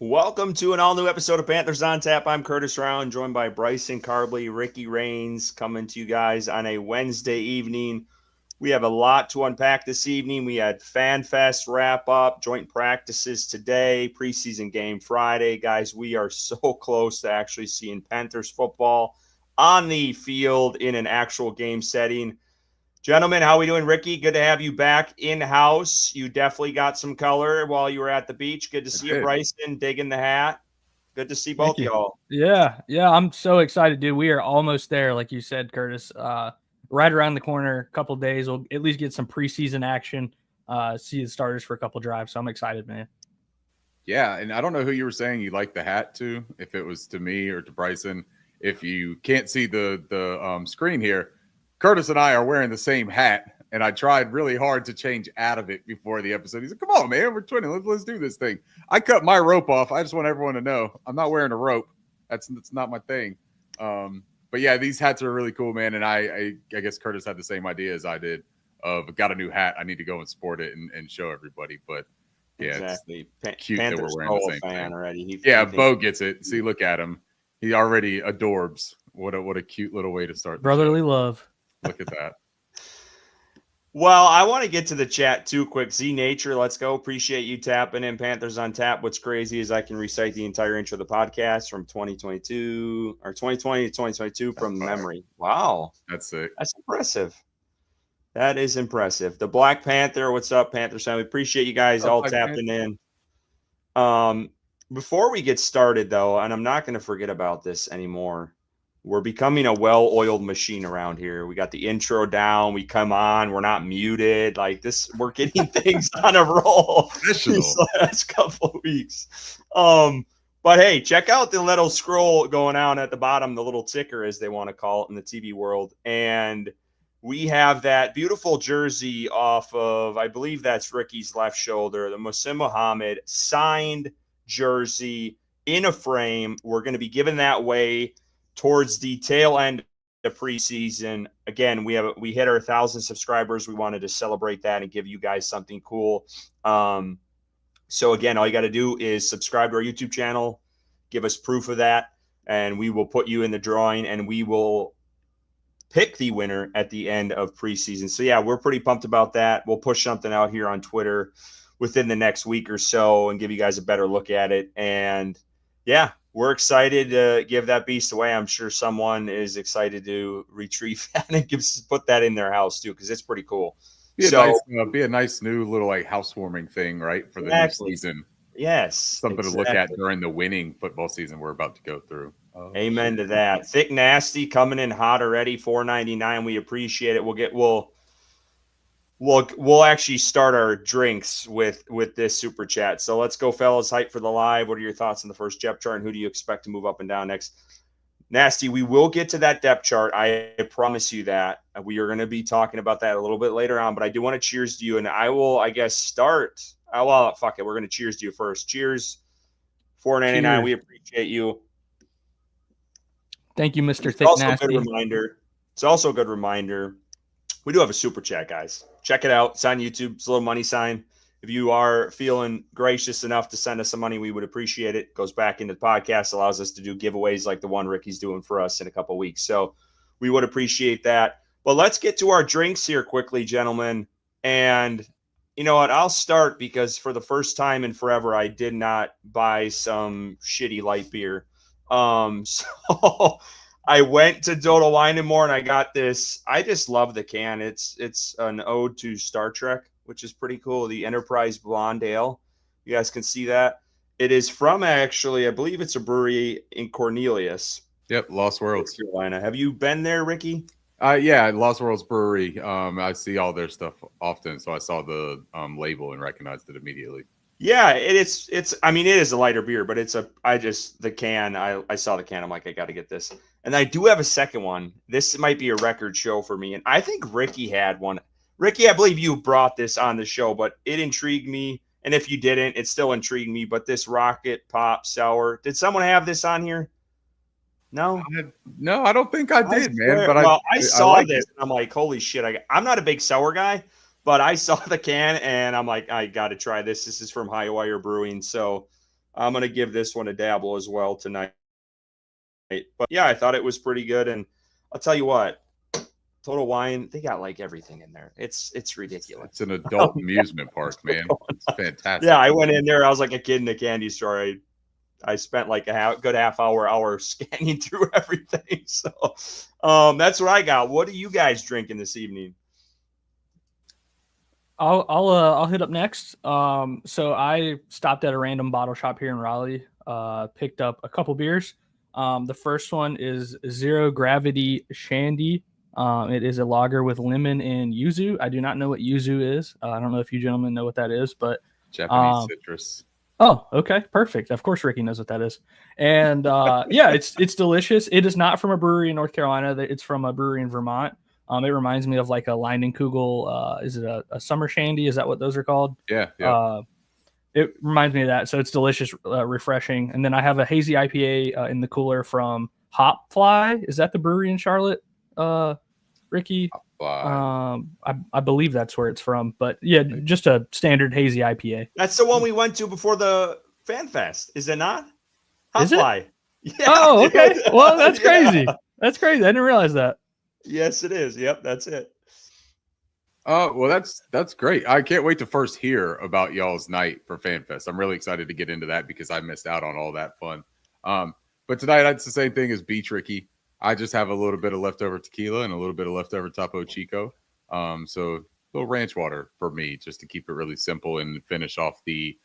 Welcome to an all-new episode of Panthers On Tap. I'm Curtis Rauen, joined by Bryson, Karbley, Ricky Raines, coming to you guys on a Wednesday evening. We have a lot to unpack this evening. We had FanFest wrap up, joint practices today, preseason game Friday. Guys, we are so close to actually seeing Panthers football on the field in an actual game setting. Gentlemen, how we doing? Ricky, good to have you back in-house. You definitely got some color while you were at the beach. Good to see you, Bryson, digging the hat. Good to see both of y'all. Yeah, I'm so excited, dude. We are almost there, like you said, Curtis. Right around the corner, a couple days. We'll at least get some preseason action, see the starters for a couple drives. So I'm excited, man. Yeah, and I don't know who you were saying you liked the hat to, if it was to me or to Bryson. If you can't see the screen here, Curtis and I are wearing the same hat, and I tried really hard to change out of it before the episode. He said, "Come on, man, we're twinning. Let's do this thing." I cut my rope off. I just want everyone to know I'm not wearing a rope. That's not my thing. But yeah, these hats are really cool, man. And I guess Curtis had the same idea as I did of got a new hat. I need to go and sport it and show everybody. But yeah, exactly. It's cute Panthers that we're wearing the same fan thing already. Bo gets it. See, look at him. He already adorbs. What a cute little way to start. Brotherly love. Look at that. Well, I want to get to the chat too quick. Z Nature, let's go. Appreciate you tapping in. Panthers on Tap. What's crazy is I can recite the entire intro of the podcast from 2022 or 2020 to 2022 from memory. Wow. That's sick. That's impressive. That is impressive. The Black Panther, what's up, Panthers family? Appreciate you guys all tapping in. Before we get started, though, and I'm not going to forget about this anymore, we're becoming a well-oiled machine around here. We got the intro down. We come on. We're not muted. Like this, we're getting things on a roll these last couple of weeks. But hey, check out the little scroll going on at the bottom, the little ticker, as they want to call it in the TV world. And we have that beautiful jersey off of, I believe that's Ricky's left shoulder, the Musim Muhammad signed jersey in a frame. We're going to be giving that away towards the tail end of preseason. Again, we hit our 1,000 subscribers. We wanted to celebrate that and give you guys something cool. So again, all you got to do is subscribe to our YouTube channel, give us proof of that, and we will put you in the drawing, and we will pick the winner at the end of preseason. So yeah, we're pretty pumped about that. We'll push something out here on Twitter within the next week or so and give you guys a better look at it. And yeah, we're excited to give that beast away. I'm sure someone is excited to retrieve that and put that in their house too, because it's pretty cool. Be a nice new little like housewarming thing, right, for the new season. Yes, something to look at during the winning football season we're about to go through. Amen to that. Thick Nasty coming in hot already, $4.99. We appreciate it. We'll actually start our drinks with this super chat. So let's go, fellas. Hype for the live. What are your thoughts on the first depth chart, and who do you expect to move up and down next? Nasty, we will get to that depth chart. I promise you that. We are going to be talking about that a little bit later on, but I do want to cheers to you, and I will, I guess, start. Well, fuck it. We're going to cheers to you first. Cheers. $4.99. We appreciate you. Thank you, Mr. Thick Nasty. It's also a good reminder. We do have a super chat, guys. Check it out. It's on YouTube. It's a little money sign. If you are feeling gracious enough to send us some money, we would appreciate it. It goes back into the podcast, allows us to do giveaways like the one Ricky's doing for us in a couple of weeks. So we would appreciate that. But let's get to our drinks here quickly, gentlemen. And you know what? I'll start because for the first time in forever, I did not buy some shitty light beer. So I went to Total Wine & More and I got this. I just love the can. It's an ode to Star Trek, which is pretty cool. The Enterprise Blonde Ale. You guys can see that. It is from actually, I believe it's a brewery in Cornelius. Yep, Lost Worlds, Carolina. Have you been there, Ricky? Yeah, Lost Worlds Brewery. I see all their stuff often, so I saw the label and recognized it immediately. Yeah, it's. I mean, it is a lighter beer, but it's a. The can. I saw the can. I'm like, I got to get this. And I do have a second one. This might be a record show for me, and I think Ricky had one. Ricky, I believe you brought this on the show, but it intrigued me. And if you didn't, it still intrigued me. But this Rocket Pop Sour, did someone have this on here? No, I don't think I did, man. But I saw this, and I'm like, holy shit! I'm not a big sour guy. But I saw the can and I'm like, I got to try this. This is from High Wire Brewing. So I'm going to give this one a dabble as well tonight. But yeah, I thought it was pretty good. And I'll tell you what, Total Wine, they got like everything in there. It's ridiculous. It's an adult amusement park, man. It's fantastic. Yeah, I went in there. I was like a kid in a candy store. I spent like a good half hour scanning through everything. So that's what I got. What are you guys drinking this evening? I'll hit up next. So I stopped at a random bottle shop here in Raleigh. Picked up a couple beers. The first one is Zero Gravity Shandy. It is a lager with lemon and yuzu. I do not know what yuzu is. I don't know if you gentlemen know what that is, but Japanese citrus. Oh, okay, perfect. Of course, Ricky knows what that is. And yeah, it's delicious. It is not from a brewery in North Carolina. It's from a brewery in Vermont. It reminds me of like a Leinenkugel. Is it a summer shandy? Is that what those are called? Yeah. It reminds me of that. So it's delicious, refreshing. And then I have a hazy IPA in the cooler from Hopfly. Is that the brewery in Charlotte, Ricky? I believe that's where it's from. But yeah, just a standard hazy IPA. That's the one we went to before the FanFest, is it not? Hopfly. Yeah. Oh, okay. Well, that's crazy. That's crazy. I didn't realize that. Yes, it is. Yep, that's it. Well, that's great. I can't wait to first hear about y'all's night for FanFest. I'm really excited to get into that because I missed out on all that fun. But tonight it's the same thing as Beach Ricky. I just have a little bit of leftover tequila and a little bit of leftover Topo Chico. So a little ranch water for me just to keep it really simple and finish off the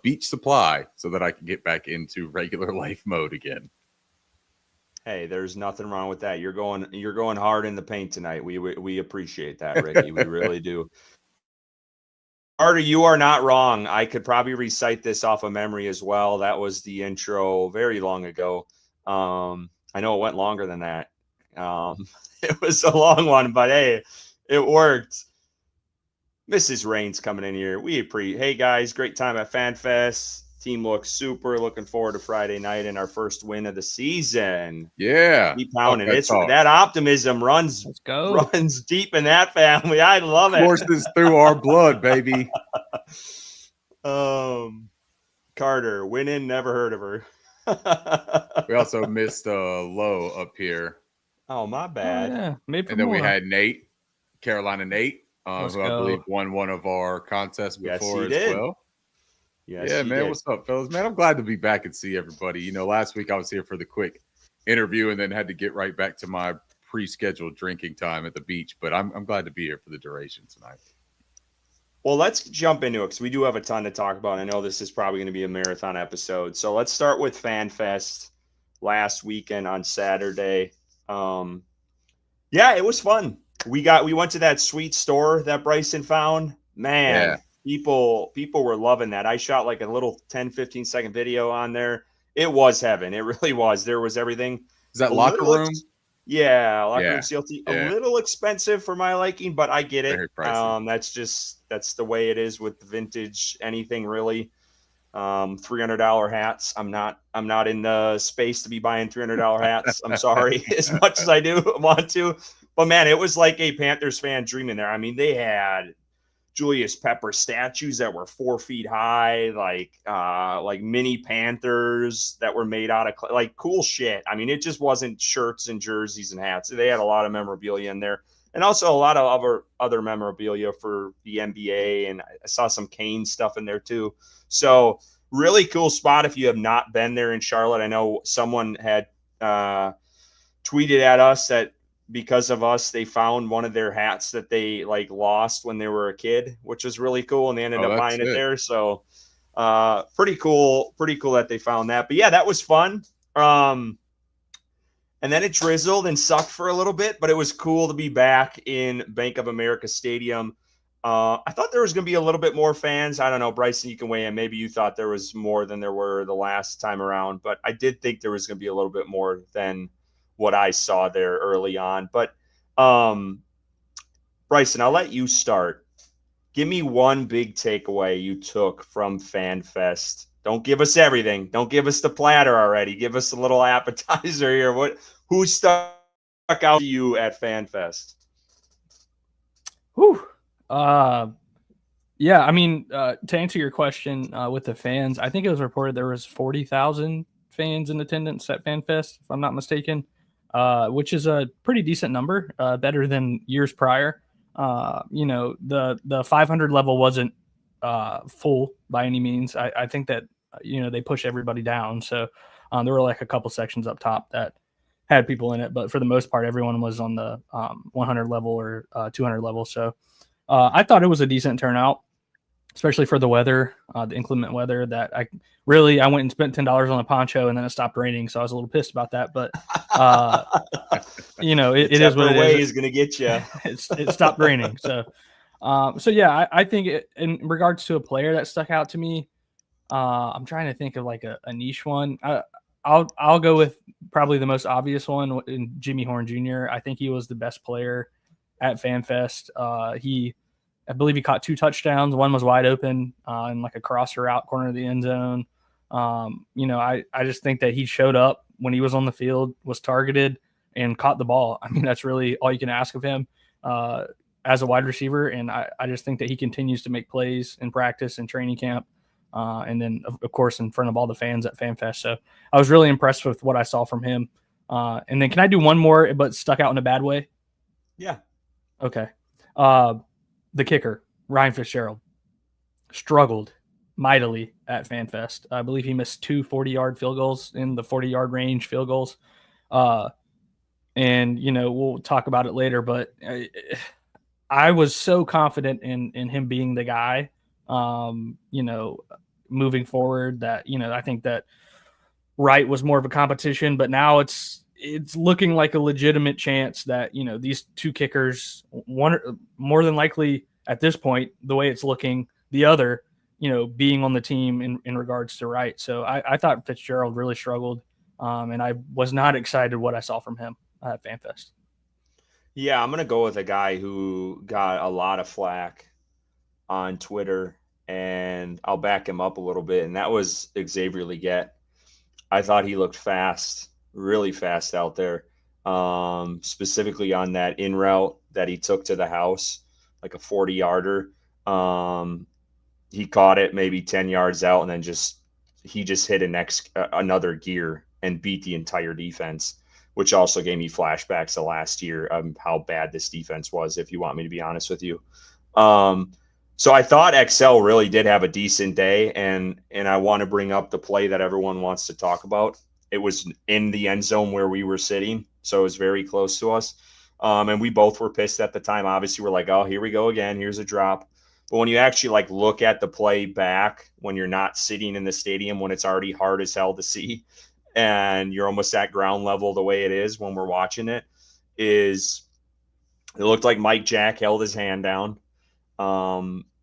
beach supply so that I can get back into regular life mode again. Hey, there's nothing wrong with that. You're going hard in the paint tonight. We appreciate that, Ricky. We really do. Carter, you are not wrong. I could probably recite this off of memory as well. That was the intro very long ago. I know it went longer than that. It was a long one, but hey, it worked. Mrs. Rain's coming in here. Hey guys, great time at FanFest. Team looks super. Looking forward to Friday night and our first win of the season. Yeah. Keep pounding. That optimism runs deep in that family. I love it. Courses through our blood, baby. Carter, winning, never heard of her. We also missed Lowe up here. Oh, my bad. Oh, yeah. And then we had Nate, Carolina Nate, who I believe won one of our contests before well. Yes, yeah, man. What's up, fellas? Man, I'm glad to be back and see everybody. You know, last week I was here for the quick interview and then had to get right back to my pre-scheduled drinking time at the beach. But I'm glad to be here for the duration tonight. Well, let's jump into it because we do have a ton to talk about. I know this is probably going to be a marathon episode. So let's start with FanFest last weekend on Saturday. Yeah, it was fun. We went to that sweet store that Bryson found. Man. Yeah. People were loving that. I shot like a little 10, 15 second video on there. It was heaven. It really was. There was everything. Is that locker room? Yeah, locker room CLT. Yeah. A little expensive for my liking, but I get it. That's the way it is with vintage anything really. $300 hats. I'm not in the space to be buying $300 hats. I'm sorry, as much as I do want to. But man, it was like a Panthers fan dream in there. I mean, they had Julius Pepper statues that were 4 feet high, like mini Panthers that were made out of like cool shit. I mean, it just wasn't shirts and jerseys and hats. They had a lot of memorabilia in there, and also a lot of other memorabilia for the NBA. And I saw some Kane stuff in there too. So really cool spot if you have not been there in Charlotte. I know someone had tweeted at us that because of us, they found one of their hats that they like lost when they were a kid, which was really cool. And they ended up buying it there. So pretty cool that they found that. But yeah, that was fun. And then it drizzled and sucked for a little bit, but it was cool to be back in Bank of America Stadium. I thought there was going to be a little bit more fans. I don't know, Bryson, you can weigh in. Maybe you thought there was more than there were the last time around, but I did think there was going to be a little bit more than what I saw there early on. But Bryson, I'll let you start. Give me one big takeaway you took from FanFest. Don't give us everything. Don't give us the platter already. Give us a little appetizer here. Who stuck out to you at FanFest? Whew. Yeah, I mean, to answer your question with the fans, I think it was reported there was 40,000 fans in attendance at FanFest, if I'm not mistaken, which is a pretty decent number, better than years prior. The 500 level wasn't full by any means. I think that they push everybody down, so there were like a couple sections up top that had people in it, but for the most part, everyone was on the 100 level or 200 level. So I thought it was a decent turnout, especially for the weather, the inclement weather. That I went and spent $10 on a poncho, and then it stopped raining, so I was a little pissed about that. But it is what it is. Is going to get you. It stopped raining, so yeah, I think in regards to a player that stuck out to me, I'm trying to think of like a niche one. I'll go with probably the most obvious one in Jimmy Horn Jr. I think he was the best player at FanFest. I believe he caught 2 touchdowns. One was wide open in like a crosser out corner of the end zone. I just think that he showed up when he was on the field, was targeted, and caught the ball. I mean, that's really all you can ask of him as a wide receiver. And I just think that he continues to make plays in practice and training camp. And then, of course, in front of all the fans at FanFest. So I was really impressed with what I saw from him. And then can I do one more, but stuck out in a bad way? Yeah. Okay. The kicker, Ryan Fitzgerald, struggled mightily at FanFest. I believe he missed 2 40-yard field goals in the 40-yard range field goals. And, we'll talk about it later, but I was so confident in him being the guy, moving forward that, I think that Wright was more of a competition, but now it's looking like a legitimate chance that, these 2 kickers, one more than likely at this point, the way it's looking, the other, being on the team in regards to Wright. So I thought Fitzgerald really struggled, and I was not excited what I saw from him at FanFest. Yeah, I'm going to go with a guy who got a lot of flack on Twitter, and I'll back him up a little bit, and that was Xavier Legette. I thought he looked fast, really fast out there, specifically on that in route that he took to the house, like a 40-yarder. He caught it maybe 10 yards out, and then he just hit another gear and beat the entire defense, which also gave me flashbacks to last year of how bad this defense was, if you want me to be honest with you. So I thought XL really did have a decent day, and I want to bring up the play that everyone wants to talk about. It was in the end zone where we were sitting, so it was very close to us. And we both were pissed at the time. Obviously, we're like, oh, here we go again. Here's a drop. But when you actually look at the play back, when you're not sitting in the stadium, when it's already hard as hell to see, and you're almost at ground level the way it is when we're watching it, it looked like Mike Jack held his hand down.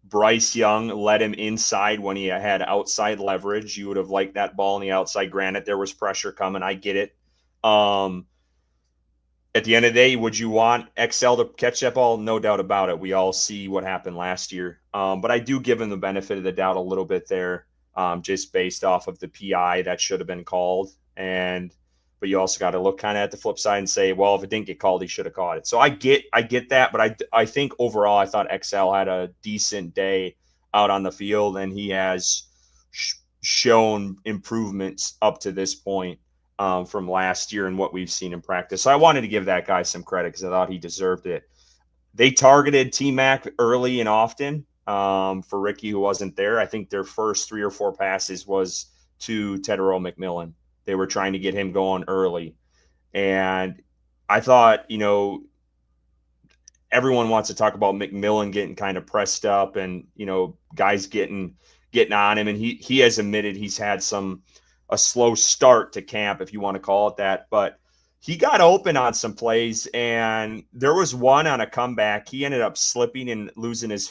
Bryce Young led him inside when he had outside leverage. You would have liked that ball on the outside. Granted, there was pressure coming. I get it. At the end of the day, would you want XL to catch that ball? No doubt about it. We all see what happened last year. But I do give him the benefit of the doubt a little bit there, just based off of the PI that should have been called. But you also got to look kind of at the flip side and say, well, if it didn't get called, he should have caught it. So I get that, but I think overall I thought XL had a decent day out on the field, and he has shown improvements up to this point from last year and what we've seen in practice. So I wanted to give that guy some credit because I thought he deserved it. They targeted T-Mac early and often for Ricky, who wasn't there. I think their first 3 or 4 passes was to Tedero McMillan. They were trying to get him going early. And I thought, everyone wants to talk about McMillan getting kind of pressed up and, guys getting on him. And he has admitted he's had a slow start to camp, if you want to call it that. But he got open on some plays, and there was one on a comeback. He ended up slipping and losing his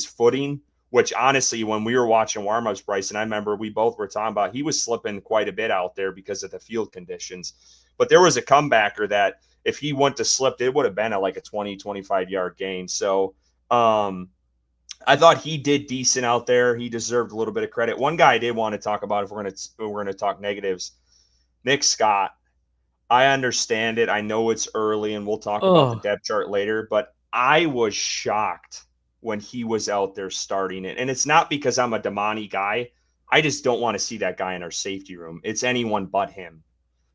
footing, which honestly, when we were watching warm-ups, Bryson, I remember we both were talking about he was slipping quite a bit out there because of the field conditions. But there was a comebacker that if he went to slip, it would have been a 20, 25-yard gain. So I thought he did decent out there. He deserved a little bit of credit. One guy I did want to talk about, if we're going to talk negatives, Nick Scott. I understand it. I know it's early, and we'll talk about the depth chart later, but I was shocked when he was out there starting it. And it's not because I'm a Damani guy. I just don't want to see that guy in our safety room. It's anyone but him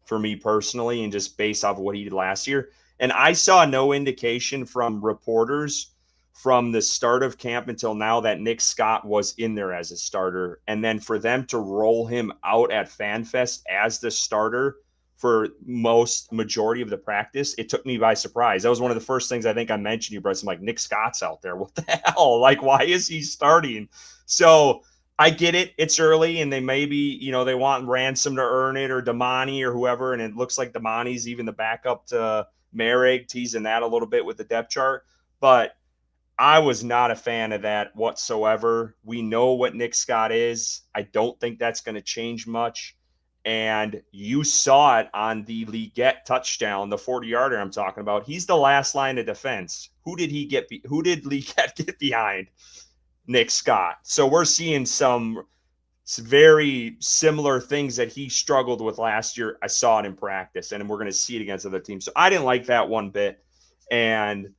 for me personally, and just based off of what he did last year. And I saw no indication from reporters from the start of camp until now that Nick Scott was in there as a starter. And then for them to roll him out at FanFest as the starter for majority of the practice, it took me by surprise. That was one of the first things I think I mentioned you, Bryson. Like, Nick Scott's out there. What the hell? Like, why is he starting? So I get it. It's early, and they maybe, they want Ransom to earn it, or Damani or whoever. And it looks like Damani's even the backup to Merrick, teasing that a little bit with the depth chart. But I was not a fan of that whatsoever. We know what Nick Scott is. I don't think that's going to change much. And you saw it on the Leggett touchdown, the 40-yarder I'm talking about. He's the last line of defense. Who did Leggett get behind? Nick Scott. So we're seeing some very similar things that he struggled with last year. I saw it in practice, and we're going to see it against other teams. So I didn't like that one bit, and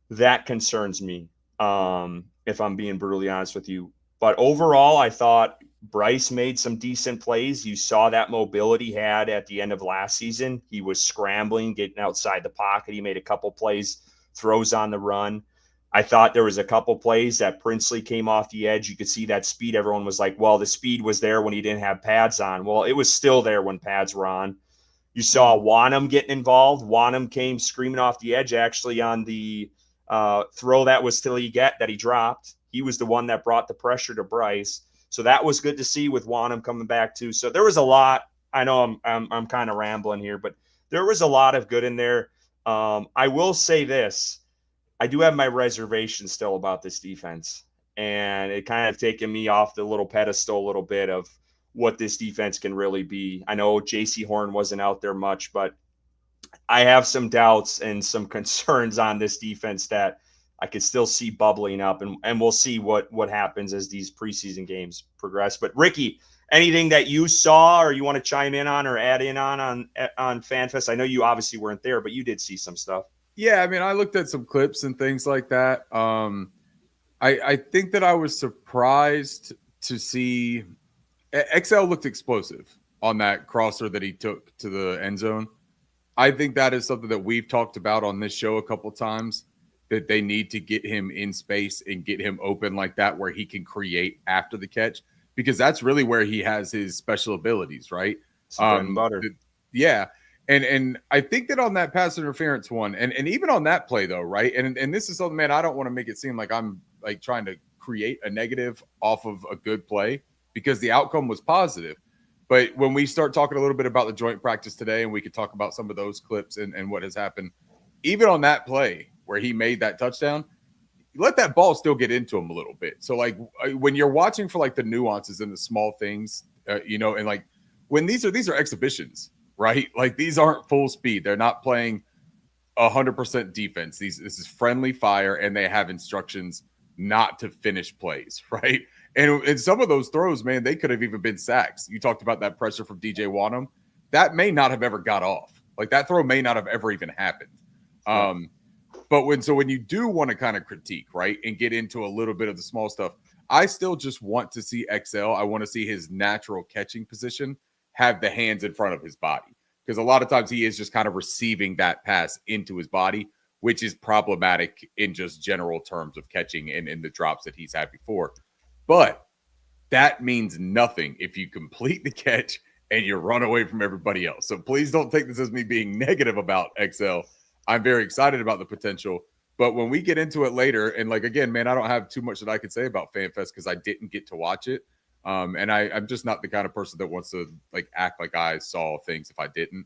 that concerns me, if I'm being brutally honest with you. But overall, I thought Bryce made some decent plays. You saw that mobility he had at the end of last season. He was scrambling, getting outside the pocket. He made a couple plays, throws on the run. I thought there was a couple plays that Princely came off the edge. You could see that speed. Everyone was like, well, the speed was there when he didn't have pads on. Well, it was still there when pads were on. You saw Wanham getting involved. Wanham came screaming off the edge, actually, on the throw that was to Leggett that he dropped. He was the one that brought the pressure to Bryce. So that was good to see with Wanham coming back too. So there was a lot. I know I'm kind of rambling here, but there was a lot of good in there. I will say this. I do have my reservations still about this defense, and it kind of taken me off the little pedestal a little bit of what this defense can really be. I know JC Horn wasn't out there much, but I have some doubts and some concerns on this defense that I could still see bubbling up, and we'll see what happens as these preseason games progress. But Ricky, anything that you saw or you want to chime in on or add in on FanFest? I know you obviously weren't there, but you did see some stuff. Yeah, I mean, I looked at some clips and things like that. I think that I was surprised to see XL looked explosive on that crosser that he took to the end zone. I think that is something that we've talked about on this show a couple times, that they need to get him in space and get him open like that where he can create after the catch, because that's really where he has his special abilities, right? Butter. Yeah. And I think that on that pass interference one, and even on that play though, right? And this is something, man, I don't want to make it seem like I'm like trying to create a negative off of a good play, because the outcome was positive. But when we start talking a little bit about the joint practice today, and we could talk about some of those clips and what has happened, even on that play where he made that touchdown, let that ball still get into him a little bit. So like when you're watching for like the nuances and the small things, and like when these are exhibitions, right? Like these aren't full speed. They're not playing 100% defense. This is friendly fire, and they have instructions not to finish plays, right? And some of those throws, man, they could have even been sacks. You talked about that pressure from DJ Wanham. That may not have ever got off. Like that throw may not have ever even happened. But when you do want to kind of critique, right, and get into a little bit of the small stuff, I still just want to see XL. I want to see his natural catching position have the hands in front of his body, because a lot of times he is just kind of receiving that pass into his body, which is problematic in just general terms of catching and in the drops that he's had before. But that means nothing if you complete the catch and you run away from everybody else. So please don't take this as me being negative about XL. I'm very excited about the potential. But when we get into it later, and like, again, man, I don't have too much that I could say about FanFest because I didn't get to watch it. And I'm just not the kind of person that wants to like act like I saw things if I didn't.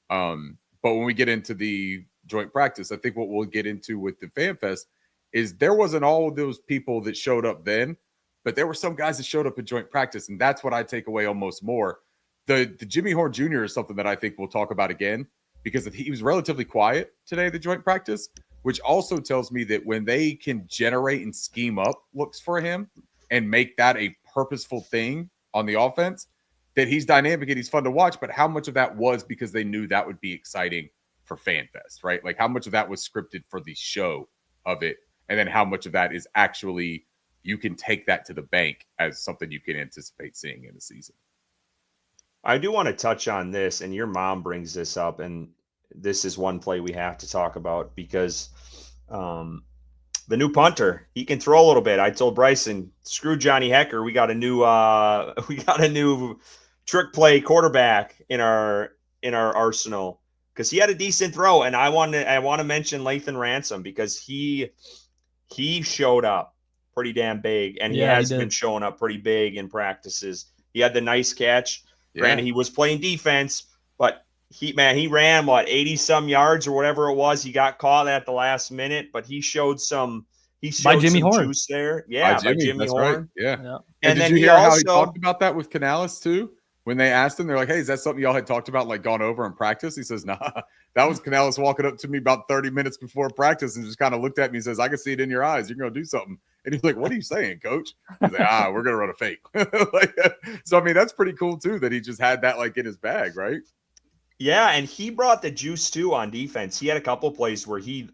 But when we get into the joint practice, I think what we'll get into with the FanFest is there wasn't all of those people that showed up then, but there were some guys that showed up in joint practice, and that's what I take away almost more. The Jimmy Horn Jr. is something that I think we'll talk about again, because he was relatively quiet today at the joint practice, which also tells me that when they can generate and scheme up looks for him and make that a purposeful thing on the offense, that he's dynamic and he's fun to watch. But how much of that was because they knew that would be exciting for FanFest, right? Like how much of that was scripted for the show of it and then how much of that is actually you can take that to the bank as something you can anticipate seeing in the season. I do want to touch on this, and your mom brings this up, and this is one play we have to talk about because the new punter, he can throw a little bit. I told Bryson, screw Johnny Hecker. We got a new trick play quarterback in our arsenal because he had a decent throw, and I want to mention Lathan Ransom because he showed up pretty damn big, and he has been showing up pretty big in practices. He had the nice catch. Yeah. Granted, he was playing defense, but he ran 80 some yards or whatever it was. He got caught at the last minute, but he showed some juice there. Yeah, by Jimmy Horn. Right. Yeah. And then did you hear how he talked about that with Canales too? When they asked him, they're like, "Hey, is that something y'all had talked about, like gone over in practice?" He says, "Nah, that was Canales walking up to me about 30 minutes before practice and just kind of looked at me and says, I can see it in your eyes. You're going to do something." And he's like, "What are you saying, coach?" He's like, "We're going to run a fake." So, I mean, that's pretty cool too, that he just had that like in his bag, right? Yeah. And he brought the juice too on defense. He had a couple plays where he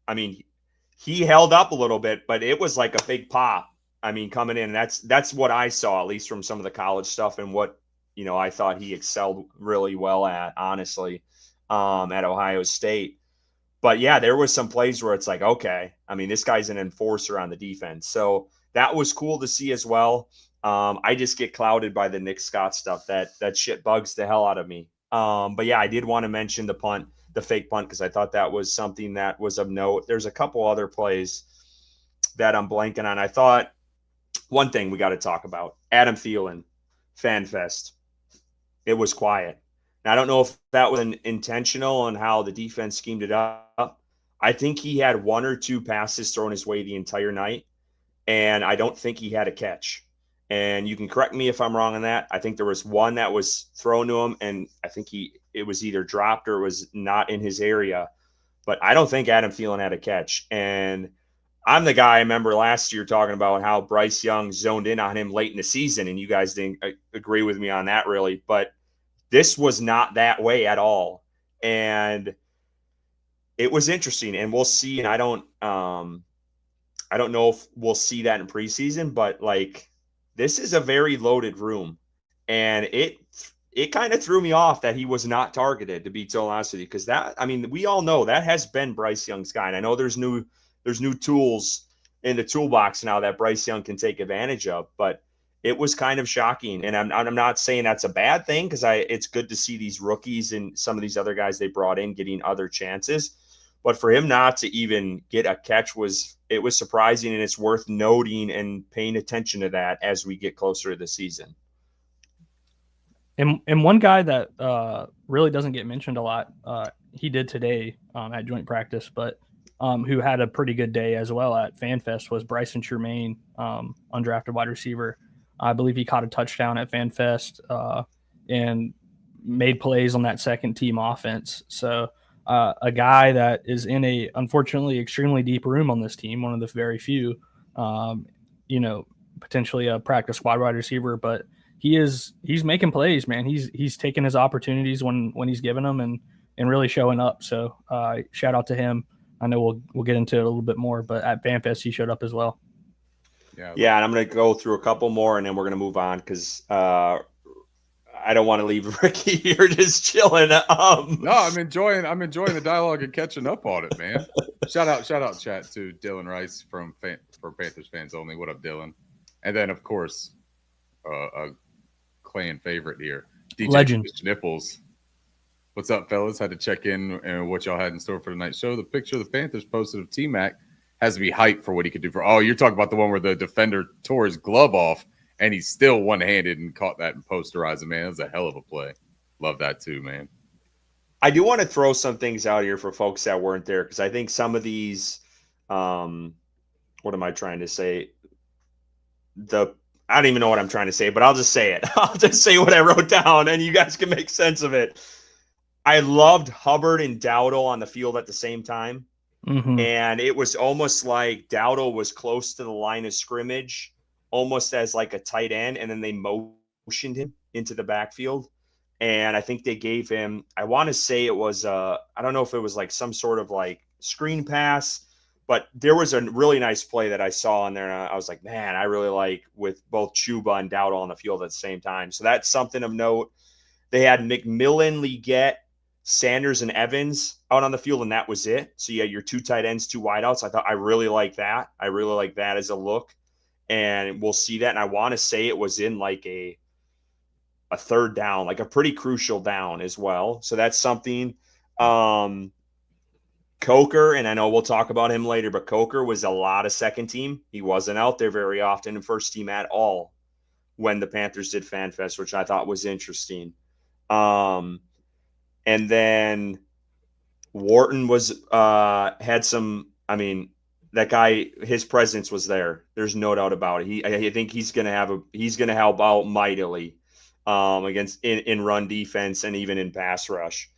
held up a little bit, but it was like a big pop. I mean, coming in, that's what I saw, at least from some of the college stuff and what, I thought he excelled really well at, honestly, at Ohio State. But yeah, there was some plays where it's like, okay, I mean, this guy's an enforcer on the defense. So that was cool to see as well. I just get clouded by the Nick Scott stuff. That shit bugs the hell out of me. But yeah, I did want to mention the fake punt, because I thought that was something that was of note. There's a couple other plays that I'm blanking on. I thought one thing we got to talk about, Adam Thielen, FanFest. It was quiet. Now, I don't know if that was intentional on how the defense schemed it up. I think he had one or two passes thrown his way the entire night, and I don't think he had a catch. And you can correct me if I'm wrong on that. I think there was one that was thrown to him, and I think it was either dropped or it was not in his area. But I don't think Adam Thielen had a catch. And I'm the guy I remember last year talking about how Bryce Young zoned in on him late in the season, and you guys didn't agree with me on that really. But this was not that way at all. And it was interesting, and we'll see. And I don't know if we'll see that in preseason, but like, this is a very loaded room, and it kind of threw me off that he was not targeted, to be totally honest with you. Cause we all know that has been Bryce Young's guy. And I know there's new tools in the toolbox now that Bryce Young can take advantage of, but it was kind of shocking. And I'm not saying that's a bad thing, because it's good to see these rookies and some of these other guys they brought in getting other chances. But for him not to even get a catch was surprising, and it's worth noting and paying attention to that as we get closer to the season. And one guy that really doesn't get mentioned a lot, he did today at joint practice, but who had a pretty good day as well at FanFest was Bryson Tremaine, undrafted wide receiver. I believe he caught a touchdown at FanFest and made plays on that second team offense. So a guy that is in a, unfortunately, extremely deep room on this team, one of the very few, potentially a practice squad wide receiver, but he's making plays, man. He's taking his opportunities when he's given them and really showing up. So shout out to him. I know we'll get into it a little bit more, but at FanFest he showed up as well. Yeah, and I'm going to go through a couple more, and then we're going to move on, because I don't want to leave Ricky here just chilling. No, I'm enjoying the dialogue and catching up on it, man. Shout out chat to Dylan Rice for Panthers Fans Only. What up, Dylan? And then, of course, a clan favorite here, DJ Legend Nipples. What's up, fellas? Had to check in and what y'all had in store for tonight's show. The picture the Panthers posted of T-Mac has to be hyped for what he could do you're talking about the one where the defender tore his glove off and he's still one-handed and caught that and posterized it, man. That was a hell of a play. Love that too, man. I do want to throw some things out here for folks that weren't there, because I think some of these, what am I trying to say? I don't even know what I'm trying to say, but I'll just say it. I'll just say what I wrote down, and you guys can make sense of it. I loved Hubbard and Dowdle on the field at the same time. Mm-hmm. And it was almost like Dowdle was close to the line of scrimmage, almost as like a tight end, and then they motioned him into the backfield. And I think they gave him, I want to say it was, I don't know if it was like some sort of like screen pass, But there was a really nice play that I saw in there, and I was like, man, I really like with both Chuba and Dowdle on the field at the same time. So that's something of note. They had McMillan, Leggett, Sanders, and Evans out on the field, and that was it. So you had your 2 tight ends, 2 wideouts. I thought I really like that. I really like that as a look, and we'll see that. And I want to say it was in like a third down, like a pretty crucial down as well. So that's something. Coker, and I know we'll talk about him later, but Coker was a lot of second team. He wasn't out there very often in first team at all when the Panthers did FanFest, which I thought was interesting. And then Wharton was had some. I mean, that guy, his presence was there. There's no doubt about it. I think he's gonna help out mightily against in run defense and even in pass rush.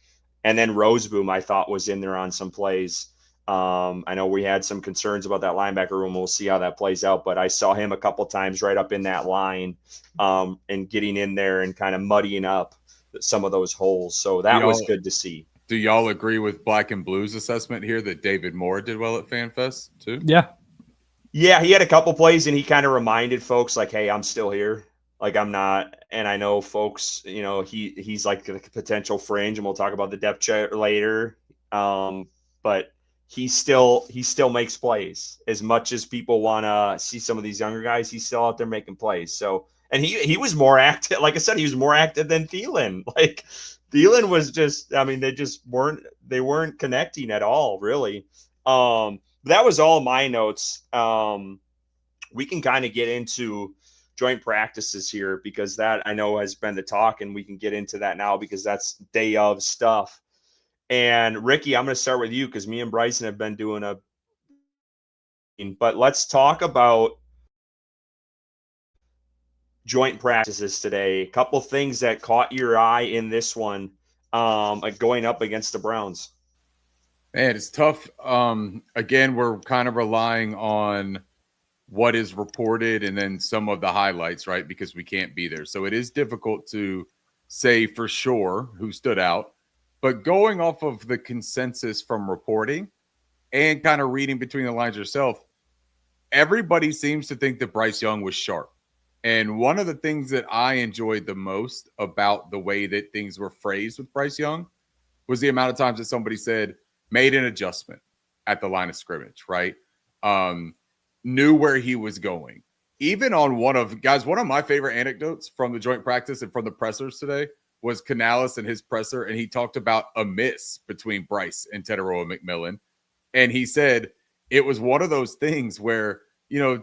And then Roseboom, I thought, was in there on some plays. I know we had some concerns about that linebacker room. We'll see how that plays out. But I saw him a couple times right up in that line and getting in there and kind of muddying up some of those holes. So that was good to see. Do y'all agree with Black and Blue's assessment here that David Moore did well at FanFest too? Yeah. Yeah, he had a couple plays, and he kind of reminded folks like, hey, I'm still here. Like, I'm not, and I know folks, he's like the potential fringe, and we'll talk about the depth chart later. But he still makes plays. As much as people want to see some of these younger guys, he's still out there making plays. So, and he was more active. Like I said, he was more active than Thielen. Like Thielen was just, I mean, they weren't connecting at all, really. That was all my notes. We can kind of get into joint practices here because that I know has been the talk, and we can get into that now because that's day of stuff. And Ricky, I'm going to start with you because me and Bryson have been doing but let's talk about joint practices today. A couple things that caught your eye in this one, like going up against the Browns. Man, it's tough. Again, we're kind of relying on what is reported and then some of the highlights, right? Because we can't be there. So it is difficult to say for sure who stood out. But going off of the consensus from reporting and kind of reading between the lines yourself, everybody seems to think that Bryce Young was sharp. And one of the things that I enjoyed the most about the way that things were phrased with Bryce Young was the amount of times that somebody said, made an adjustment at the line of scrimmage, right? Knew where he was going. Even on one of my favorite anecdotes from the joint practice and from the pressers today was Canales and his presser, and he talked about a miss between Bryce and Teteroa McMillan. And he said it was one of those things where,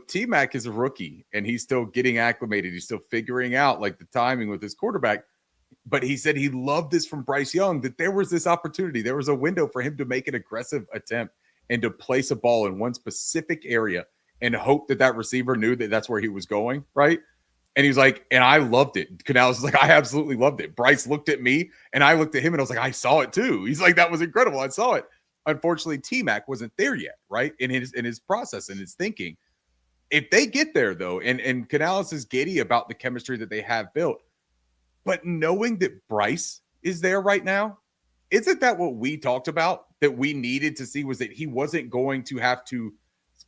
T-Mac is a rookie and he's still getting acclimated. He's still figuring out like the timing with his quarterback. But he said he loved this from Bryce Young, that there was this opportunity. There was a window for him to make an aggressive attempt and to place a ball in one specific area and hope that receiver knew that that's where he was going, right? And he was like, and I loved it. Canales was like, I absolutely loved it. Bryce looked at me, and I looked at him, and I was like, I saw it too. He's like, that was incredible. I saw it. Unfortunately, T-Mac wasn't there yet, right? In his process and his thinking. If they get there, though, and Canales is giddy about the chemistry that they have built, but knowing that Bryce is there right now, isn't that what we talked about that we needed to see, was that he wasn't going to have to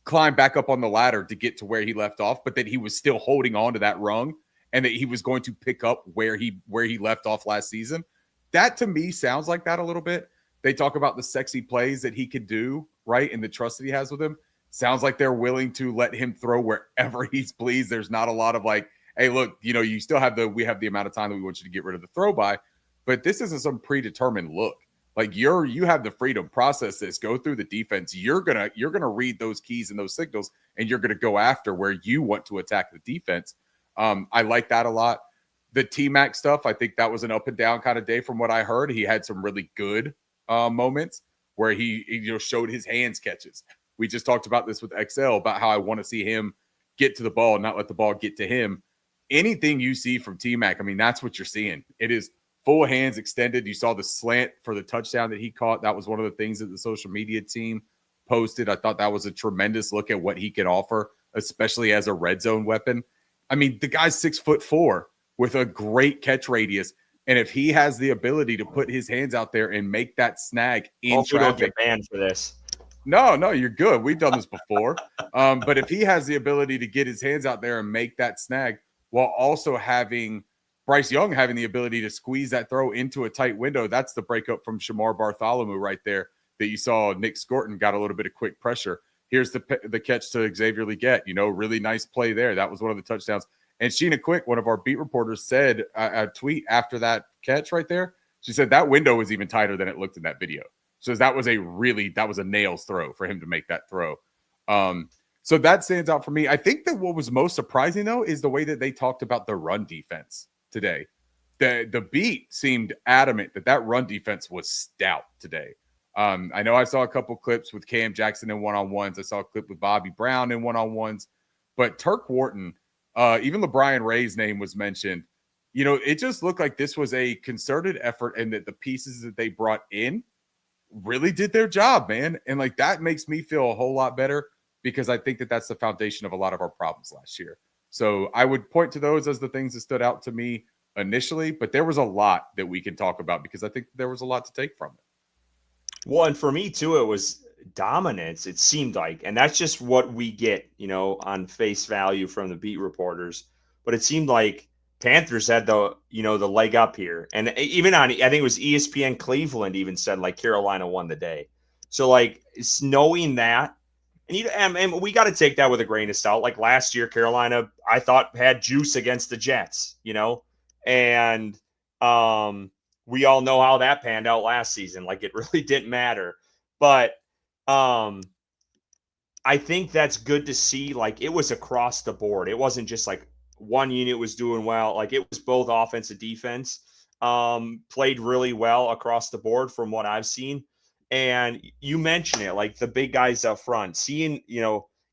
climb back up on the ladder to get to where he left off, but that he was still holding on to that rung and that he was going to pick up where he left off last season? That to me sounds like that a little bit. They talk about the sexy plays that he could do, right? And the trust that he has with him. Sounds like they're willing to let him throw wherever he's pleased. There's not a lot of like, hey, look, you still have we have the amount of time that we want you to get rid of the throw by, but this isn't some predetermined look. Like you have the freedom, process this, go through the defense. You're gonna read those keys and those signals, and you're gonna go after where you want to attack the defense. I like that a lot. The T-Mac stuff, I think that was an up and down kind of day from what I heard. He had some really good moments where he showed his hands catches. We just talked about this with XL about how I want to see him get to the ball and not let the ball get to him. Anything you see from T-Mac, I mean, that's what you're seeing. It is full hands extended. You saw the slant for the touchdown that he caught. That was one of the things that the social media team posted. I thought that was a tremendous look at what he could offer, especially as a red zone weapon. I mean, the guy's 6'4" with a great catch radius. And if he has the ability to put his hands out there and make that snag in traffic. Don't get banned for this. No, you're good. We've done this before. But if he has the ability to get his hands out there and make that snag while also having Bryce Young having the ability to squeeze that throw into a tight window, that's the breakup from Shamar Bartholomew right there that you saw. Nick Scorton got a little bit of quick pressure. Here's the catch to Xavier Legette. Really nice play there. That was one of the touchdowns. And Sheena Quick, one of our beat reporters, said a tweet after that catch right there. She said that window was even tighter than it looked in that video. So that was a nails throw for him to make that throw. So that stands out for me. I think that what was most surprising, though, is the way that they talked about the run defense today. The beat seemed adamant that run defense was stout today. I know I saw a couple clips with Cam Jackson in one-on-ones. I saw a clip with Bobby Brown in one-on-ones. But Turk Wharton, even LeBrian Ray's name was mentioned. It just looked like this was a concerted effort and that the pieces that they brought in really did their job, man. And like that makes me feel a whole lot better because I think that that's the foundation of a lot of our problems last year. So I would point to those as the things that stood out to me initially, but there was a lot that we can talk about because I think there was a lot to take from it. Well, and for me too, it was dominance, it seemed like, and that's just what we get, on face value from the beat reporters. But it seemed like Panthers had the leg up here. And even on, I think it was ESPN Cleveland even said like Carolina won the day. So like it's knowing that, and we got to take that with a grain of salt. Like last year, Carolina, I thought had juice against the Jets, and we all know how that panned out last season. Like it really didn't matter. But I think that's good to see. Like it was across the board. It wasn't just like one unit was doing well. Like it was both offense and defense played really well across the board from what I've seen. And you mentioned it, like the big guys up front, seeing,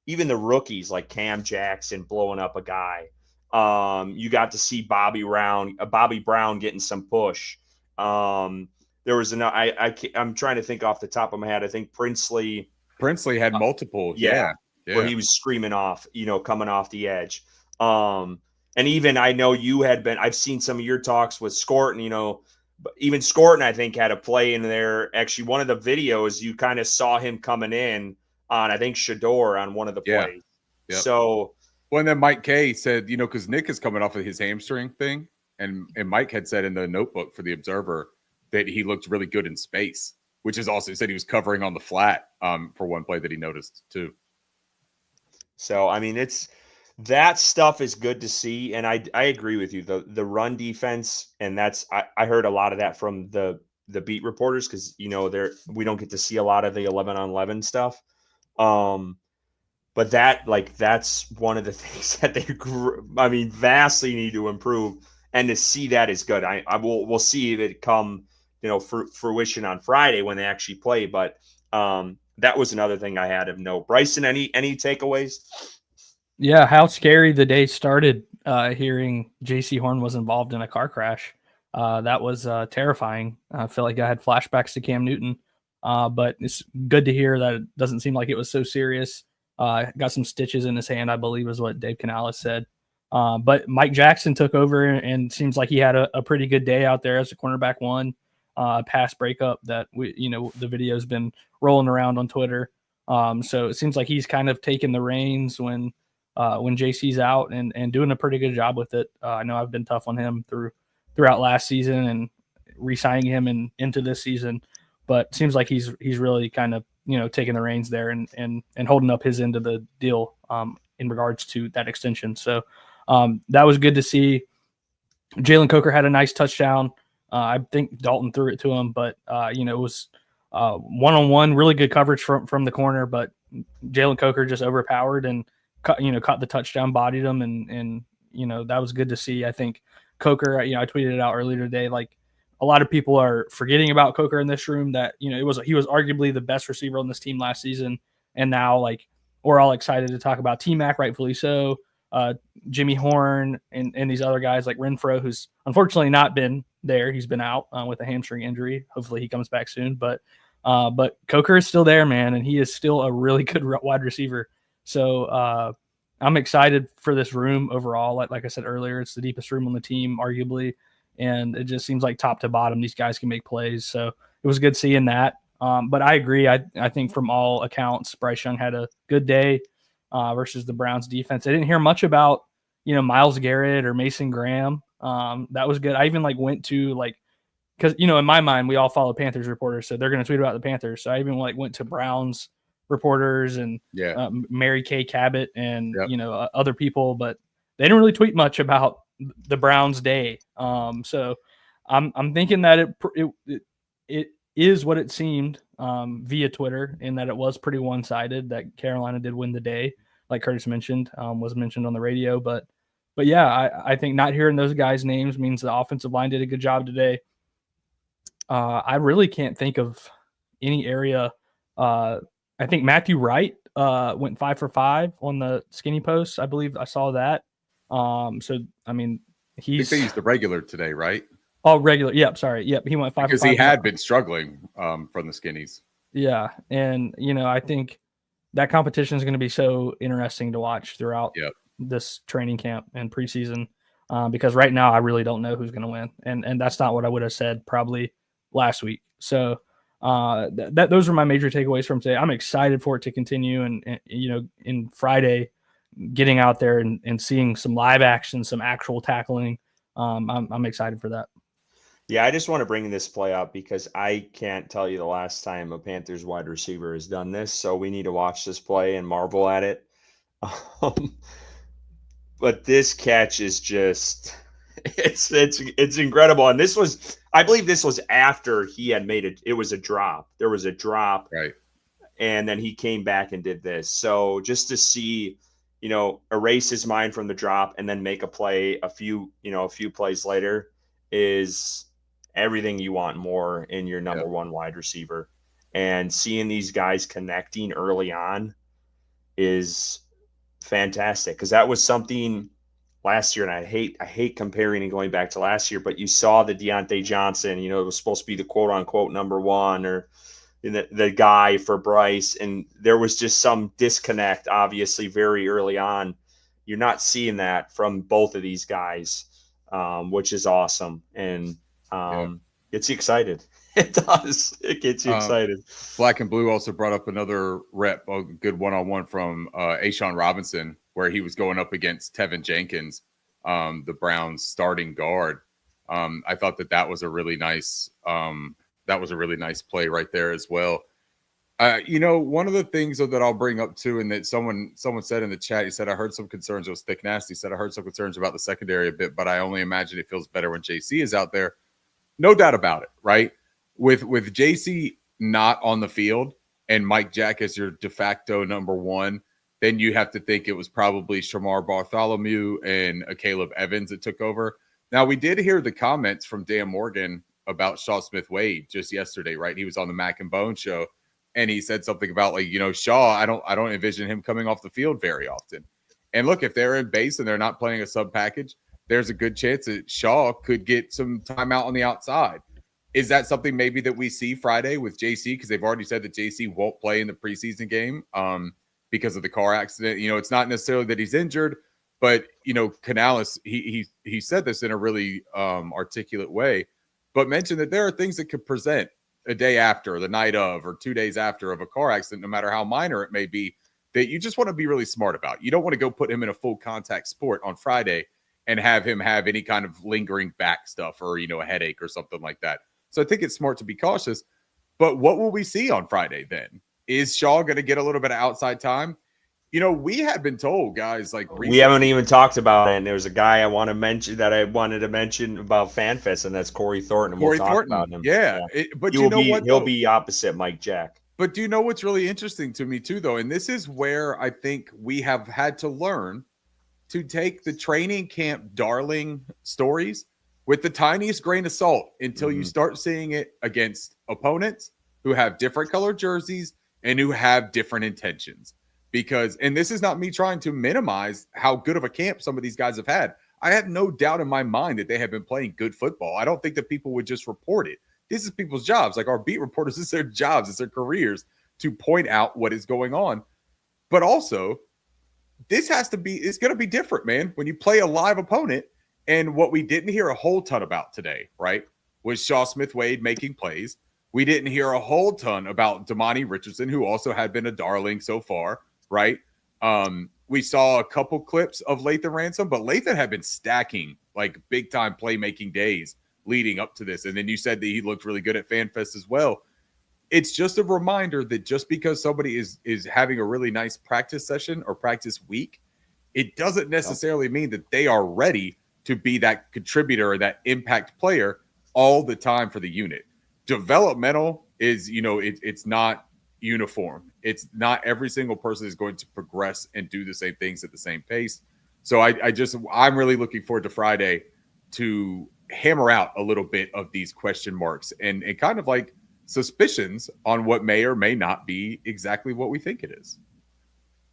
even the rookies like Cam Jackson blowing up a guy. You got to see Bobby Brown getting some push. There was I'm trying to think off the top of my head. I think Princely had multiple. Yeah. Where he was screaming off, coming off the edge. And even I know I've seen some of your talks with Scorton, but even Scorton, I think, had a play in there. Actually, one of the videos, you kind of saw him coming in on, I think, Shador on one of the plays. Yep. So, well, and then Mike K said, because Nick is coming off of his hamstring thing, and Mike had said in the notebook for the Observer that he looked really good in space, which is also said he was covering on the flat for one play that he noticed too. So, I mean, that stuff is good to see. And I agree with you. The run defense, and I heard a lot of that from the beat reporters because, we don't get to see a lot of the 11-on-11 stuff. But that's one of the things that they vastly need to improve. And to see that is good. We'll see it come, fruition on Friday when they actually play. But that was another thing I had of note. Bryson, any takeaways? Yeah, how scary the day started hearing J.C. Horn was involved in a car crash. That was terrifying. I feel like I had flashbacks to Cam Newton, but it's good to hear that it doesn't seem like it was so serious. Got some stitches in his hand, I believe is what Dave Canales said. But Mike Jackson took over and seems like he had a pretty good day out there as a cornerback one. Pass breakup that the video's been rolling around on Twitter. So it seems like he's kind of taking the reins when JC's out and doing a pretty good job with it. I know I've been tough on him throughout last season and re-signing him into this season, but it seems like he's really kind of, taking the reins there and holding up his end of the deal in regards to that extension. So that was good to see. Jalen Coker had a nice touchdown. I think Dalton threw it to him, but it was one-on-one, really good coverage from the corner, but Jalen Coker just overpowered and caught the touchdown, bodied him, and that was good to see. I think Coker, I tweeted it out earlier today, like a lot of people are forgetting about Coker in this room, that he was arguably the best receiver on this team last season, and now like we're all excited to talk about T-Mac, rightfully so, Jimmy Horn and these other guys like Renfro, who's unfortunately not been there. He's been out with a hamstring injury. Hopefully he comes back soon, but Coker is still there, man, and he is still a really good wide receiver. So I'm excited for this room overall. Like I said earlier, it's the deepest room on the team, arguably, and it just seems like top to bottom, these guys can make plays. So it was good seeing that. But I agree. I think from all accounts, Bryce Young had a good day versus the Browns defense. I didn't hear much about, Myles Garrett or Mason Graham. That was good. I even went to because in my mind we all follow Panthers reporters, so they're going to tweet about the Panthers. So I even went to Browns reporters and Mary Kay Cabot and other people, but they didn't really tweet much about the Browns day. So I'm thinking that it is what it seemed via Twitter, in that it was pretty one-sided, that Carolina did win the day, like Curtis mentioned, was mentioned on the radio. But yeah, I think not hearing those guys' names means the offensive line did a good job today. I really can't think of any area. I think Matthew Wright went 5 for 5 on the skinny post. I believe I saw that. So I mean, I think they used the regular today, right? Oh, regular. Yep. Sorry. Yep. He went 5 because for 5. He had been struggling from the skinnies. Yeah, and I think that competition is going to be so interesting to watch throughout this training camp and preseason, because right now I really don't know who's going to win, and that's not what I would have said probably last week. So those are my major takeaways from today. I'm excited for it to continue, and in Friday, getting out there and seeing some live action, some actual tackling. I'm excited for that. Yeah, I just want to bring this play up because I can't tell you the last time a Panthers wide receiver has done this. So we need to watch this play and marvel at it. But this catch is just it's incredible. And I believe this was after he had made it. It was a drop. There was a drop. Right. And then he came back and did this. So just to see, erase his mind from the drop and then make a play a few plays later is everything you want more in your number one wide receiver. And seeing these guys connecting early on is fantastic, because that was something last year, and I hate comparing and going back to last year, but you saw the Deontay Johnson, it was supposed to be the quote unquote number one, or the guy for Bryce, and there was just some disconnect, obviously, very early on. You're not seeing that from both of these guys, which is awesome, and gets you excited. It does. It gets you excited. Black and Blue also brought up another rep, a good one-on-one from Ashawn Robinson, where he was going up against Tevin Jenkins, the Browns starting guard. I thought that was a really nice play right there as well. One of the things that I'll bring up too, and that someone said in the chat, he said, I heard some concerns. It was Thick Nasty said, I heard some concerns about the secondary a bit, but I only imagine it feels better when JC is out there. No doubt about it, right? With JC not on the field and Mike Jack as your de facto number one, then you have to think it was probably Shamar Bartholomew and Caleb Evans that took over. Now, we did hear the comments from Dan Morgan about Shaw Smith-Wade just yesterday, right? He was on the Mac and Bone show, and he said something about Shaw, I don't envision him coming off the field very often. And look, if they're in base and they're not playing a sub package, there's a good chance that Shaw could get some time out on the outside. Is that something maybe that we see Friday with JC? Because they've already said that JC won't play in the preseason game because of the car accident. It's not necessarily that he's injured, but Canales, he said this in a really articulate way, but mentioned that there are things that could present a day after, the night of, or 2 days after of a car accident, no matter how minor it may be, that you just want to be really smart about. You don't want to go put him in a full contact sport on Friday and have him have any kind of lingering back stuff or, a headache or something like that. So I think it's smart to be cautious. But what will we see on Friday then? Is Shaw going to get a little bit of outside time? We had been told, guys, recently, we haven't even talked about it. And there's a guy I wanted to mention about FanFest, and that's Corey Thornton. And we'll talk about him. Yeah. But he'll be opposite Mike Jack. But do you know what's really interesting to me too, though? And this is where I think we have had to learn to take the training camp darling stories with the tiniest grain of salt until you start seeing it against opponents who have different colored jerseys and who have different intentions. And this is not me trying to minimize how good of a camp some of these guys have had. I have no doubt in my mind that they have been playing good football. I don't think that people would just report it. This is people's jobs. Like our beat reporters, it's their jobs, it's their careers to point out what is going on. But also, it's going to be different, man, when you play a live opponent. And what we didn't hear a whole ton about today, right, was Shaw Smith-Wade making plays. We didn't hear a whole ton about Damani Richardson, who also had been a darling so far, right? We saw a couple clips of Lathan Ransom, but Lathan had been stacking like big time playmaking days leading up to this. And then you said that he looked really good at FanFest as well. It's just a reminder that just because somebody is having a really nice practice session or practice week, it doesn't necessarily mean that they are ready to be that contributor or that impact player all the time for the unit. Developmental is, it's not uniform. It's not every single person is going to progress and do the same things at the same pace. So I'm really looking forward to Friday to hammer out a little bit of these question marks and kind of like suspicions on what may or may not be exactly what we think it is.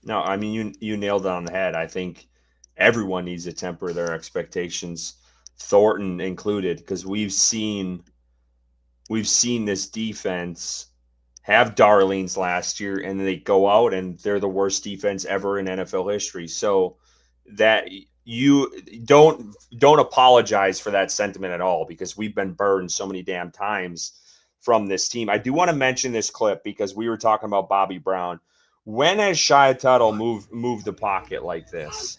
No, I mean, you nailed it on the head. I think everyone needs to temper their expectations, Thornton included, because we've seen this defense have darlings last year, and they go out and they're the worst defense ever in NFL history. So that you don't apologize for that sentiment at all, because we've been burned so many damn times from this team. I do want to mention this clip because we were talking about Bobby Brown. When has Shia Tuttle moved the pocket like this?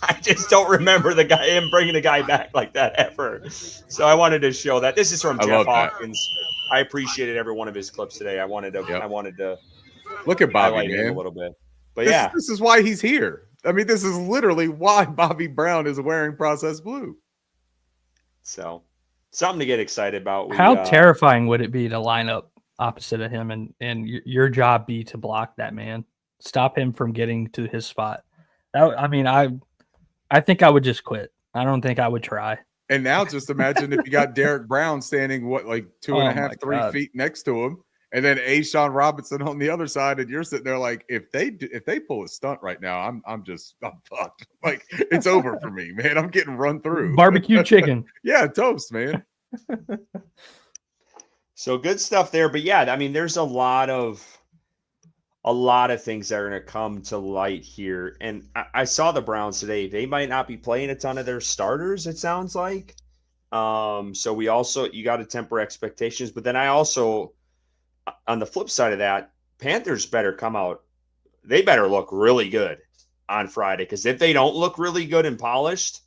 I just don't remember him bringing the guy back like that ever. So I wanted to show that. This is from Jeff Hawkins. I appreciated every one of his clips today. I wanted to look at Bobby, man, a little bit. But this is why he's here. I mean, this is literally why Bobby Brown is wearing processed blue. So something to get excited about. How terrifying would it be to line up opposite of him and your job be to block that man, stop him from getting to his spot? I think I would just quit. I don't think I would try. And now just imagine if you got Derek Brown standing, 2.5, 3 feet next to him, and then A'Shawn Robinson on the other side, and you're sitting there like, if they pull a stunt right now, I'm fucked. Like, it's over for me, man. I'm getting run through. Barbecue chicken. Yeah, toast, man. So good stuff there. But yeah, I mean, there's a lot of things that are going to come to light here. And I saw the Browns today. They might not be playing a ton of their starters, it sounds like. So you got to temper expectations. But then I also, on the flip side of that, Panthers better come out. They better look really good on Friday, because if they don't look really good and polished,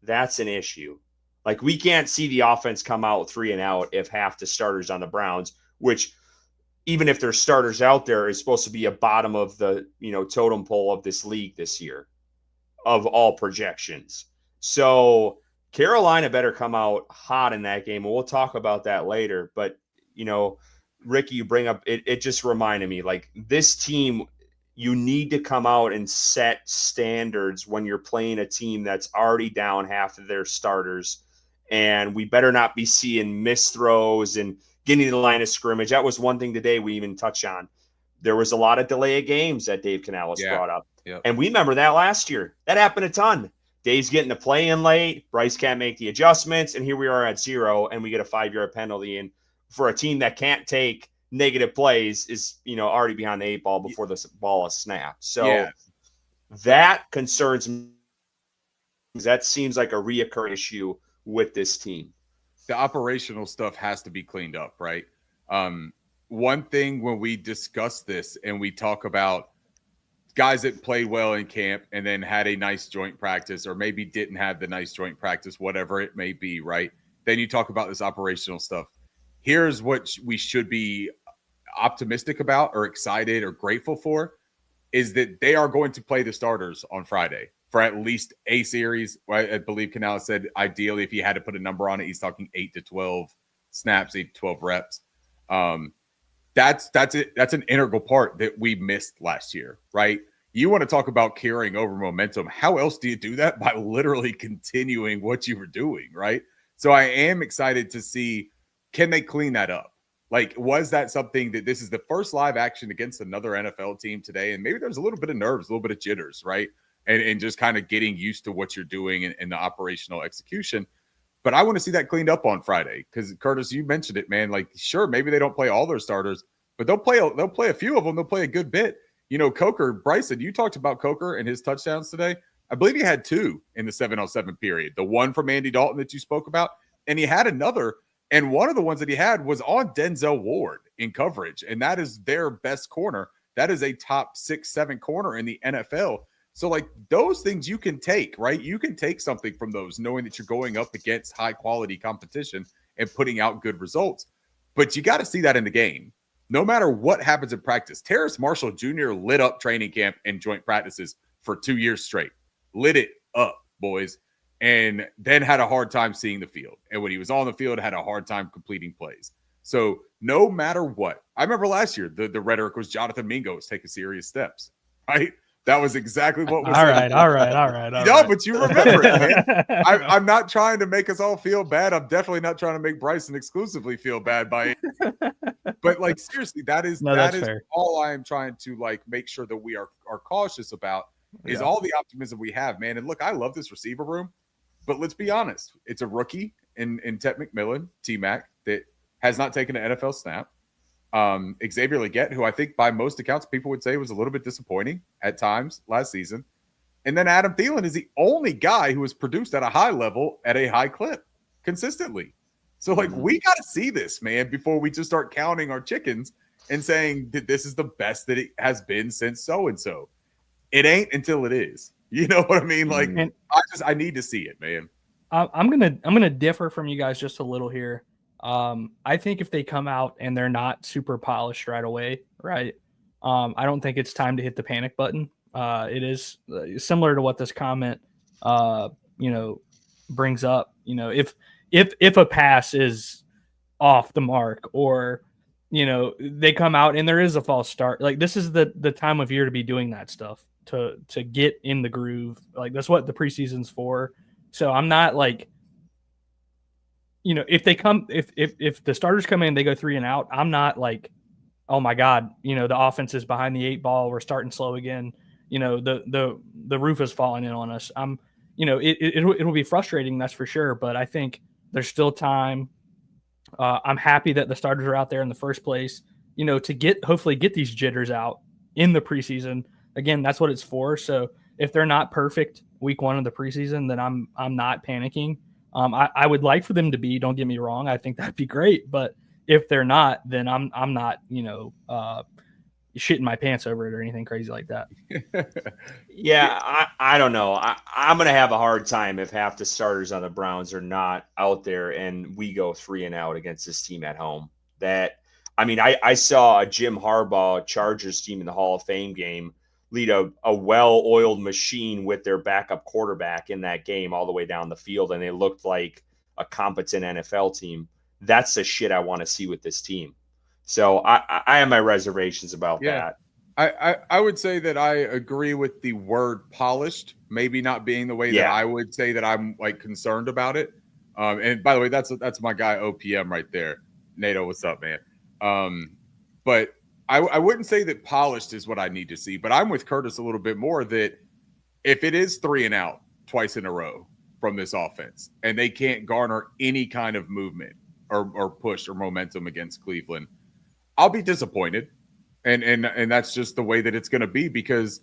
that's an issue. Like, we can't see the offense come out 3 and out if half the starters on the Browns, which, even if there's starters out there, is supposed to be a bottom of the totem pole of this league this year, of all projections. So Carolina better come out hot in that game, and we'll talk about that later. But Ricky, you bring up it just reminded me, like, this team, you need to come out and set standards when you're playing a team that's already down half of their starters, and we better not be seeing missed throws and getting to the line of scrimmage. That was one thing today we even touched on. There was a lot of delay of games that Dave Canales brought up. Yep. And we remember that last year. That happened a ton. Dave's getting the play in late. Bryce can't make the adjustments. And here we are at 0, and we get a 5-yard penalty. And for a team that can't take negative plays is, already behind the 8 ball before the ball is snapped. So that concerns me. That seems like a reoccurring issue with this team. The operational stuff has to be cleaned up, right? One thing when we discuss this and we talk about guys that played well in camp and then had a nice joint practice, or maybe didn't have the nice joint practice, whatever it may be, right? Then you talk about this operational stuff. Here's what we should be optimistic about or excited or grateful for, is that they are going to play the starters on Friday for at least a series. I believe Canales said ideally, if he had to put a number on it, he's talking 8 to 12 snaps, 8 to 12 reps. That's it. That's an integral part that we missed last year, right? You want to talk about carrying over momentum. How else do you do that? By literally continuing what you were doing, right? So I am excited to see, can they clean that up? Like, was that something that this is the first live action against another NFL team today? And maybe there's a little bit of nerves, a little bit of jitters, right? And just kind of getting used to what you're doing and the operational execution. But I want to see that cleaned up on Friday, because Curtis, you mentioned it, man. Like, sure, maybe they don't play all their starters, but they'll play a few of them. They'll play a good bit. Coker, Bryson, you talked about Coker and his touchdowns today. I believe he had 2 in the 7-on-7 period. The one from Andy Dalton that you spoke about, and he had another. And one of the ones that he had was on Denzel Ward in coverage. And that is their best corner. That is a top 6-7 corner in the NFL. So like those things you can take, right? You can take something from those knowing that you're going up against high quality competition and putting out good results. But you got to see that in the game. No matter what happens in practice, Terrace Marshall Jr. lit up training camp and joint practices for 2 years straight. Lit it up, boys. And then had a hard time seeing the field. And when he was on the field, had a hard time completing plays. So no matter what, I remember last year, the rhetoric was Jonathan Mingo was taking serious steps, right? That was exactly what was said. All right. No, but you remember it, man. I'm not trying to make us all feel bad. I'm definitely not trying to make Bryson exclusively feel bad by it. But like seriously, that is fair. All I am trying to like make sure that we are cautious about is all the optimism we have, man. And look, I love this receiver room, but let's be honest, it's a rookie in Tet McMillan, T-Mac, that has not taken an NFL snap. Xavier Legette, who I think by most accounts people would say was a little bit disappointing at times last season. And then Adam Thielen is the only guy who has produced at a high level at a high clip consistently. So like we got to see this, man, before we just start counting our chickens and saying that this is the best that it has been since so-and-so. It ain't until it is. You know what I mean? Like I need to see it, man. I'm gonna differ from you guys just a little here. I think if they come out and they're not super polished right away, right? I don't think it's time to hit the panic button. It is similar to what this comment, brings up. If a pass is off the mark or, they come out and there is a false start, like this is the time of year to be doing that stuff to get in the groove. Like that's what the preseason's for. So I'm not like, if the starters come in, they go 3 and out. I'm not like, oh my God, the offense is behind the 8 ball. We're starting slow again. The roof is falling in on us. It'll be frustrating. That's for sure. But I think there's still time. I'm happy that the starters are out there in the first place, to hopefully get these jitters out in the preseason. Again, that's what it's for. So if they're not perfect week 1 of the preseason, then I'm not panicking. I would like for them to be, don't get me wrong. I think that'd be great. But if they're not, then I'm not, shitting my pants over it or anything crazy like that. Yeah, I don't know. I'm going to have a hard time if half the starters on the Browns are not out there and we go 3 and out against this team at home. I saw a Jim Harbaugh Chargers team in the Hall of Fame game lead a well-oiled machine with their backup quarterback in that game all the way down the field, and they looked like a competent NFL team. That's the shit I want to see with this team. So I have my reservations about that. I would say that I agree with the word polished, maybe not being the way that I would say that I'm like concerned about it. And by the way, that's my guy OPM right there. NATO, what's up, man? But I wouldn't say that polished is what I need to see, but I'm with Curtis a little bit more that if it is 3 and out twice in a row from this offense and they can't garner any kind of movement or push or momentum against Cleveland, I'll be disappointed. And that's just the way that it's going to be, because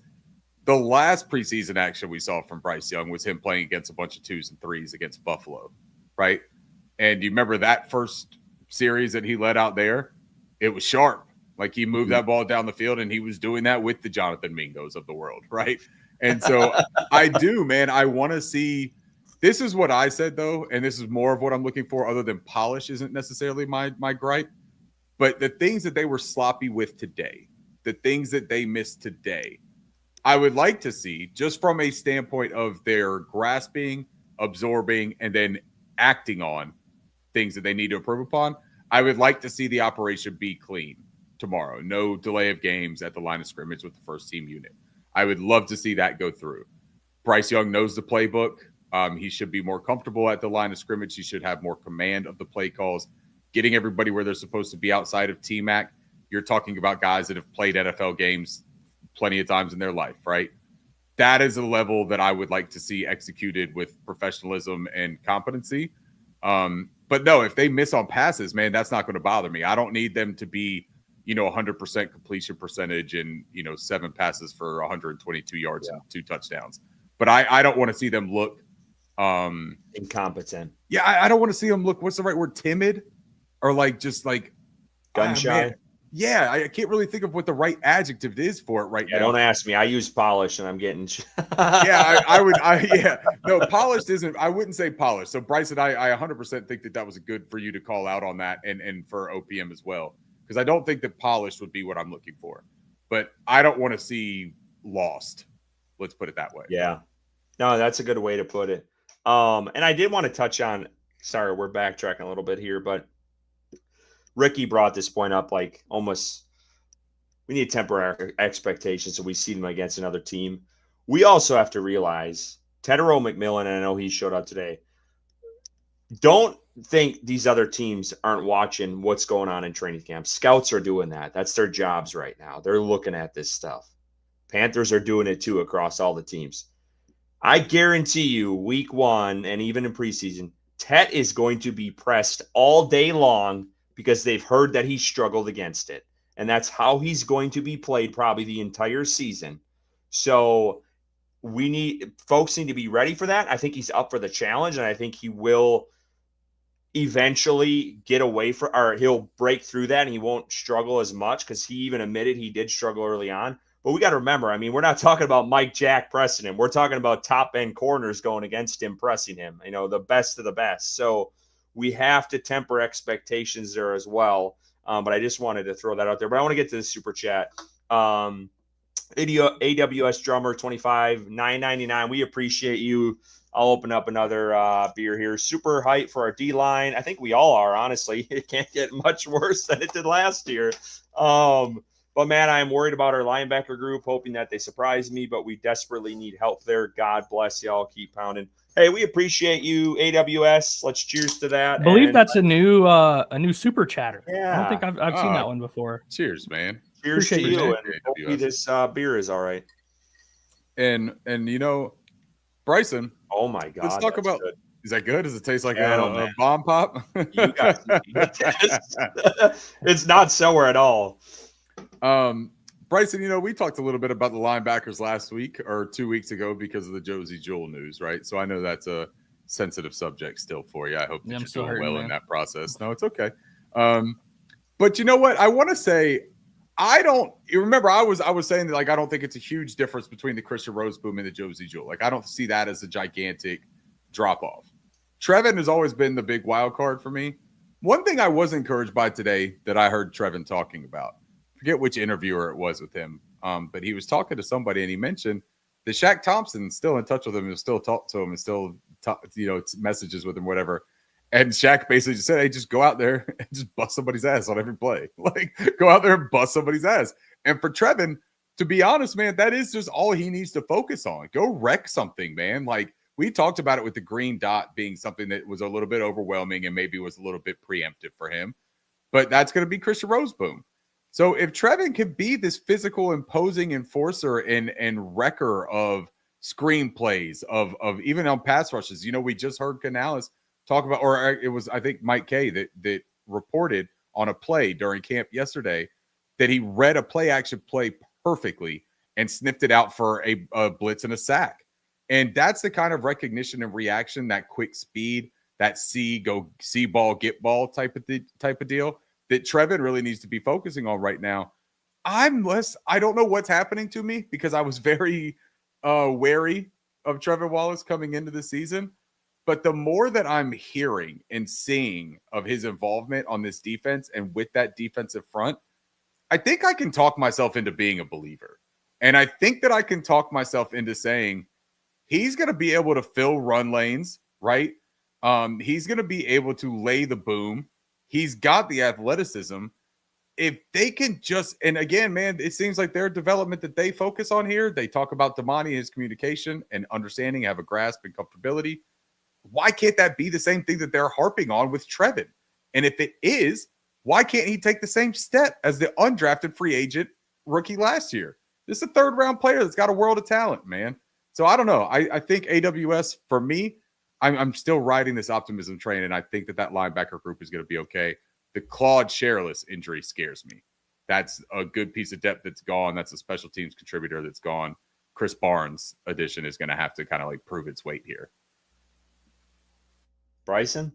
the last preseason action we saw from Bryce Young was him playing against a bunch of 2s and 3s against Buffalo, right? And you remember that first series that he led out there? It was sharp. Like he moved that ball down the field, and he was doing that with the Jonathan Mingos of the world, right? And so I do, man. I want to see. This is what I said, though, and this is more of what I'm looking for, other than polish isn't necessarily my gripe. But the things that they were sloppy with today, the things that they missed today, I would like to see, just from a standpoint of their grasping, absorbing, and then acting on things that they need to improve upon. I would like to see the operation be clean tomorrow. No delay of games at the line of scrimmage with the first team unit. I would love to see that go through. Bryce Young knows the playbook. He should be more comfortable at the line of scrimmage. He should have more command of the play calls, getting everybody where they're supposed to be outside of T-Mac. You're talking about guys that have played NFL games plenty of times in their life, right? That is a level that I would like to see executed with professionalism and competency. But no, if they miss on passes, man, that's not going to bother me. I don't need them to be, 100% completion percentage and, 7 passes for 122 yards and 2 touchdowns. But I don't want to see them look incompetent. Yeah, I don't want to see them look, what's the right word, timid or like just like gun shy. Yeah, I can't really think of what the right adjective is for it right Yeah, now. don't ask me. I use polish, and I'm getting. Yeah, I would. No, polished isn't. I wouldn't say polished. So Bryson, I 100% think that was good for you to call out on that, and for OPM as well, because I don't think that polished would be what I'm looking for, but I don't want to see lost. Let's put it that way. Yeah, no, that's a good way to put it. And I did want to touch on. Sorry, we're backtracking a little bit here, but Ricky brought this point up, like almost. We need to temper our expectations so we see them against another team. We also have to realize Tedero McMillan, and I know he showed up today. Don't think these other teams aren't watching what's going on in training camp. Scouts are doing that. That's their jobs right now. They're looking at this stuff. Panthers are doing it too across all the teams. I guarantee you, week 1 and even in preseason, Tet is going to be pressed all day long because they've heard that he struggled against it. And that's how he's going to be played probably the entire season. So folks need to be ready for that. I think he's up for the challenge, and I think he will eventually get away from, or he'll break through that and he won't struggle as much, because he even admitted he did struggle early on. But we got to remember, I mean, we're not talking about Mike Jack pressing him. We're talking about top end corners going against him, pressing him, the best of the best. So we have to temper expectations there as well. But I just wanted to throw that out there. But I want to get to the super chat. AWS drummer 25 $9.99. We appreciate you. I'll open up another beer here. Super hype for our D line. I think we all are, honestly. It can't get much worse than it did last year. But man, I am worried about our linebacker group, hoping that they surprise me, but we desperately need help there. God bless y'all. Keep pounding. Hey, we appreciate you, AWS. Let's cheers to that. I believe that's a new super chatter. Yeah. I don't think I've seen that one before. Cheers, man. Cheers Appreciate to you. you, And hopefully this beer is all right. And Bryson. Oh my God. Let's talk about. Good. Is that good? Does it taste like a bomb pop? You guys, it's not sour at all. Bryson, we talked a little bit about the linebackers last week or 2 weeks ago because of the Josie Jewell news, right? So I know that's a sensitive subject still for you. I hope that you're doing well in that process. No, it's okay. But you know what? I want to say, you remember I was saying that, like, I don't think it's a huge difference between the Christian Roseboom and the Josie Jewell. Like, I don't see that as a gigantic drop off. Trevin has always been the big wild card for me. One thing I was encouraged by today that I heard Trevin talking about, forget which interviewer it was with him, but he was talking to somebody and he mentioned that Shaq Thompson's still in touch with him and still talk to him and still messages with him, whatever. And Shaq basically just said, hey, just go out there and just bust somebody's ass on every play. Like, go out there and bust somebody's ass. And for Trevin, to be honest, man, that is just all he needs to focus on. Go wreck something, man. Like, we talked about it with the green dot being something that was a little bit overwhelming and maybe was a little bit preemptive for him. But that's going to be Christian Roseboom. So if Trevin can be this physical, imposing enforcer and wrecker of screenplays, of even on pass rushes, we just heard Canales talk about, or it was, I think, Mike Kay that reported on a play during camp yesterday that he read a play action play perfectly and sniffed it out for a blitz and a sack. And that's the kind of recognition and reaction, that quick speed, that see ball, get ball type of deal that Trevin really needs to be focusing on right now. I don't know what's happening to me because I was very wary of Trevin Wallace coming into the season. But the more that I'm hearing and seeing of his involvement on this defense and with that defensive front, I think I can talk myself into being a believer. And I think that I can talk myself into saying he's going to be able to fill run lanes, right? He's going to be able to lay the boom. He's got the athleticism. If they can just, and again, man, it seems like their development that they focus on here, they talk about Damani, his communication and understanding, have a grasp and comfortability. Why can't that be the same thing that they're harping on with Trevin? And if it is, why can't he take the same step as the undrafted free agent rookie last year? This is a third-round player that's got a world of talent, man. So I don't know. I think AWS, for me, I'm still riding this optimism train, and I think that linebacker group is going to be okay. The Claude Sherless injury scares me. That's a good piece of depth that's gone. That's a special teams contributor that's gone. Chris Barnes' addition is going to have to kind of like prove its weight here. Bryson?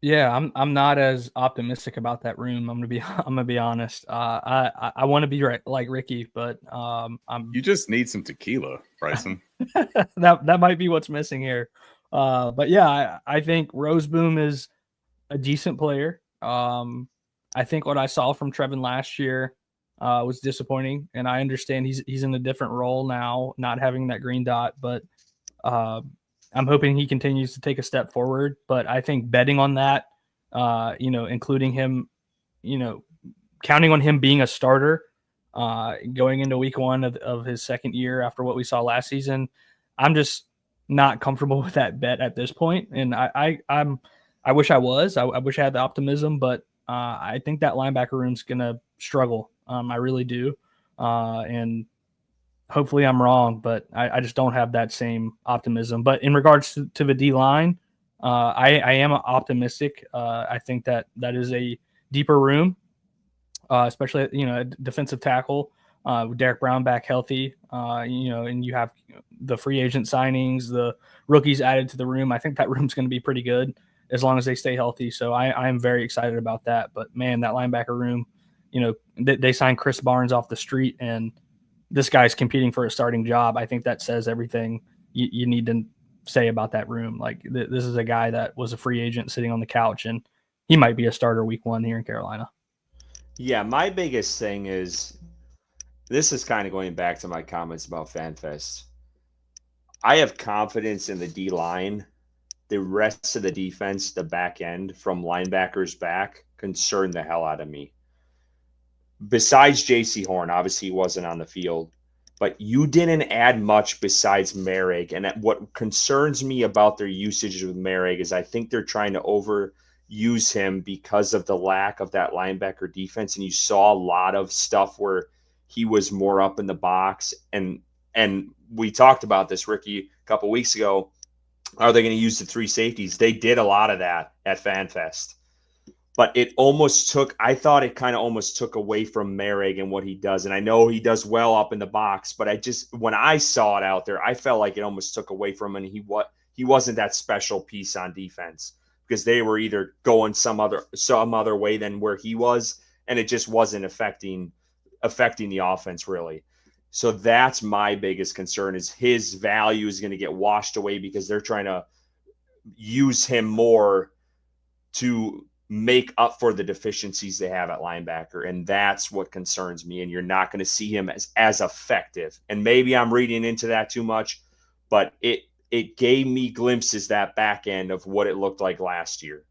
Yeah, I'm not as optimistic about that room. I'm gonna be honest. I want to be like Ricky, but I'm You just need some tequila, Bryson. that might be what's missing here. But yeah, I think Roseboom is a decent player. I think what I saw from Trevin last year was disappointing, and I understand he's in a different role now, not having that green dot. But uh, I'm hoping he continues to take a step forward. But I think betting on that, including him, counting on him being a starter going into week one of his second year after what we saw last season, I'm just not comfortable with that bet at this point. And I wish I was. I wish I had the optimism, but I think that linebacker room's gonna struggle. I really do, and hopefully I'm wrong, but I just don't have that same optimism. But in regards to the D line, I am optimistic. I think that is a deeper room, especially defensive tackle. With Derek Brown back healthy, and you have the free agent signings, the rookies added to the room. I think that room's going to be pretty good as long as they stay healthy. So I am very excited about that. But man, that linebacker room, they signed Chris Barnes off the street, and this guy's competing for a starting job. I think that says everything you need to say about that room. Like this is a guy that was a free agent sitting on the couch, and he might be a starter week one here in Carolina. Yeah, my biggest thing is this is kind of going back to my comments about FanFest. I have confidence in the D line. The rest of the defense, the back end from linebackers back, concern the hell out of me. Besides JC Horn, obviously he wasn't on the field, but you didn't add much besides Merrick. And what concerns me about their usage with Merrick is I think they're trying to overuse him because of the lack of that linebacker defense. And you saw a lot of stuff where he was more up in the box. And we talked about this, Ricky, a couple weeks ago. Are they going to use the three safeties? They did a lot of that at FanFest. But I thought it kind of almost took away from Merrick and what he does. And I know he does well up in the box, but when I saw it out there, I felt like it almost took away from him. And he wasn't that special piece on defense because they were either going some other way than where he was. And it just wasn't affecting the offense really. So that's my biggest concern is his value is going to get washed away because they're trying to use him more to make up for the deficiencies they have at linebacker. And that's what concerns me. And you're not going to see him as effective. And maybe I'm reading into that too much, but it gave me glimpses that back end of what it looked like last year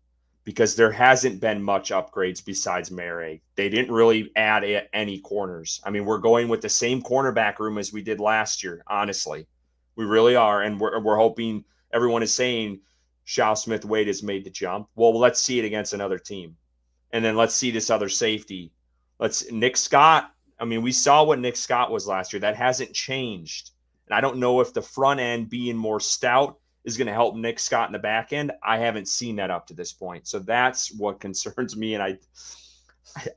because there hasn't been much upgrades besides Merrick. They didn't really add any corners. I mean, we're going with the same cornerback room as we did last year. Honestly, we really are. And we're hoping everyone is saying, Shao Smith-Wade has made the jump. Well, let's see it against another team. And then let's see this other safety. Nick Scott. I mean, we saw what Nick Scott was last year. That hasn't changed. And I don't know if the front end being more stout is going to help Nick Scott in the back end. I haven't seen that up to this point. So that's what concerns me. And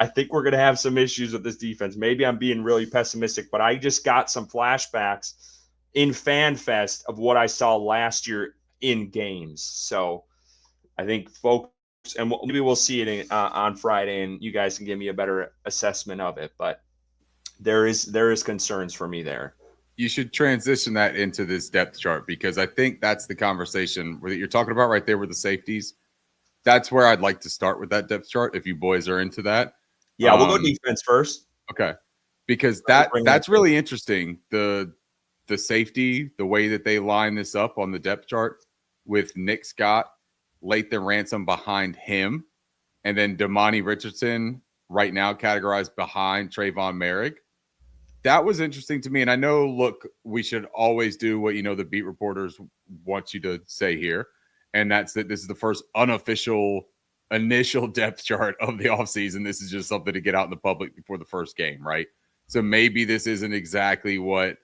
I think we're going to have some issues with this defense. Maybe I'm being really pessimistic, but I just got some flashbacks in FanFest of what I saw last year in games. So I think folks, and maybe we'll see it on Friday and you guys can give me a better assessment of it, but there is concerns for me there. You should transition that into this depth chart because I think that's the conversation where you're talking about right there with the safeties. That's where I'd like to start with that depth chart if you boys are into that. Yeah, we'll go defense first. Okay. Because that's really interesting. The safety, the way that they line this up on the depth chart with Nick Scott, Lathan Ransom behind him, and then Damani Richardson right now categorized behind Trayvon Merrick. That was interesting to me. And I know, look, we should always do what, the beat reporters want you to say here. And that's that this is the first unofficial initial depth chart of the offseason. This is just something to get out in the public before the first game, right? So maybe this isn't exactly what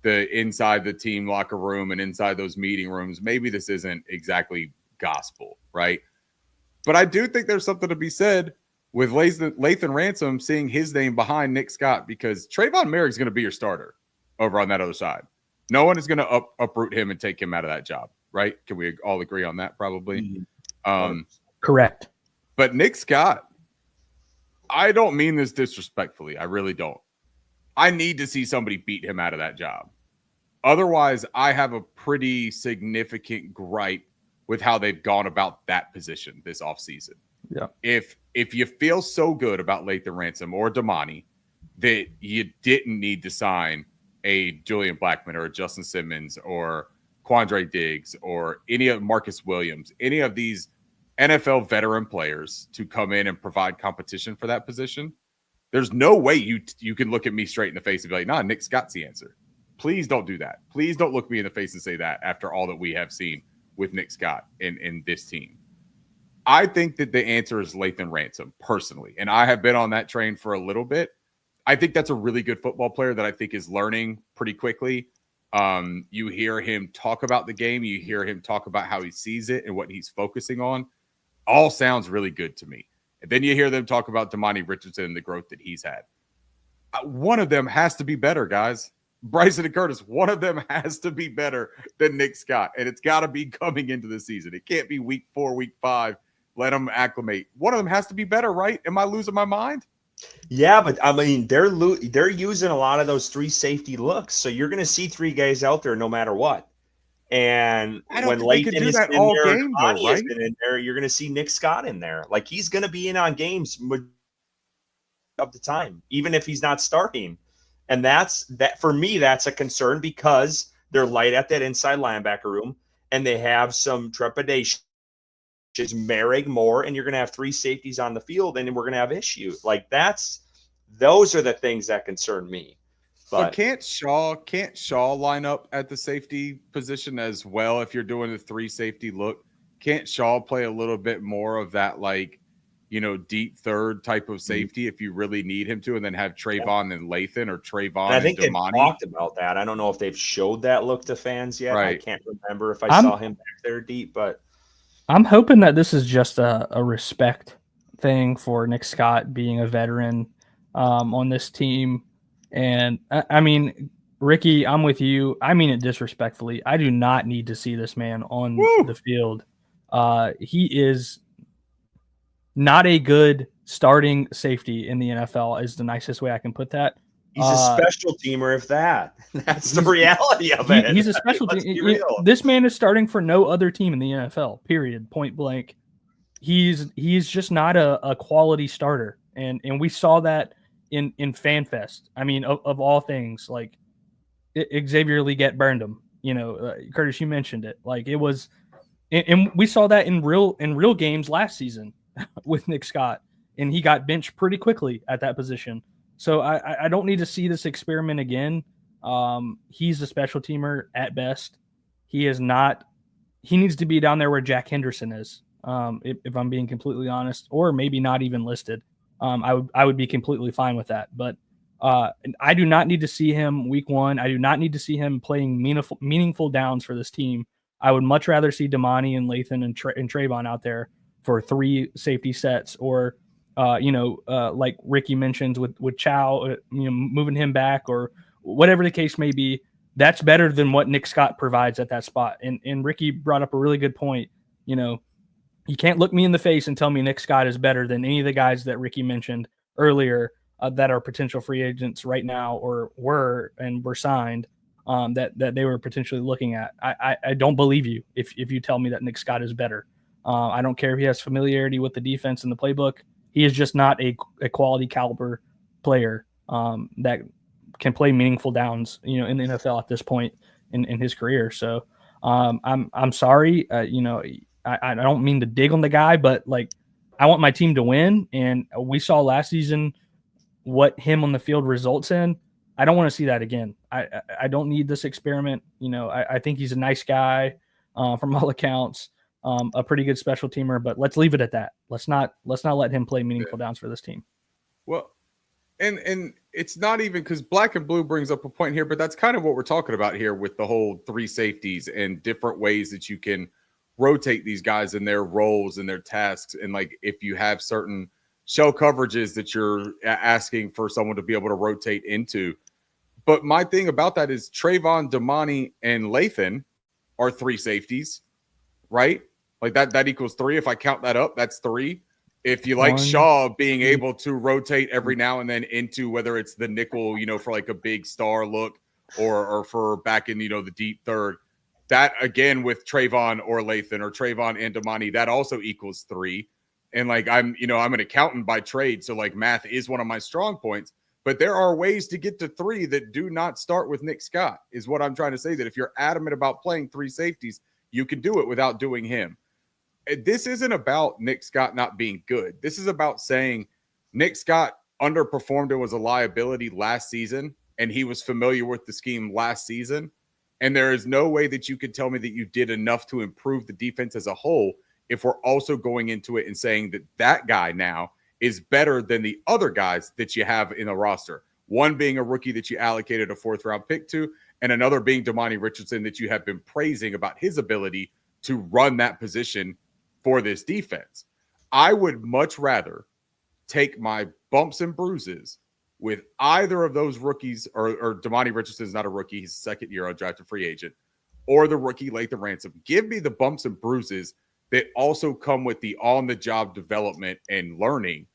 the inside the team locker room and inside those meeting rooms, maybe this isn't exactly gospel, right? But I do think there's something to be said with Lathan Ransom seeing his name behind Nick Scott because Trayvon Merrick's going to be your starter over on that other side. No one is going to uproot him and take him out of that job, right? Can we all agree on that probably? Mm-hmm. Correct. But Nick Scott, I don't mean this disrespectfully. I really don't. I need to see somebody beat him out of that job. Otherwise, I have a pretty significant gripe with how they've gone about that position this offseason. Yeah. If you feel so good about Lathan Ransom or Damani that you didn't need to sign a Julian Blackmon or a Justin Simmons or Quandre Diggs or any of Marcus Williams, any of these NFL veteran players to come in and provide competition for that position, there's no way you can look at me straight in the face and be like, nah, Nick Scott's the answer. Please don't do that. Please don't look me in the face and say that after all that we have seen with Nick Scott in this team. I think that the answer is Lathan Ransom, personally. And I have been on that train for a little bit. I think that's a really good football player that I think is learning pretty quickly. You hear him talk about the game. You hear him talk about how he sees it and what he's focusing on. All sounds really good to me. And then you hear them talk about Damani Richardson and the growth that he's had. One of them has to be better, guys. Bryson and Curtis, one of them has to be better than Nick Scott. And it's got to be coming into the season. It can't be week 4, week 5. Let them acclimate. One of them has to be better, right? Am I losing my mind? Yeah, but I mean, they're using a lot of those 3 safety looks. So you're going to see 3 guys out there no matter what. And when Lathan is in there, Damani has been in there, you're going to see Nick Scott in there. Like, he's going to be in on games of the time, even if he's not starting. And that for me, that's a concern because they're light at that inside linebacker room and they have some trepidation. Just Merrick Moore, and you're going to have 3 safeties on the field, and we're going to have issues. Like, those are the things that concern me. But can't Shaw line up at the safety position as well if you're doing the 3 safety look? Can't Shaw play a little bit more of that, like, deep third type of safety if you really need him to, and then have Trayvon and Lathan or Trayvon and I think they've talked about that. I don't know if they've showed that look to fans yet. Right. I can't remember if I saw him back there deep, but I'm hoping that this is just a respect thing for Nick Scott being a veteran on this team. And I mean, Ricky, I'm with you. I mean it disrespectfully. I do not need to see this man on the field. He is not a good starting safety in the NFL is the nicest way I can put that. He's a special teamer, if that. That's the reality of it. He's a special team. This man is starting for no other team in the NFL, period, point blank. He's just not a quality starter. And we saw that in FanFest. I mean, of all things, like Xavier Legette burned him. Curtis, you mentioned it. Like, it was – and we saw that in real games last season with Nick Scott. And he got benched pretty quickly at that position. So I don't need to see this experiment again. He's a special teamer at best. He is not. He needs to be down there where Jack Henderson is. If I'm being completely honest, or maybe not even listed. I would be completely fine with that. But I do not need to see him week 1. I do not need to see him playing meaningful downs for this team. I would much rather see Damani and Lathan and Trayvon out there for 3 safety sets, or like Ricky mentions with Chow, moving him back or whatever the case may be. That's better than what Nick Scott provides at that spot. And Ricky brought up a really good point. You can't look me in the face and tell me Nick Scott is better than any of the guys that Ricky mentioned earlier that are potential free agents right now or were signed that they were potentially looking at. I don't believe you if you tell me that Nick Scott is better. I don't care if he has familiarity with the defense and the playbook. He is just not a quality caliber player that can play meaningful downs, in the NFL at this point in his career. So I'm sorry, I don't mean to dig on the guy, but like, I want my team to win. And we saw last season what him on the field results in. I don't want to see that again. I don't need this experiment. I think he's a nice guy from all accounts. A pretty good special teamer, but let's leave it at that. Let's not let him play meaningful downs for this team. Well, and it's not even because Black and Blue brings up a point here, but that's kind of what we're talking about here with the whole 3 safeties and different ways that you can rotate these guys in their roles and their tasks. And like, if you have certain shell coverages that you're asking for someone to be able to rotate into. But my thing about that is Trayvon, Damani, and Lathan are 3 safeties, right? Like that equals 3. If I count that up, that's 3. If you like One, Shaw being able to rotate every now and then into whether it's the nickel, for like a big star look or for back in, the deep third, that again with Trayvon or Lathan or Trayvon and Damani, that also equals 3. And like I'm an accountant by trade, so like math is one of my strong points. But there are ways to get to 3 that do not start with Nick Scott, is what I'm trying to say. That if you're adamant about playing 3 safeties, you can do it without doing him. This isn't about Nick Scott not being good. This is about saying Nick Scott underperformed and was a liability last season, and he was familiar with the scheme last season. And there is no way that you could tell me that you did enough to improve the defense as a whole if we're also going into it and saying that that guy now is better than the other guys that you have in the roster. One being a rookie that you allocated a 4th-round pick to, and another being Damani Richardson that you have been praising about his ability to run that position for this defense. I would much rather take my bumps and bruises with either of those rookies, or Damani Richardson is not a rookie, he's a second-year undrafted free agent, or the rookie Lathan Ransom. Give me the bumps and bruises that also come with the on-the-job development and learning,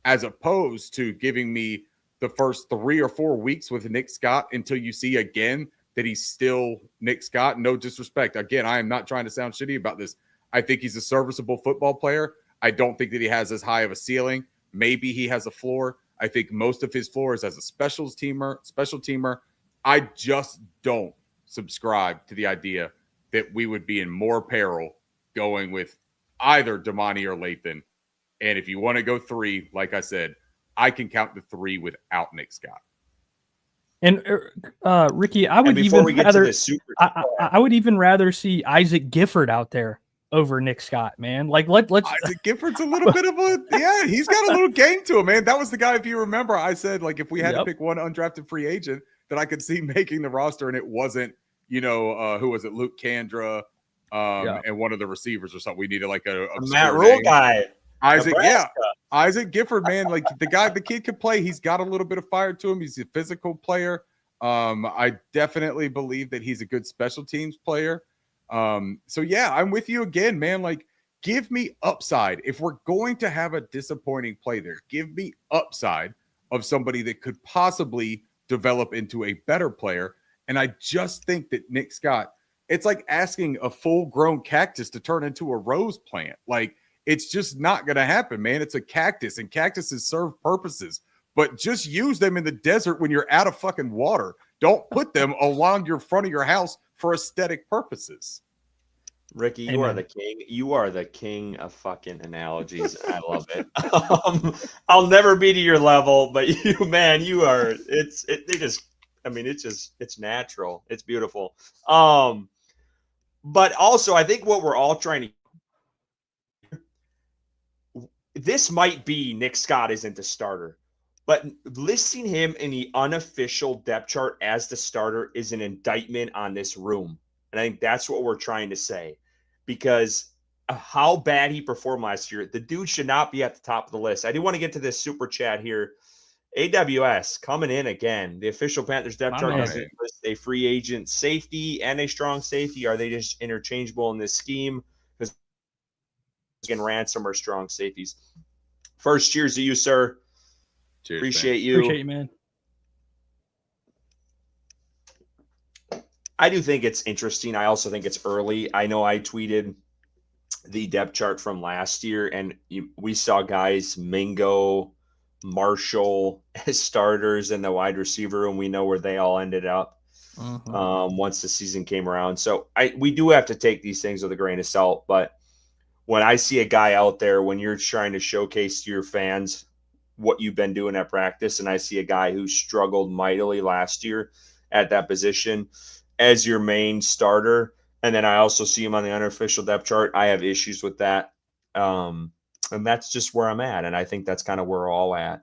as opposed to giving me the first 3 or 4 weeks with Nick Scott until you see again that he's still Nick Scott. No disrespect. Again, I am not trying to sound shitty about this. I think he's a serviceable football player. I don't think that he has as high of a ceiling. Maybe he has a floor. I think most of his floor is as a special teamer. I just don't subscribe to the idea that we would be in more peril going with either Damani or Lathan. And if you want to go 3, like I said, I can count the 3 without Nick Scott. And Ricky, I would even rather see Isaac Gifford out there over Nick Scott, man. Like let's Isaac Gifford's a little bit of a he's got a little game to him, man. That was the guy, if you remember, I said like if we had to pick one undrafted free agent that I could see making the roster, and it wasn't, who was it, Luke Kandra, and one of the receivers or something. We needed like a Matt Rule guy. Isaac, Nebraska. Isaac Gifford, man, like the kid could play. He's got a little bit of fire to him. He's a physical player. I definitely believe that he's a good special teams player. So yeah, I'm with you again, man. Like, give me upside. If we're going to have a disappointing play there, give me upside of somebody that could possibly develop into a better player. And I just think that Nick Scott, it's like asking a full-grown cactus to turn into a rose plant. Like, it's just not going to happen, man. It's a cactus, and cactuses serve purposes. But just use them in the desert when you're out of fucking water. Don't put them along your front of your house for aesthetic purposes. Ricky, you are the king. You are the king of fucking analogies. I love it. I'll never be to your level, but you, man, you are. It's natural. It's beautiful. But also, I think what we're all trying to. This might be Nick Scott isn't the starter, but listing him in the unofficial depth chart as the starter is an indictment on this room. And I think that's what we're trying to say, because of how bad he performed last year, the dude should not be at the top of the list. I do want to get to this super chat here. AWS coming in again. The official Panthers depth chart doesn't list a free agent safety and a strong safety. Are they just interchangeable in this scheme? Because again, Ransom or strong safeties. First, cheers to you, sir. Cheers, Appreciate you, man. I do think it's interesting. I also think it's early. I know I tweeted the depth chart from last year, and we saw guys Mingo, Marshall as starters in the wide receiver room. We know where they all ended up once the season came around. So we do have to take these things with a grain of salt. But when I see a guy out there, when you're trying to showcase to your fans what you've been doing at practice, and I see a guy who struggled mightily last year at that position as your main starter, and then I also see him on the unofficial depth chart, I have issues with that. And that's just where I'm at, and I think that's kind of where we're all at.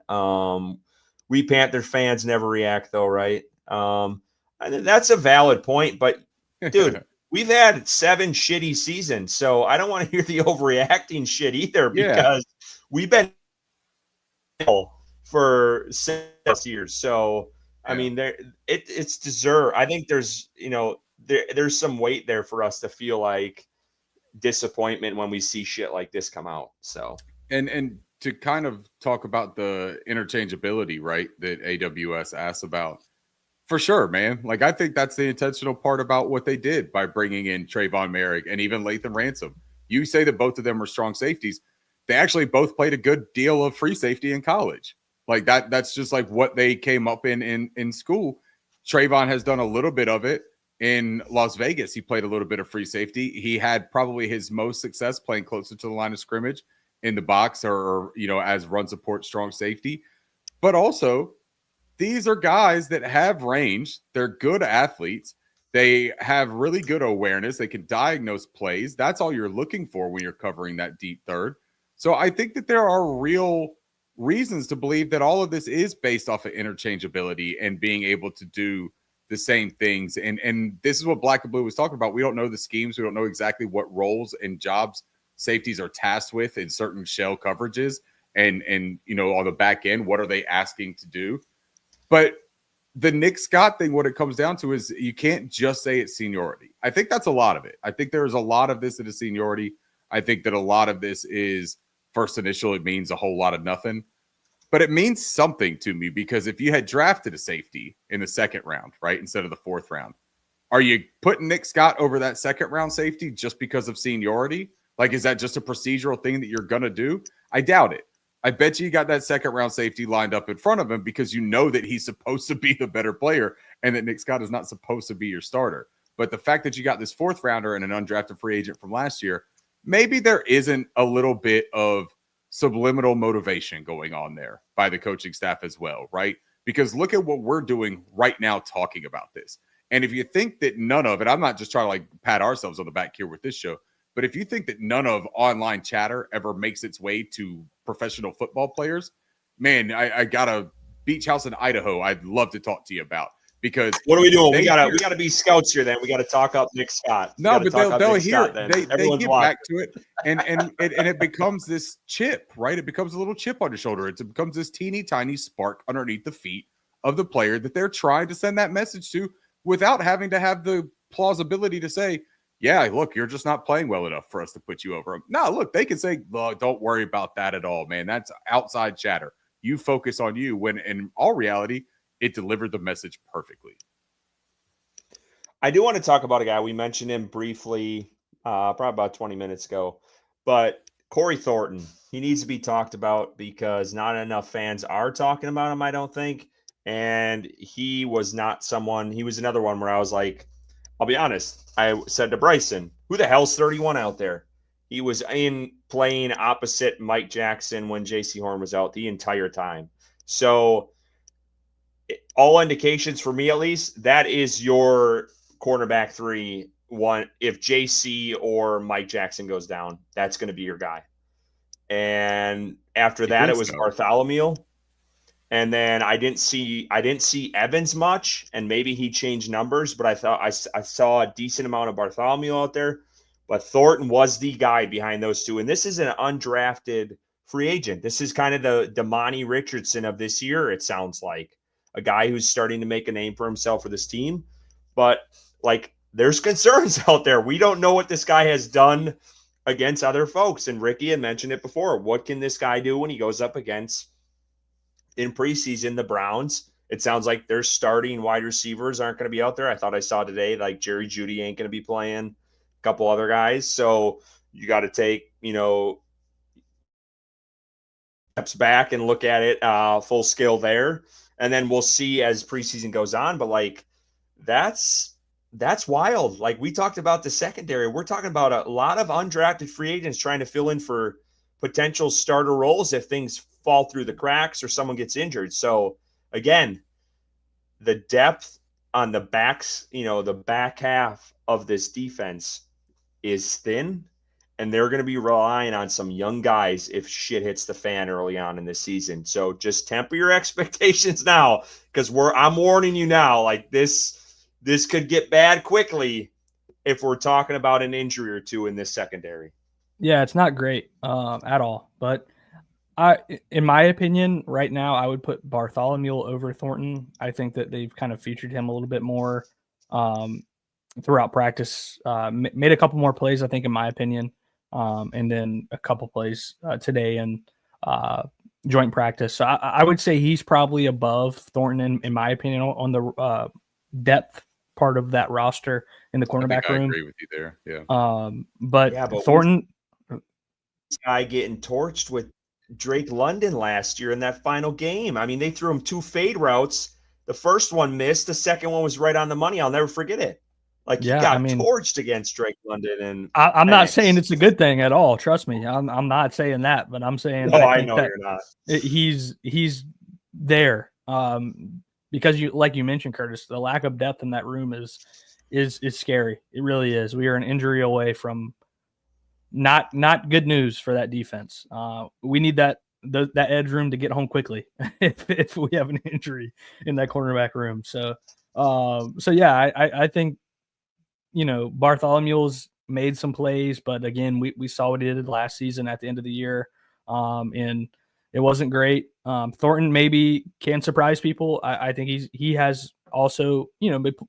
We Panther fans never react, though, right? That's a valid point, but, dude, we've had 7 shitty seasons, so I don't want to hear the overreacting shit either, because we've been for 6 years. So, I mean, it's deserved. I think there's some weight there for us to feel like disappointment when we see shit like this come out. So, and to kind of talk about the interchangeability, right, that AWS asked about, for sure, man. Like, I think that's the intentional part about what they did by bringing in Trayvon Merrick and even Latham Ransom. You say that both of them were strong safeties. They actually both played a good deal of free safety in college. Like that's just like what they came up in school. Trayvon has done a little bit of it in Las Vegas. He played a little bit of free safety. He had probably his most success playing closer to the line of scrimmage in the box or as run support strong safety. But also, these are guys that have range. They're good athletes. They have really good awareness. They can diagnose plays. That's all you're looking for when you're covering that deep third. So I think that there are real reasons to believe that all of this is based off of interchangeability and being able to do the same things. And this is what Black and Blue was talking about. We don't know the schemes. We don't know exactly what roles and jobs safeties are tasked with in certain shell coverages. And on the back end, what are they asking to do? But the Nick Scott thing, what it comes down to is you can't just say it's seniority. I think that's a lot of it. I think there's a lot of this that is seniority. I think that a lot of this is first initial. It means a whole lot of nothing. But it means something to me because if you had drafted a safety in the second round, right, instead of the fourth round, are you putting Nick Scott over that second round safety just because of seniority? Like, is that just a procedural thing that you're going to do? I doubt it. I bet you got that second round safety lined up in front of him because you know that he's supposed to be the better player and that Nick Scott is not supposed to be your starter. But the fact that you got this fourth rounder and an undrafted free agent from last year, maybe there isn't a little bit of subliminal motivation going on there by the coaching staff as well, right? Because look at what we're doing right now talking about this. And if you think that none of it, I'm not just trying to like pat ourselves on the back here with this show, but if you think that none of online chatter ever makes its way to professional football players, man, I got a beach house in Idaho I'd love to talk to you about. Because what are we doing? We gotta be scouts here. Then we gotta talk up Nick Scott. No, but they'll hear it. They get back to it, and it becomes this chip, right? It becomes a little chip on your shoulder. It becomes this teeny tiny spark underneath the feet of the player that they're trying to send that message to, without having to have the plausibility to say, yeah, look, you're just not playing well enough for us to put you over them. No, look, they can say, look, don't worry about that at all, man. That's outside chatter. You focus on you, when in all reality, it delivered the message perfectly. I do want to talk about a guy. We mentioned him briefly, probably about 20 minutes ago, but Corey Thornton, he needs to be talked about because not enough fans are talking about him, I don't think. And he was another one where I was like, I'll be honest. I said to Bryson, who the hell's 31 out there? He was playing opposite Mike Jackson when JC Horn was out the entire time. So all indications for me, at least, that is your cornerback 3-1. If JC or Mike Jackson goes down, that's going to be your guy. And after that, it was Bartholomew. And then I didn't see Evans much, and maybe he changed numbers, but I thought I saw a decent amount of Bartholomew out there. But Thornton was the guy behind those two. And this is an undrafted free agent. This is kind of the Damani Richardson of this year, it sounds like. A guy who's starting to make a name for himself for this team. But, like, there's concerns out there. We don't know what this guy has done against other folks. And Ricky had mentioned it before. What can this guy do when he goes up against, in preseason, the Browns? It sounds like their starting wide receivers aren't going to be out there. I thought I saw today, like, Jerry Jeudy ain't going to be playing, a couple other guys. So you got to take, steps back and look at it full scale there. And then we'll see as preseason goes on. But, like, that's wild. Like, we talked about the secondary. We're talking about a lot of undrafted free agents trying to fill in for potential starter roles if things fall through the cracks or someone gets injured. So, again, the depth on the backs, the back half of this defense is thin. And they're going to be relying on some young guys if shit hits the fan early on in the season. So just temper your expectations now, because I'm warning you now. Like, this could get bad quickly if we're talking about an injury or two in this secondary. Yeah, it's not great at all. But in my opinion, right now, I would put Bartholomew over Thornton. I think that they've kind of featured him a little bit more. throughout practice. Made a couple more plays, I think, in my opinion, and then a couple plays today in joint practice. So I would say he's probably above Thornton, in my opinion, on the depth part of that roster in the cornerback room. I agree with you there. Yeah. But Thornton, this guy getting torched with Drake London last year in that final game. I mean, they threw him 2 fade routes. The first one missed. The second one was right on the money. I'll never forget it. Like, he got torched against Drake London. And I'm not saying it's a good thing at all. Trust me. I'm not saying that, but I'm saying I know you're not. He's there. Because like you mentioned, Curtis, the lack of depth in that room is scary. It really is. We are an injury away from not good news for that defense. We need that edge room to get home quickly if we have an injury in that cornerback room. So yeah, I think, Bartholomew's made some plays, but again, we saw what he did last season at the end of the year. And it wasn't great. Thornton maybe can surprise people. I think he has also,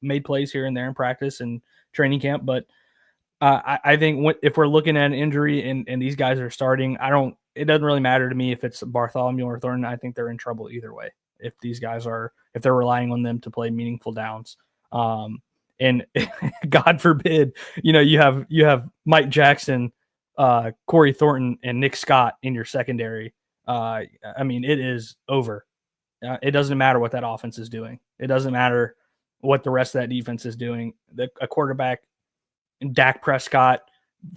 made plays here and there in practice and training camp, but I think if we're looking at an injury and these guys are starting, it doesn't really matter to me if it's Bartholomew or Thornton. I think they're in trouble either way. If they're relying on them to play meaningful downs. And God forbid, you have Mike Jackson, Corey Thornton, and Nick Scott in your secondary. I mean, it is over. It doesn't matter what that offense is doing. It doesn't matter what the rest of that defense is doing. A quarterback, Dak Prescott,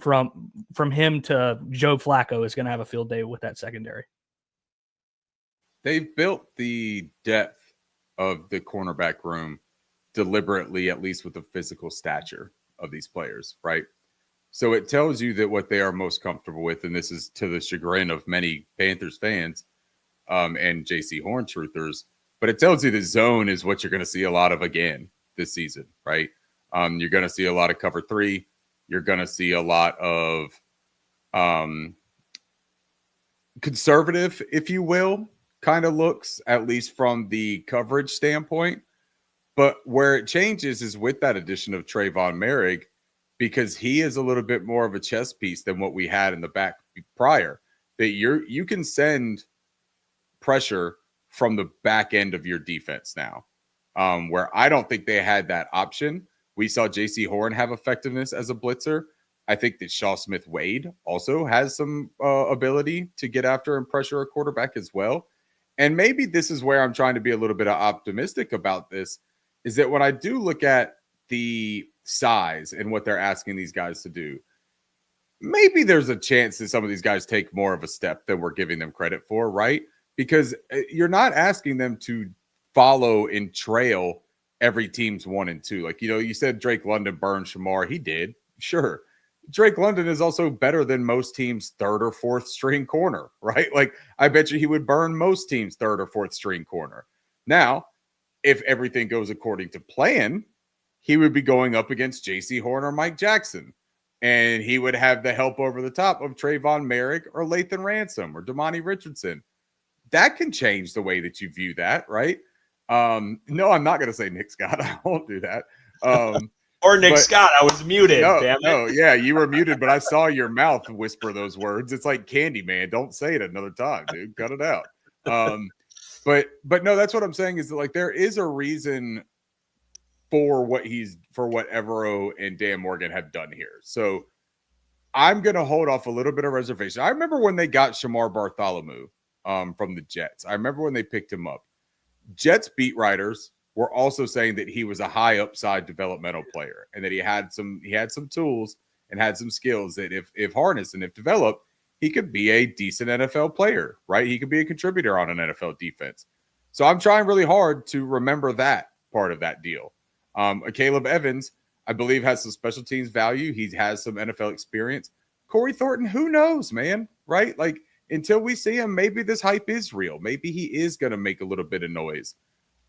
from him to Joe Flacco, is going to have a field day with that secondary. They've built the depth of the cornerback room deliberately, at least with the physical stature of these players, right? So it tells you that what they are most comfortable with, and this is to the chagrin of many Panthers fans and JC Horn truthers, but it tells you the zone is what you're going to see a lot of again this season, right? You're going to see a lot of cover 3. You're going to see a lot of conservative, if you will, kind of looks, at least from the coverage standpoint. But where it changes is with that addition of Trayvon Merrick, because he is a little bit more of a chess piece than what we had in the back prior. That you can send pressure from the back end of your defense now, where I don't think they had that option. We saw J.C. Horn have effectiveness as a blitzer. I think that Shaw Smith-Wade also has some ability to get after and pressure a quarterback as well. And maybe this is where I'm trying to be a little bit optimistic about this, is that when I do look at the size and what they're asking these guys to do, maybe there's a chance that some of these guys take more of a step than we're giving them credit for, right? Because you're not asking them to follow and trail every team's 1 and 2. Like, you said Drake London burned Shamar. He did. Sure. Drake London is also better than most teams' 3rd or 4th string corner, right? Like, I bet you he would burn most teams' 3rd or 4th string corner. Now, if everything goes according to plan, he would be going up against J.C. Horn or Mike Jackson. And he would have the help over the top of Trayvon Merrick or Lathan Ransom or Damani Richardson. That can change the way that you view that, right? No, I'm not going to say Nick Scott. I won't do that. Or Nick Scott. I was muted. No, yeah, you were muted, but I saw your mouth whisper those words. It's like Candyman. Don't say it another time, dude. Cut it out. But no, that's what I'm saying is that, like, there is a reason for what Evero and Dan Morgan have done here. So I'm going to hold off a little bit of reservation. I remember when they got Shamar Bartholomew from the Jets. I remember when they picked him up. Jets beat writers were also saying that he was a high upside developmental player and that he had some tools and had some skills that if harnessed and if developed, he could be a decent NFL player, right? He could be a contributor on an NFL defense. So I'm trying really hard to remember that part of that deal. Caleb Evans, I believe, has some special teams value. He has some NFL experience. Corey Thornton, who knows, man, right? Like, until we see him, maybe this hype is real. Maybe he is going to make a little bit of noise.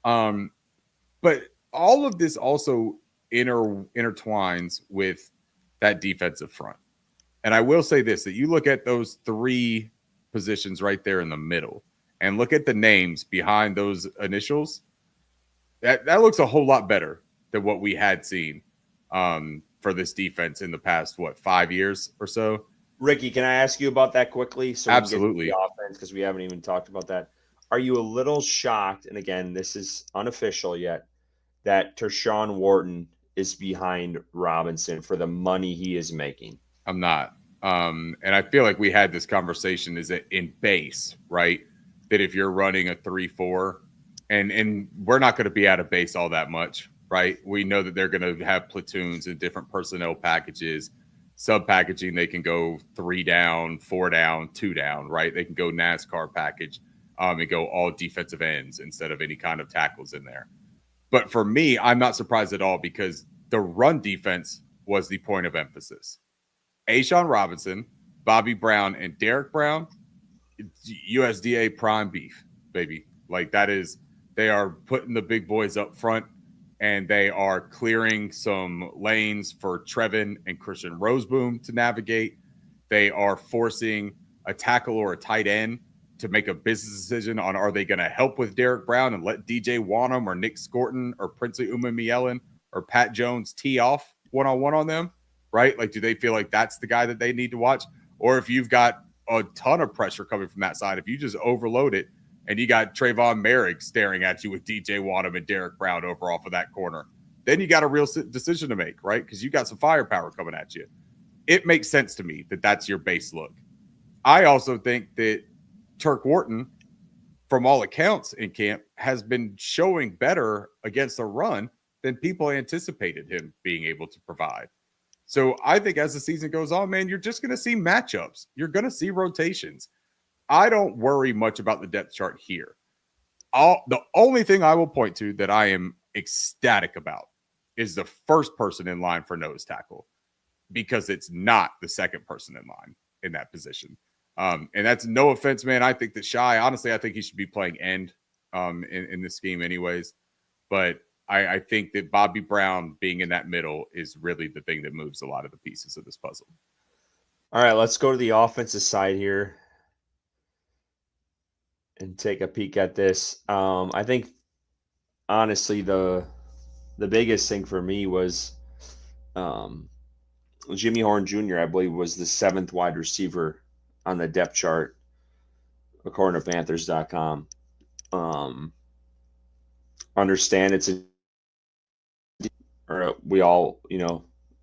But all of this also intertwines with that defensive front. And I will say this, that you look at those 3 positions right there in the middle and look at the names behind those initials, that looks a whole lot better than what we had seen for this defense in the past, 5 years or so. Ricky, can I ask you about that quickly? So Absolutely. we can get to the offense, because we haven't even talked about that. Are you a little shocked, and again, this is unofficial yet, that Tershawn Wharton is behind Robinson for the money he is making? I'm not. And I feel like we had this conversation is that in base, right? That if you're running a 3-4, and we're not going to be out of base all that much, right? We know that they're going to have platoons and different personnel packages, sub packaging. They can go 3 down, 4 down, 2 down, right? They can go NASCAR package and go all defensive ends instead of any kind of tackles in there. But for me, I'm not surprised at all, because the run defense was the point of emphasis. A'Shawn Robinson, Bobby Brown, and Derek Brown, USDA prime beef, baby. Like, that is, they are putting the big boys up front, and they are clearing some lanes for Trevin and Christian Roseboom to navigate. They are forcing a tackle or a tight end to make a business decision on, are they going to help with Derek Brown and let DJ Wanham or Nick Scorton or Princely Umanmielen or Pat Jones tee off one-on-one on them, right? Like, do they feel like that's the guy that they need to watch? Or if you've got a ton of pressure coming from that side, if you just overload it and you got Trayvon Merrick staring at you with DJ Wanham and Derek Brown over off of that corner, then you got a real decision to make, right? Because you got some firepower coming at you. It makes sense to me that that's your base look. I also think that Turk Wharton, from all accounts in camp, has been showing better against the run than people anticipated him being able to provide. So I think as the season goes on, man, you're just going to see matchups. You're going to see rotations. I don't worry much about the depth chart here. The only thing I will point to that I am ecstatic about is the first person in line for nose tackle, because it's not the second person in line in that position. And that's no offense, man. I think that Shy, honestly, I think he should be playing end in this scheme anyways. But I think that Bobby Brown being in that middle is really the thing that moves a lot of the pieces of this puzzle. All right, let's go to the offensive side here and take a peek at this. I think, honestly, the biggest thing for me was Jimmy Horn Jr., I believe, was the 7th wide receiver on the depth chart, according to Panthers.com. Understand it's or we all,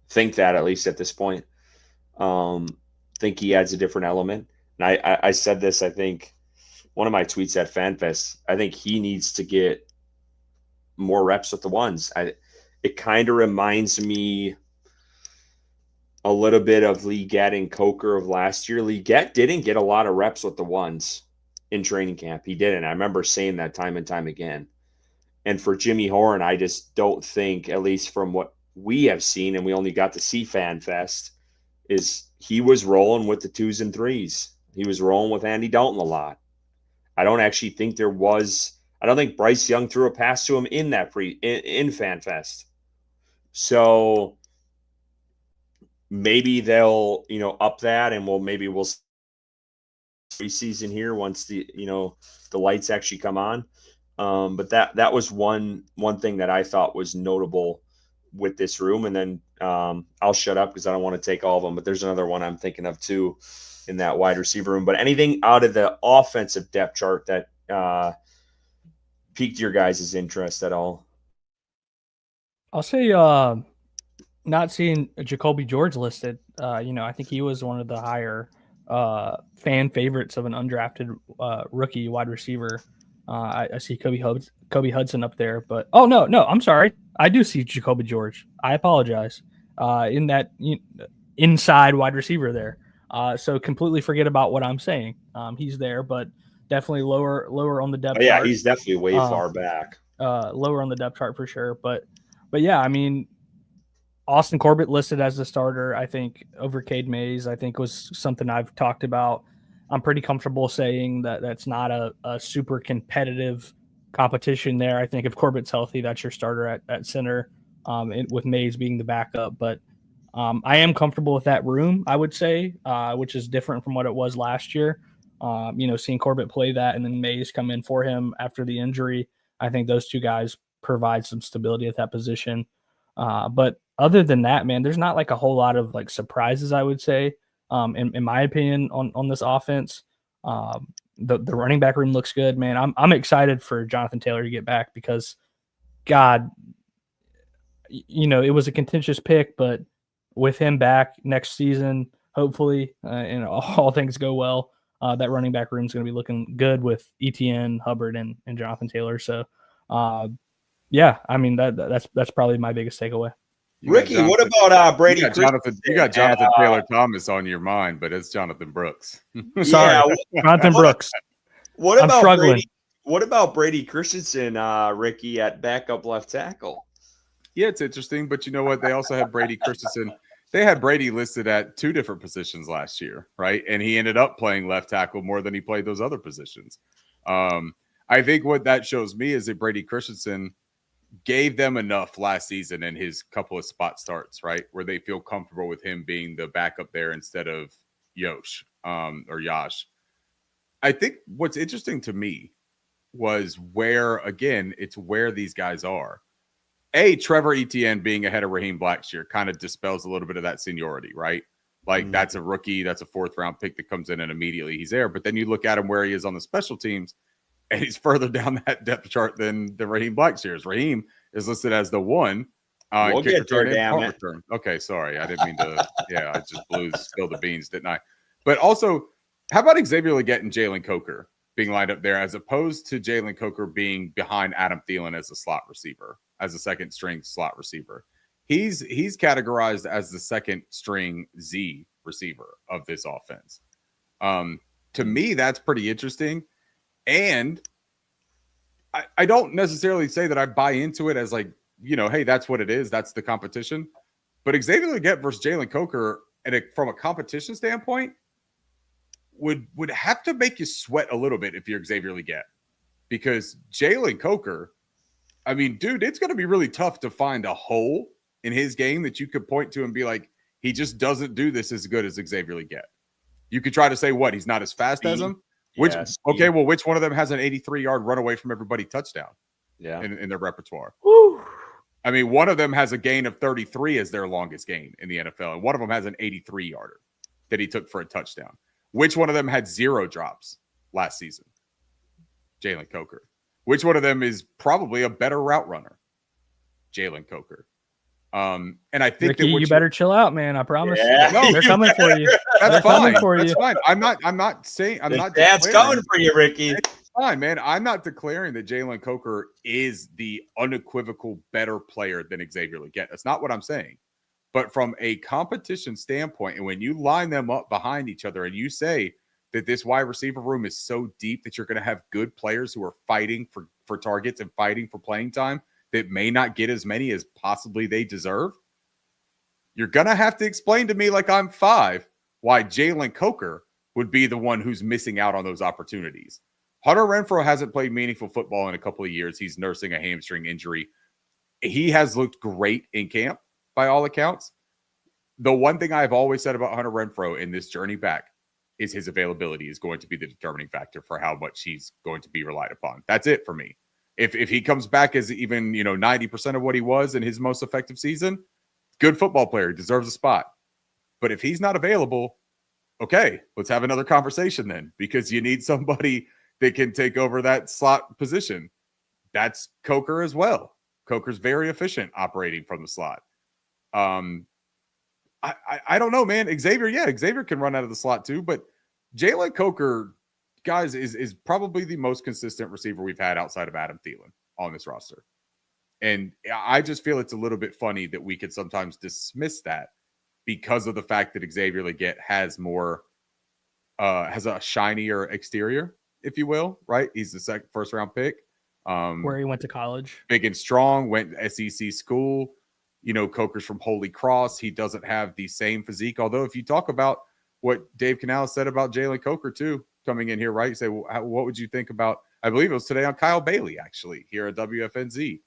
think that, at least at this point. Think he adds a different element. And I said this, I think, one of my tweets at FanFest. I think he needs to get more reps with the ones. It kind of reminds me a little bit of Leggett and Coker of last year. Leggett didn't get a lot of reps with the ones in training camp. He didn't. I remember saying that time and time again. And for Jimmy Horn, I just don't think, at least from what we have seen, and we only got to see FanFest, is he was rolling with the 2s and 3s. He was rolling with Andy Dalton a lot. I don't actually think I don't think Bryce Young threw a pass to him in FanFest. So maybe they'll, up that, and we'll see preseason here once the lights actually come on. But that was one thing that I thought was notable with this room. And then I'll shut up because I don't want to take all of them, but there's another one I'm thinking of too in that wide receiver room. But anything out of the offensive depth chart that piqued your guys' interest at all? I'll say not seeing Jacoby George listed. I think he was one of the higher fan favorites of an undrafted rookie wide receiver. I see Kobe Hudson up there, but no, I'm sorry. I do see Jacoby George. I apologize. In that inside wide receiver there. So completely forget about what I'm saying. He's there, but definitely lower on the depth chart. Yeah, he's definitely way far back. Lower on the depth chart for sure. But yeah, I mean, Austin Corbett listed as the starter, I think, over Cade Mays, I think was something I've talked about. I'm pretty comfortable saying that that's not a super competitive competition there. I think if Corbett's healthy, that's your starter at center, with Mays being the backup. But I am comfortable with that room, I would say, which is different from what it was last year. Seeing Corbett play that and then Mays come in for him after the injury, I think those two guys provide some stability at that position. But other than that, man, there's not like a whole lot of like surprises, I would say, in my opinion, on this offense. The running back room looks good, man. I'm excited for Jonathan Taylor to get back because, God, it was a contentious pick, but with him back next season, hopefully, and all things go well, that running back room is going to be looking good with ETN, Hubbard, and Jonathan Taylor. So, yeah, I mean that's probably my biggest takeaway. Ricky, what about Brady? You got Jonathan Taylor Thomas on your mind, but it's Jonathan Brooks. Sorry, Jonathan Brooks. What I'm about struggling. Brady? What about Brady Christensen, Ricky, at backup left tackle? Yeah, it's interesting, but you know what? They also had Brady Christensen. They had Brady listed at 2 different positions last year, right? And he ended up playing left tackle more than he played those other positions. I think what that shows me is that Brady Christensen gave them enough last season in his couple of spot starts, right? Where they feel comfortable with him being the backup there instead of Yosh or Yash. I think what's interesting to me was where these guys are. Trevor Etienne being ahead of Raheem Blackshear kind of dispels a little bit of that seniority, right? Like that's a rookie, that's a 4th round pick that comes in and immediately he's there. But then you look at him where he is on the special teams, and he's further down that depth chart than Raheem Blackshear. Raheem is listed as the 1. We'll get there, damn it. Return. Okay, sorry. I didn't mean to. Yeah, I just spilled the beans, didn't I? But also, how about Xavier Legette and Jalen Coker being lined up there as opposed to Jalen Coker being behind Adam Thielen as a slot receiver, as a second string slot receiver? He's categorized as the second string Z receiver of this offense. To me, that's pretty interesting. And I don't necessarily say that I buy into it as like, hey, that's what it is. That's the competition. But Xavier Legette versus Jalen Coker, from a competition standpoint, would have to make you sweat a little bit if you're Xavier Legette. Because Jalen Coker, I mean, dude, it's going to be really tough to find a hole in his game that you could point to and be like, he just doesn't do this as good as Xavier Legette. You could try to say, what, he's not as fast as him? Which one of them has an 83-yard run away from everybody touchdown? Yeah, in their repertoire. Woo. I mean, one of them has a gain of 33 as their longest gain in the NFL, and one of them has an 83-yarder that he took for a touchdown. Which one of them had 0 drops last season? Jalen Coker. Which one of them is probably a better route runner? Jalen Coker. And I think Ricky, you better chill out, man. I promise. Yeah. No, they're coming for you. That's fine. That's fine. I'm not saying Dad's coming for you, Ricky. It's fine, man. I'm not declaring that Jalen Coker is the unequivocal better player than Xavier Legette. That's not what I'm saying. But from a competition standpoint, and when you line them up behind each other and you say that this wide receiver room is so deep that you're going to have good players who are fighting for targets and fighting for playing time that may not get as many as possibly they deserve, you're going to have to explain to me like I'm 5 why Jalen Coker would be the one who's missing out on those opportunities. Hunter Renfrow hasn't played meaningful football in a couple of years. He's nursing a hamstring injury. He has looked great in camp by all accounts. The one thing I've always said about Hunter Renfrow in this journey back is his availability is going to be the determining factor for how much he's going to be relied upon. That's it for me. If he comes back as even 90% of what he was in his most effective season, good football player, deserves a spot. But if he's not available, okay, let's have another conversation then, because you need somebody that can take over that slot position. That's Coker as well. Coker's very efficient operating from the slot. I don't know, man. Xavier can run out of the slot too, but Jalen Coker, guys, is probably the most consistent receiver we've had outside of Adam Thielen on this roster. And I just feel it's a little bit funny that we could sometimes dismiss that because of the fact that Xavier Legette has a shinier exterior, if you will, right? He's the first round pick. Where he went to college. Big and strong, went SEC school. Coker's from Holy Cross. He doesn't have the same physique. Although if you talk about what Dave Canales said about Jalen Coker too, coming in here, right? You say, well, what would you think about, I believe it was today on Kyle Bailey, actually, here at WFNZ,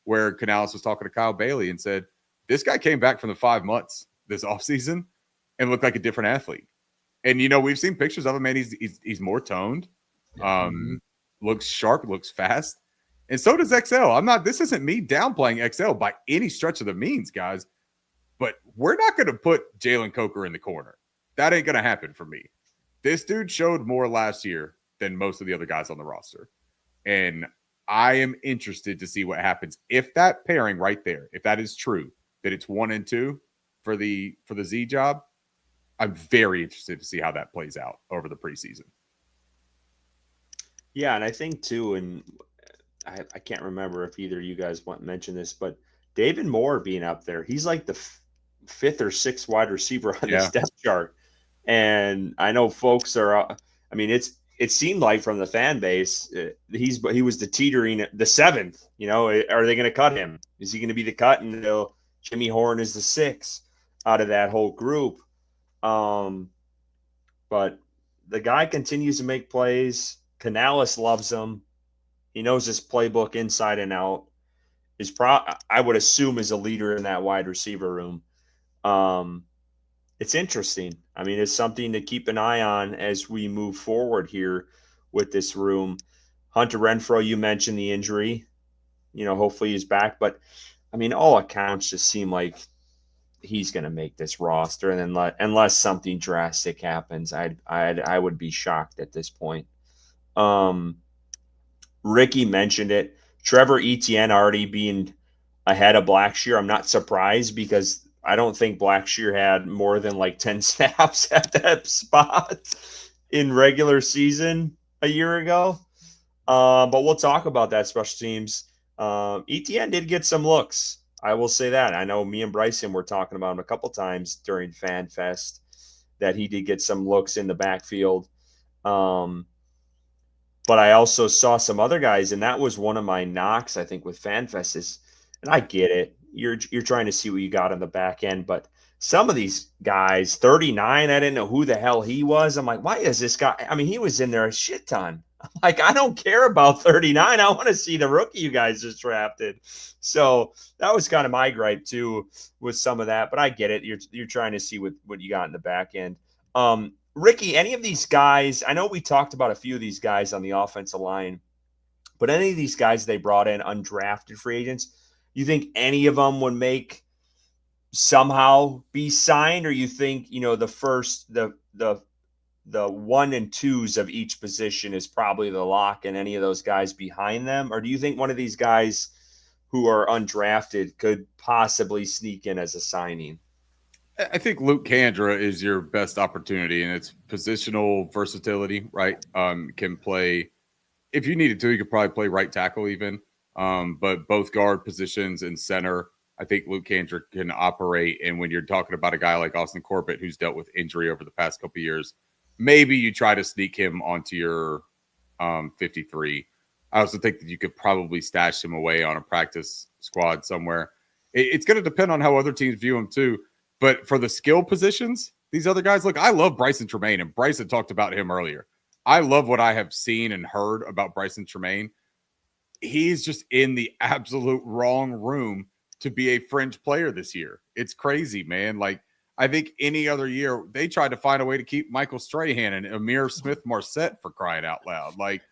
where Canales was talking to Kyle Bailey and said, this guy came back from the 5 months this offseason and looked like a different athlete. And, we've seen pictures of him, man. He's more toned, looks sharp, looks fast. And so does XL. This isn't me downplaying XL by any stretch of the means, guys. But we're not going to put Jalen Coker in the corner. That ain't going to happen for me. This dude showed more last year than most of the other guys on the roster. And I am interested to see what happens if that pairing right there, if that is true, that it's 1 and 2 for the Z job. I'm very interested to see how that plays out over the preseason. Yeah, and I think too, and I can't remember if either of you guys mentioned this, but David Moore being up there, he's like the fifth or sixth wide receiver on this depth chart. And I know folks are, it seemed like from the fan base, he was the teetering the seventh. Are they going to cut him? Is he going to be the cut? And Jimmy Horn is the sixth out of that whole group. But the guy continues to make plays. Canales loves him. He knows his playbook inside and out. I would assume is a leader in that wide receiver room. It's interesting. It's something to keep an eye on as we move forward here with this room. Hunter Renfrow, you mentioned the injury. Hopefully he's back. But, all accounts just seem like he's going to make this roster. And then unless something drastic happens, I would be shocked at this point. Ricky mentioned it. Trevor Etienne already being ahead of Blackshear. I'm not surprised because I don't think Blackshear had more than like 10 snaps at that spot in regular season a year ago. But we'll talk about that special teams. Etienne did get some looks. I will say that. I know me and Bryson were talking about him a couple times during FanFest that he did get some looks in the backfield. But I also saw some other guys, and that was one of my knocks, I think, with FanFest is, and I get it, you're trying to see what you got on the back end, but some of these guys, 39, I didn't know who the hell he was. I'm like, why is this guy? He was in there a shit ton. I'm like, I don't care about 39. I want to see the rookie you guys just drafted. So that was kind of my gripe too with some of that, but I get it. You're trying to see what you got in the back end. Ricky, any of these guys, I know we talked about a few of these guys on the offensive line, but any of these guys they brought in undrafted free agents, you think any of them would somehow be signed, or you think, the 1 and 2s of each position is probably the lock and any of those guys behind them? Or do you think one of these guys who are undrafted could possibly sneak in as a signing? I think Luke Kandra is your best opportunity, and it's positional versatility, right? Can play, if you needed to, you could probably play right tackle even. But both guard positions and center, I think Luke Kandra can operate. And when you're talking about a guy like Austin Corbett, who's dealt with injury over the past couple of years, maybe you try to sneak him onto your 53. I also think that you could probably stash him away on a practice squad somewhere. It's going to depend on how other teams view him too. But for the skill positions, these other guys, look, I love Bryson Tremaine, and Bryson talked about him earlier. I love what I have seen and heard about Bryson Tremaine. He's just in the absolute wrong room to be a fringe player this year. It's crazy, man. Like, I think any other year, they tried to find a way to keep Michael Strahan and Amir Smith-Marset for crying out loud. Like,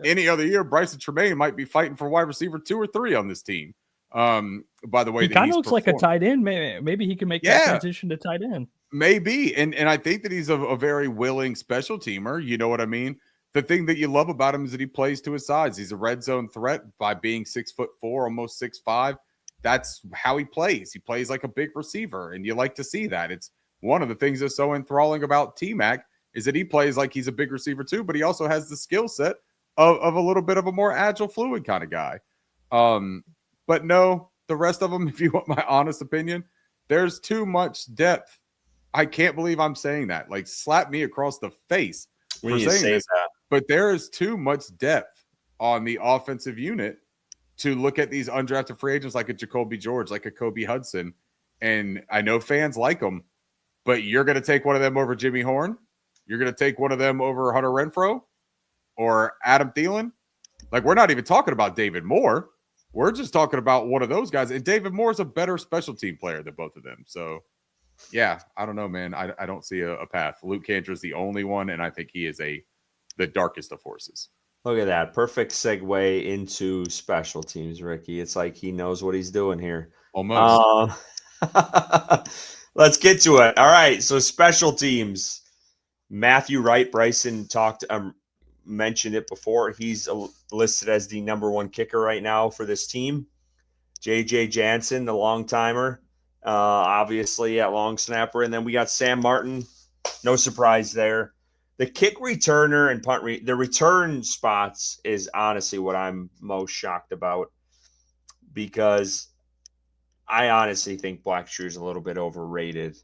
any other year, Bryson Tremaine might be fighting for wide receiver 2 or 3 on this team. By the way, he kind of looks like a tight end. Maybe he can make that transition to tight end. Maybe. And I think that he's a very willing special teamer. You know what I mean? The thing that you love about him is that he plays to his size. He's a red zone threat by being 6'4", almost 6'5". That's how he plays. He plays like a big receiver, and you like to see that. It's one of the things that's so enthralling about T-Mac is that he plays like he's a big receiver too, but he also has the skill set of a little bit of a more agile, fluid kind of guy. But no, the rest of them, if you want my honest opinion, there's too much depth. I can't believe I'm saying that. Like, slap me across the face for saying this. But there is too much depth on the offensive unit to look at these undrafted free agents like a Jacoby George, like a Kobe Hudson. And I know fans like them, but you're going to take one of them over Jimmy Horn? You're going to take one of them over Hunter Renfrow or Adam Thielen? Like, we're not even talking about David Moore. We're just talking about one of those guys. And David Moore's a better special team player than both of them. So, yeah, I don't know, man. I don't see a path. Luke Kandra is the only one, and I think he is the darkest of horses. Look at that. Perfect segue into special teams, Ricky. It's like he knows what he's doing here. Almost. Let's get to it. All right. So special teams. Matthew Wright, Bryson mentioned it before. He's listed as the number one kicker right now for this team. J.J. Jansen, the long timer, obviously at long snapper. And then we got Sam Martin. No surprise there. The kick returner and the return spots is honestly what I'm most shocked about, because I honestly think Blackshear is a little bit overrated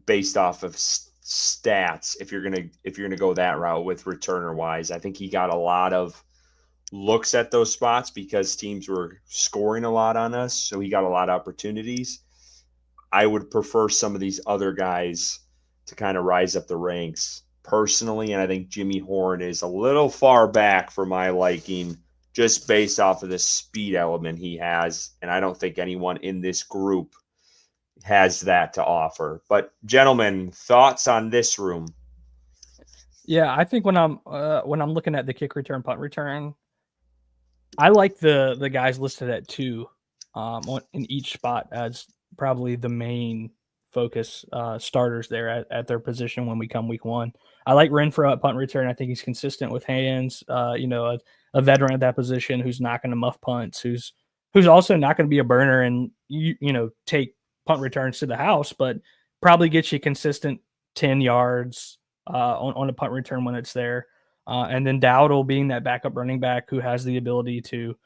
based off of stats. If you're gonna go that route with returner wise, I think he got a lot of looks at those spots because teams were scoring a lot on us, so he got a lot of opportunities. I would prefer some of these other guys to kind of rise up the ranks personally, and I think Jimmy Horn is a little far back for my liking just based off of the speed element he has, and I don't think anyone in this group has that to offer. But gentlemen, thoughts on this room? Yeah, I think when I'm looking at the kick return, punt return, I like the guys listed at 2 in each spot as probably the main focus starters there at their position when we come week 1. I like Renfro at punt return. I think he's consistent with hands. A veteran at that position who's not going to muff punts, who's also not going to be a burner and take punt returns to the house, but probably gets you consistent 10 yards on a punt return when it's there. And then Dowdle being that backup running back who has the ability to,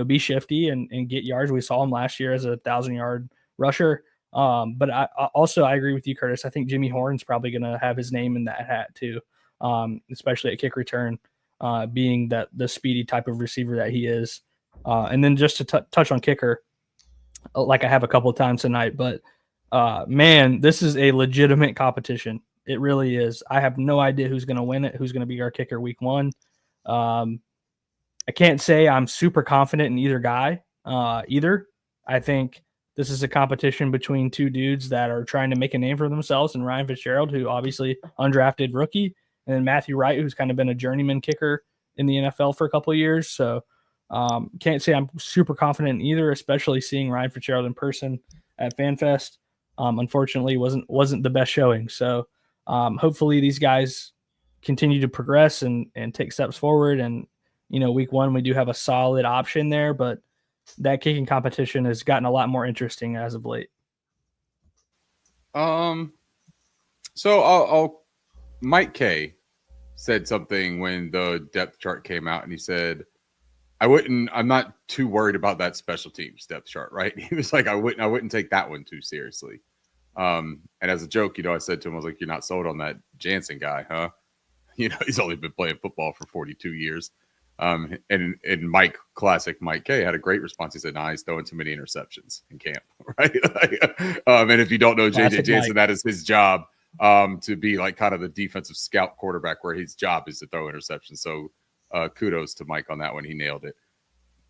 be shifty and get yards. We saw him last year as a 1,000-yard rusher. But I agree with you, Curtis. I think Jimmy Horn's probably going to have his name in that hat too, especially at kick return, being that the speedy type of receiver that he is. And then just to touch on kicker, like I have a couple of times tonight, but man, this is a legitimate competition. It really is. I have no idea who's going to win it, who's going to be our kicker week 1. I can't say I'm super confident in either guy either. I think this is a competition between 2 dudes that are trying to make a name for themselves, and Ryan Fitzgerald, who obviously undrafted rookie, and then Matthew Wright, who's kind of been a journeyman kicker in the NFL for a couple of years. So can't say I'm super confident in either, especially seeing Ryan Fitzgerald in person at FanFest. Unfortunately, wasn't the best showing. So hopefully these guys continue to progress and take steps forward. And, week 1, we do have a solid option there, but that kicking competition has gotten a lot more interesting as of late. So Mike K said something when the depth chart came out, and he said, I'm not too worried about that special teams depth chart, right? He was like, I wouldn't take that one too seriously. And as a joke, I said to him, I was like, you're not sold on that Jansen guy, huh? He's only been playing football for 42 years. And Mike K had a great response. He said, nah, he's throwing too many interceptions in camp, right? And if you don't know J.J. Jansen, that is his job to be like kind of the defensive scout quarterback, where his job is to throw interceptions. So kudos to Mike on that one. He nailed it.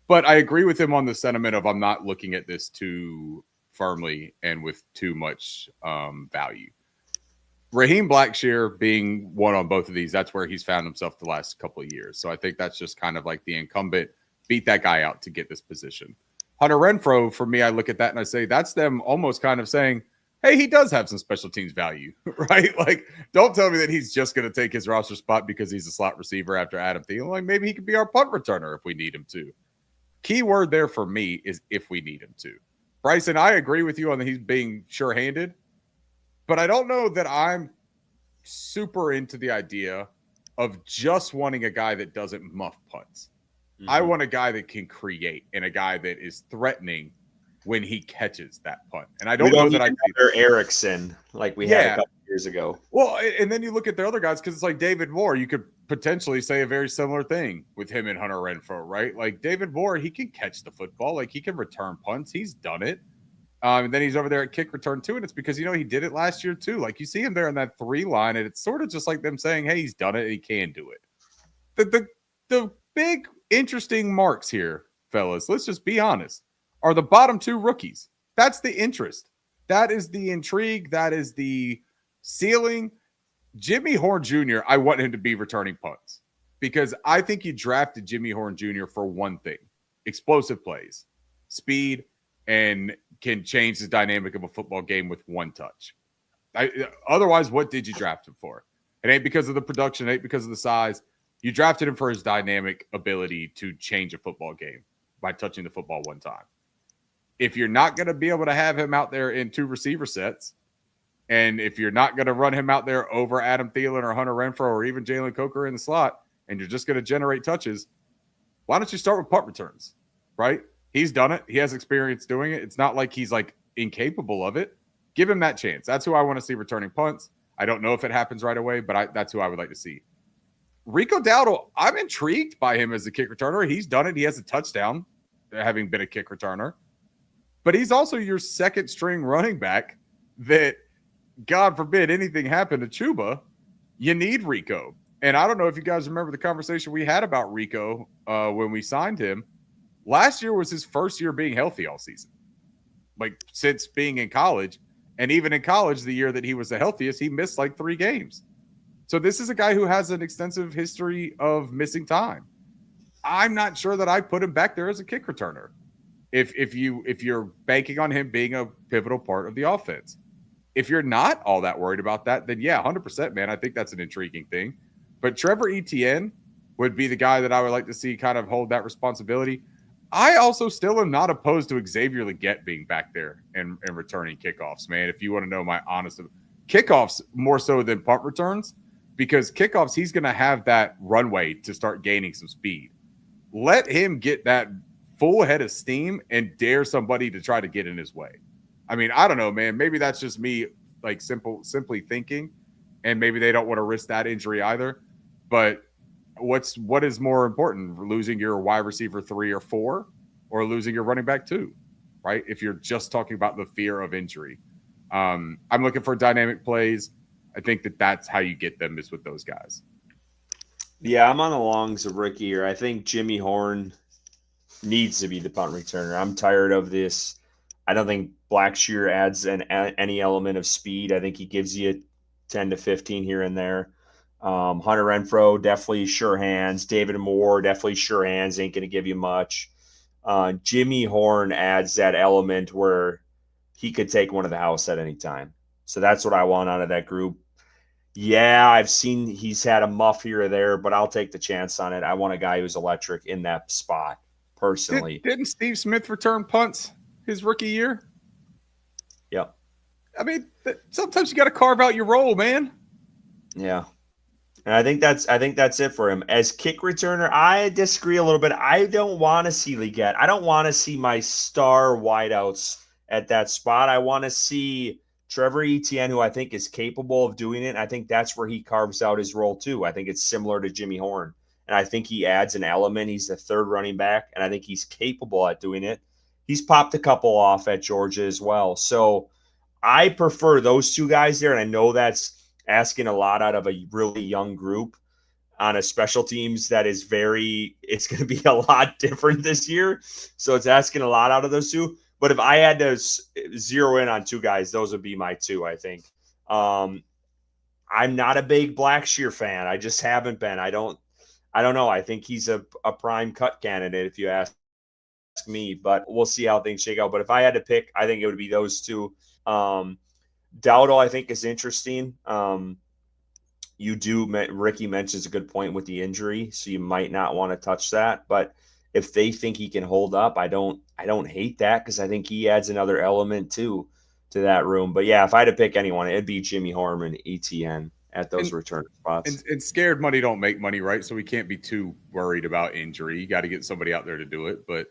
But I agree with him on the sentiment of I'm not looking at this too firmly and with too much value. Raheem Blackshear being one on both of these, that's where he's found himself the last couple of years. So I think that's just kind of like the incumbent, beat that guy out to get this position. Hunter Renfro, for me, I look at that and I say that's them almost kind of saying, hey, he does have some special teams value, right? Like, don't tell me that he's just going to take his roster spot because he's a slot receiver after Adam Thielen. Like, maybe he could be our punt returner if we need him to. Key word there for me is if we need him to. Bryson, I agree with you on that he's being sure-handed, but I don't know that I'm super into the idea of just wanting a guy that doesn't muff punts. Mm-hmm. I want a guy that can create and a guy that is threatening when he catches that punt. And I don't know that I can Erickson like we had a couple years ago. Well, and then you look at the other guys, because it's like David Moore. You could potentially say a very similar thing with him and Hunter Renfro, right? Like David Moore, he can catch the football. Like he can return punts. He's done it. And then he's over there at kick return too. And it's because, he did it last year too. Like you see him there in that 3 line, and it's sort of just like them saying, hey, he's done it and he can do it. The big interesting marks here, fellas, let's just be honest, are the bottom 2 rookies. That's the interest. That is the intrigue. That is the ceiling. Jimmy Horn Jr., I want him to be returning punts. because I think you drafted Jimmy Horn Jr. for one thing: explosive plays, speed, and can change the dynamic of a football game with one touch. Otherwise, what did you draft him for? It ain't because of the production, it ain't because of the size. You drafted him for his dynamic ability to change a football game by touching the football one time. If you're not going to be able to have him out there in 2 receiver sets, and if you're not going to run him out there over Adam Thielen or Hunter Renfrow or even Jalen Coker in the slot, and you're just going to generate touches, why don't you start with punt returns, right? He's done it. He has experience doing it. It's not like he's like incapable of it. Give him that chance. That's who I want to see returning punts. I don't know if it happens right away, but that's who I would like to see. Rico Dowdle, I'm intrigued by him as a kick returner. He's done it. He has a touchdown, having been a kick returner. But he's also your second string running back that, God forbid anything happened to Chuba, you need Rico. And I don't know if you guys remember the conversation we had about Rico when we signed him. Last year was his first year being healthy all season, like since being in college. And even in college, the year that he was the healthiest, he missed like 3 games. So this is a guy who has an extensive history of missing time. I'm not sure that I put him back there as a kick returner. If you're banking on him being a pivotal part of the offense. If you're not all that worried about that, then yeah, 100%, man. I think that's an intriguing thing. But Trevor Etienne would be the guy that I would like to see kind of hold that responsibility. I also still am not opposed to Xavier Legette being back there and returning kickoffs, man. If you want to know my honest kickoffs more so than punt returns, because kickoffs, he's going to have that runway to start gaining some speed. Let him get that full head of steam and dare somebody to try to get in his way. I mean, I don't know, man. Maybe that's just me like simply thinking, and maybe they don't want to risk that injury either. But what is more important, losing your wide receiver 3 or 4 or losing your running back 2, right? If you're just talking about the fear of injury. I'm looking for dynamic plays. I think that's how you get them is with those guys. Yeah, I'm on the longs of Ricky here. I think Jimmy Horn needs to be the punt returner. I'm tired of this. I don't think Blackshear adds any element of speed. I think he gives you 10 to 15 here and there. Hunter Renfrow, definitely sure hands. David Moore, definitely sure hands. Ain't going to give you much. Jimmy Horn adds that element where he could take one of the house at any time. So that's what I want out of that group. Yeah, I've seen he's had a muff here or there, but I'll take the chance on it. I want a guy who's electric in that spot, personally. Didn't Steve Smith return punts his rookie year? Yep. I mean, sometimes you got to carve out your role, man. Yeah. And I think that's it for him. As kick returner, I disagree a little bit. I don't want to see Legette. I don't want to see my star wideouts at that spot. I want to see Trevor Etienne, who I think is capable of doing it. I think that's where he carves out his role too. I think it's similar to Jimmy Horn. And I think he adds an element. He's the third running back, and I think he's capable at doing it. He's popped a couple off at Georgia as well. So I prefer those 2 guys there, and I know that's asking a lot out of a really young group on a special teams that is it's going to be a lot different this year. So it's asking a lot out of those 2. But if I had to zero in on 2 guys, those would be my 2, I think. I'm not a big Blackshear fan. I just haven't been. I don't know. I think he's a prime cut candidate if you ask me, but we'll see how things shake out. But if I had to pick, I think it would be those 2. Dowdle, I think, is interesting. Ricky mentions a good point with the injury, so you might not want to touch that. But if they think he can hold up, I don't hate that, because I think he adds another element too to that room. But yeah, if I had to pick anyone, it'd be Jimmy Horn and Etienne at those return spots. And scared money don't make money, right? So we can't be too worried about injury. You got to get somebody out there to do it. But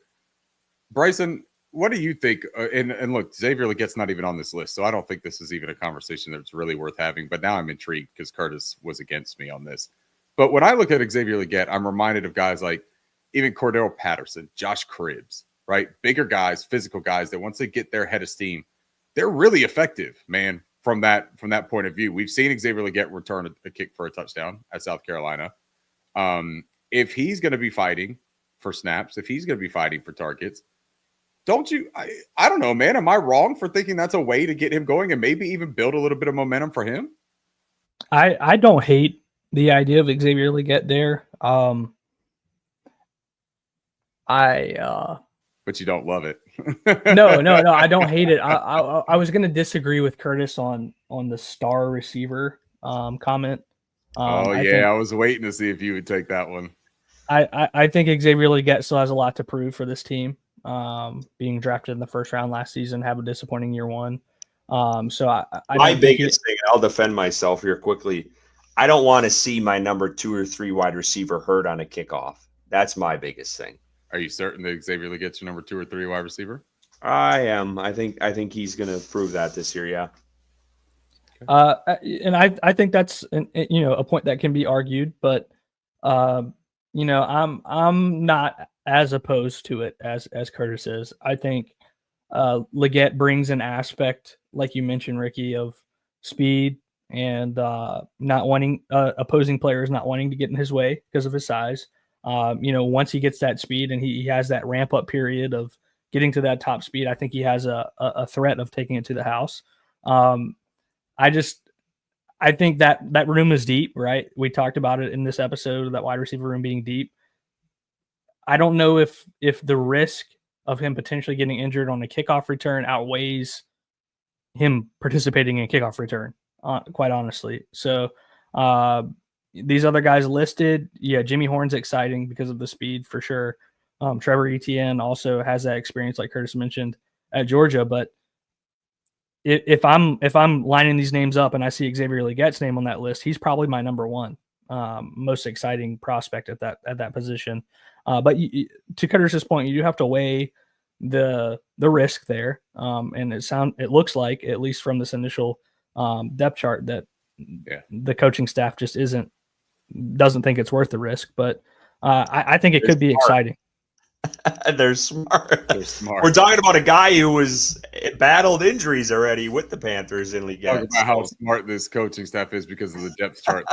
Bryson, what do you think? And look, Xavier Legette's not even on this list, so I don't think this is even a conversation that's really worth having. But now I'm intrigued because Curtis was against me on this. But when I look at Xavier Legette, I'm reminded of guys like even Cordero Patterson, Josh Cribbs, right? Bigger guys, physical guys that once they get their head of steam, they're really effective, man, from that point of view. We've seen Xavier Legette return a kick for a touchdown at South Carolina. If he's going to be fighting for snaps, if he's going to be fighting for targets, don't you? I don't know, man. Am I wrong for thinking that's a way to get him going and maybe even build a little bit of momentum for him? I don't hate the idea of Xavier Legette there. But you don't love it. No, I don't hate it. I was gonna disagree with Curtis on the star receiver comment. I was waiting to see if you would take that one. I think Xavier Legette still has a lot to prove for this team. Being drafted in the first round last season, have a disappointing year one. So my biggest thing, I'll defend myself here quickly. I don't want to see my number 2 or 3 wide receiver hurt on a kickoff. That's my biggest thing. Are you certain that Xavier Legette's your number 2 or 3 wide receiver? I am. I think he's going to prove that this year. Yeah. And I think that's a point that can be argued, but I'm not as opposed to it as Curtis is. I think Legette brings an aspect, like you mentioned, Ricky, of speed and not wanting opposing players not wanting to get in his way because of his size. Once he gets that speed and he has that ramp up period of getting to that top speed, I think he has a threat of taking it to the house. I think that room is deep, right? We talked about it in this episode, that wide receiver room being deep. I don't know if the risk of him potentially getting injured on a kickoff return outweighs him participating in a kickoff return, quite honestly. So these other guys listed, Jimmy Horn's exciting because of the speed for sure. Trevor Etienne also has that experience, like Curtis mentioned, at Georgia. But if I'm lining these names up and I see Xavier Legette's name on that list, he's probably my number one most exciting prospect at that position. But to Curtis's point, you do have to weigh the risk there, and it looks like, at least from this initial depth chart, that the coaching staff just doesn't think it's worth the risk. But I think it could be exciting. They're smart. We're talking about a guy who was battled injuries already with the Panthers in League. Talk about how smart this coaching staff is because of the depth chart.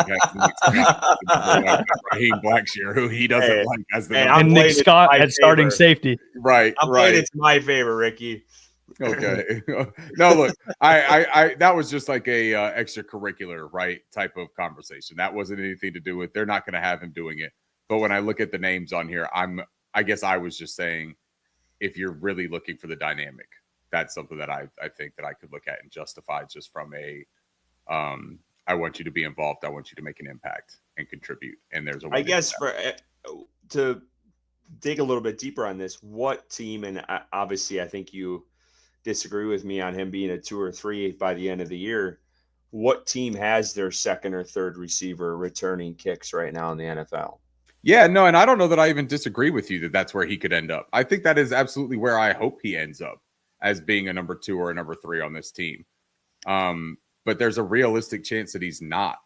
Raheem Blackshear, who he doesn't like as the and Nick Scott at starting safety. Right, I'm playing it to my favor, Ricky. Okay. No, look, I that was just like a extracurricular, right, type of conversation. That wasn't anything to do with, they're not going to have him doing it. But when I look at the names on here, I guess I was just saying, if you're really looking for the dynamic, that's something that I think that I could look at and justify just from a, I want you to be involved. I want you to make an impact and contribute. And there's a way. I guess to dig a little bit deeper on this, what team, and obviously I think you disagree with me on him being a 2 or 3 by the end of the year. What team has their second or third receiver returning kicks right now in the NFL? Yeah, no, and I don't know that I even disagree with you that that's where he could end up. I think that is absolutely where I hope he ends up, as being a number 2 or a number 3 on this team. But there's a realistic chance that he's not.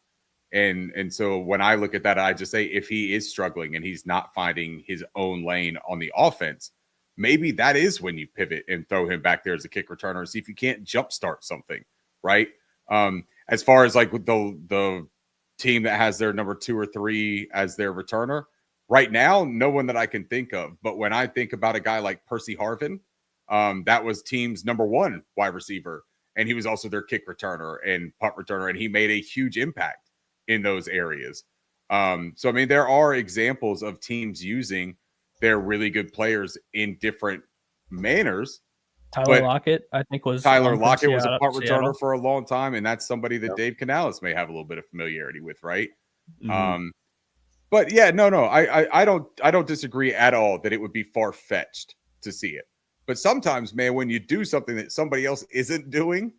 And so when I look at that, I just say, if he is struggling and he's not finding his own lane on the offense, maybe that is when you pivot and throw him back there as a kick returner and see if you can't jumpstart something, right? As far as like with the team that has their number 2 or 3 as their returner right now, no one that I can think of. But when I think about a guy like Percy Harvin, that was team's number 1 wide receiver, and he was also their kick returner and punt returner, and he made a huge impact in those areas. So I mean, there are examples of teams using their really good players in different manners. Tyler Lockett, I think, was Tyler Lockett was a punt returner for a long time, and that's somebody that Dave Canales may have a little bit of familiarity with, right? Mm-hmm. But yeah, no, I don't disagree at all that it would be far-fetched to see it. But sometimes, man, when you do something that somebody else isn't doing,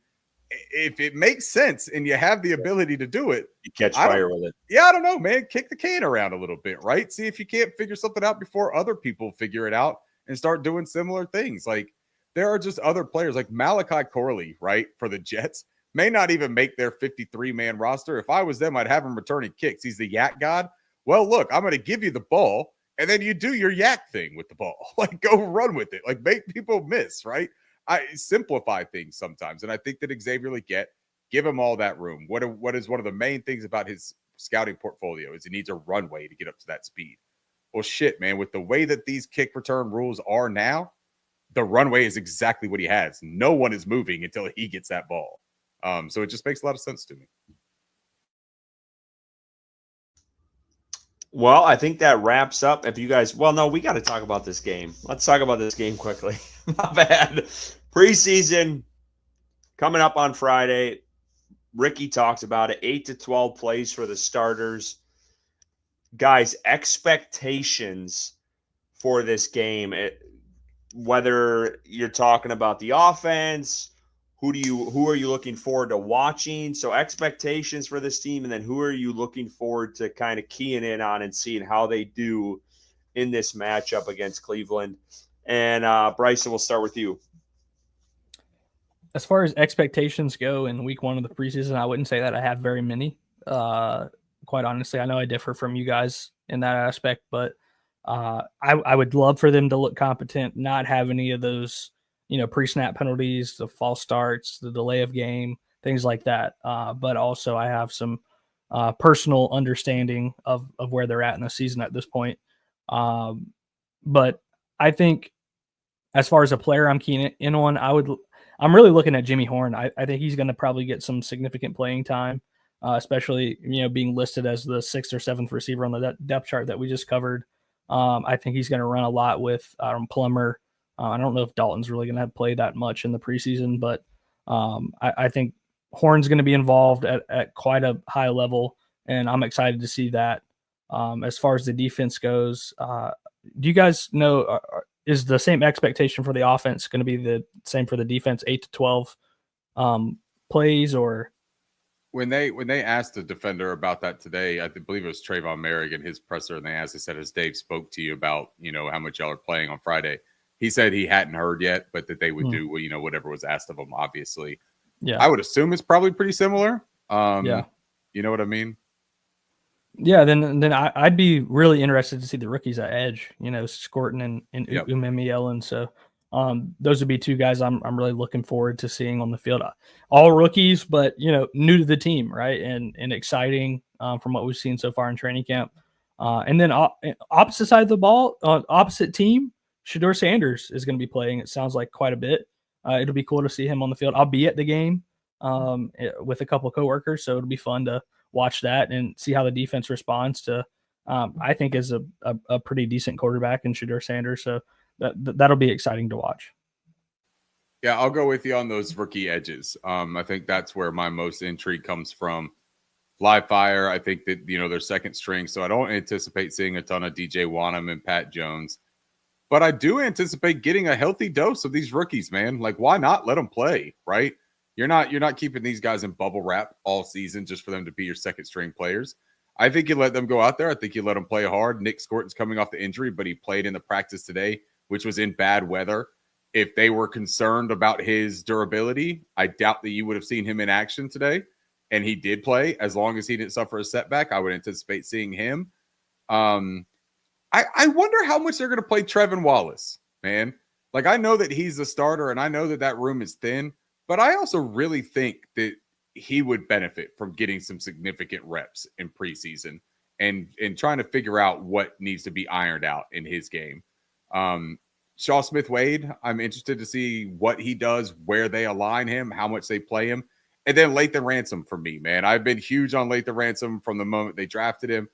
if it makes sense and you have the ability to do it, you catch fire with it. Yeah, I don't know, man. Kick the can around a little bit, right? See if you can't figure something out before other people figure it out and start doing similar things. Like, there are just other players like Malachi Corley, right, for the Jets, may not even make their 53-man roster. If I was them, I'd have him returning kicks. He's the yak god. Well, look, I'm going to give you the ball, and then you do your yak thing with the ball. Like, go run with it. Like, make people miss, right? I simplify things sometimes, and I think that Xavier Legette, give him all that room. What is one of the main things about his scouting portfolio is he needs a runway to get up to that speed. Well, shit, man, with the way that these kick return rules are now, the runway is exactly what he has. No one is moving until he gets that ball. So it just makes a lot of sense to me. Well, I think that wraps up. If you guys, well, no, we got to talk about this game. Let's talk about this game quickly. My bad. Preseason coming up on Friday. Ricky talks about it. 8 to 12 plays for the starters. Guys, expectations for this game, whether you're talking about the offense, who are you looking forward to watching? So expectations for this team, and then who are you looking forward to kind of keying in on and seeing how they do in this matchup against Cleveland? And Bryson, we'll start with you. As far as expectations go in week 1 of the preseason, I wouldn't say that I have very many. Quite honestly, I know I differ from you guys in that aspect, but I would love for them to look competent, not have any of those, pre-snap penalties, the false starts, the delay of game, things like that. But also I have some personal understanding of where they're at in the season at this point. But I think as far as a player I'm keen in on, I'm really looking at Jimmy Horn. I think he's going to probably get some significant playing time, especially, being listed as the 6th or 7th receiver on the depth chart that we just covered. I think he's going to run a lot with Plummer. I don't know if Dalton's really going to have played that much in the preseason, but I think Horn's going to be involved at quite a high level, and I'm excited to see that. As far as the defense goes, do you guys know, is the same expectation for the offense going to be the same for the defense, 8 to 12 plays? Or when they asked the defender about that today, I believe it was Trayvon Merrick in his presser, and they said, has Dave spoke to you about, how much y'all are playing on Friday? He said he hadn't heard yet, but that they would do, whatever was asked of them, obviously. Yeah. I would assume it's probably pretty similar. Yeah. You know what I mean? Yeah, then I'd be really interested to see the rookies at edge, Scorton and Yep. Umemi. So those would be 2 guys I'm really looking forward to seeing on the field. All rookies, but new to the team, right? And exciting from what we've seen so far in training camp. And then opposite side of the ball, opposite team, Shedeur Sanders is going to be playing. It sounds like quite a bit. It'll be cool to see him on the field. I'll be at the game with a couple of coworkers, so it'll be fun to watch that and see how the defense responds to, I think, is a pretty decent quarterback in Shedeur Sanders. So that'll be exciting to watch. Yeah, I'll go with you on those rookie edges. I think that's where my most intrigue comes from. Live fire, I think that, they're second string, so I don't anticipate seeing a ton of DJ Wanham and Pat Jones. But I do anticipate getting a healthy dose of these rookies, man. Like, why not let them play, right? You're not keeping these guys in bubble wrap all season just for them to be your second string players. I think you let them go out there. I think you let them play hard. Nick Scorton's coming off the injury, but he played in the practice today, which was in bad weather. If they were concerned about his durability, I doubt that you would have seen him in action today. And he did play. As long as he didn't suffer a setback, I would anticipate seeing him. I wonder how much they're going to play Trevin Wallace, man. Like, I know that he's the starter, and I know that room is thin, but I also really think that he would benefit from getting some significant reps in preseason and trying to figure out what needs to be ironed out in his game. Shaw Smith-Wade, I'm interested to see what he does, where they align him, how much they play him. And then Lathan Ransom for me, man. I've been huge on Lathan Ransom from the moment they drafted him,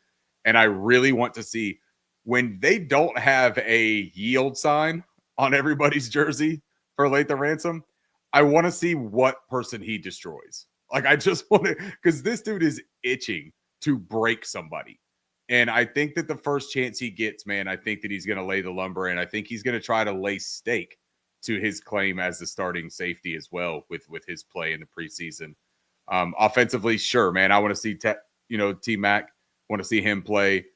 and I really want to see when they don't have a yield sign on everybody's jersey for Lathan Ransom. I want to see what person he destroys. Like, I just want to, because this dude is itching to break somebody. And I think that the first chance he gets, man, I think that he's going to lay the lumber, and I think he's going to try to lay stake to his claim as the starting safety as well with his play in the preseason. Offensively, sure, man. I want to see T-Mac. Want to see him play.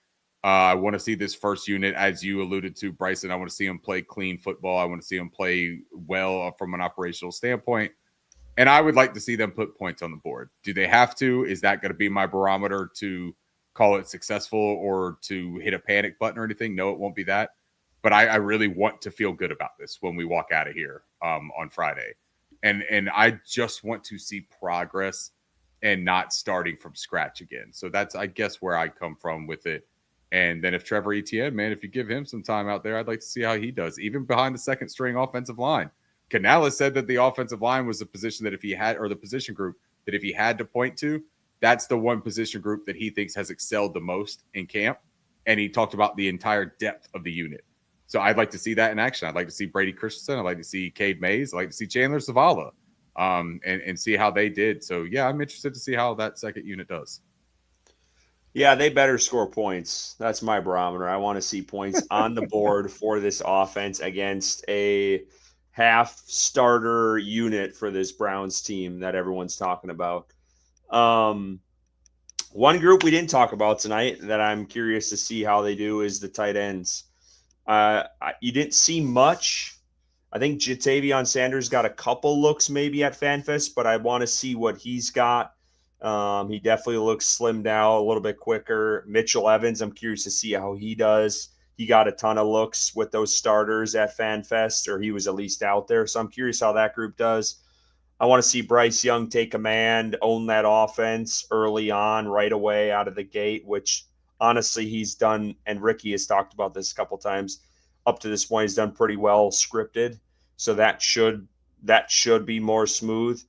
I want to see this first unit, as you alluded to, Bryson. I want to see him play clean football. I want to see him play well from an operational standpoint. And I would like to see them put points on the board. Do they have to? Is that going to be my barometer to call it successful or to hit a panic button or anything? No, it won't be that. But I really want to feel good about this when we walk out of here on Friday. And I just want to see progress and not starting from scratch again. So that's, I guess, where I come from with it. And then if Trevor Etienne, man, if you give him some time out there, I'd like to see how he does, even behind the second string offensive line. Canales said that the offensive line was the position that if he had, or the position group that if he had to point to, that's the one position group that he thinks has excelled the most in camp. and he talked about the entire depth of the unit. So I'd like to see that in action. I'd like to see Brady Christensen. I'd like to see Cade Mays. I'd like to see Chandler Zavala, and see how they did. So, yeah, I'm interested to see how that second unit does. Yeah, they better score points. That's my barometer. I want to see points on the board for this offense against a half starter unit for this Browns team that everyone's talking about. One group we didn't talk about tonight that I'm curious to see how they do is the tight ends. You didn't see much. I think Jatavion Sanders got a couple looks maybe at FanFest, but I want to see what he's got. He definitely looks slimmed out, a little bit quicker. Mitchell Evans, I'm curious to see how he does. He got a ton of looks with those starters at FanFest, or he was at least out there. So I'm curious how that group does. I want to see Bryce Young take command, own that offense early on, right away out of the gate, which honestly he's done, and Ricky has talked about this a couple times. Up to this point, he's done pretty well scripted. So that should be more smooth.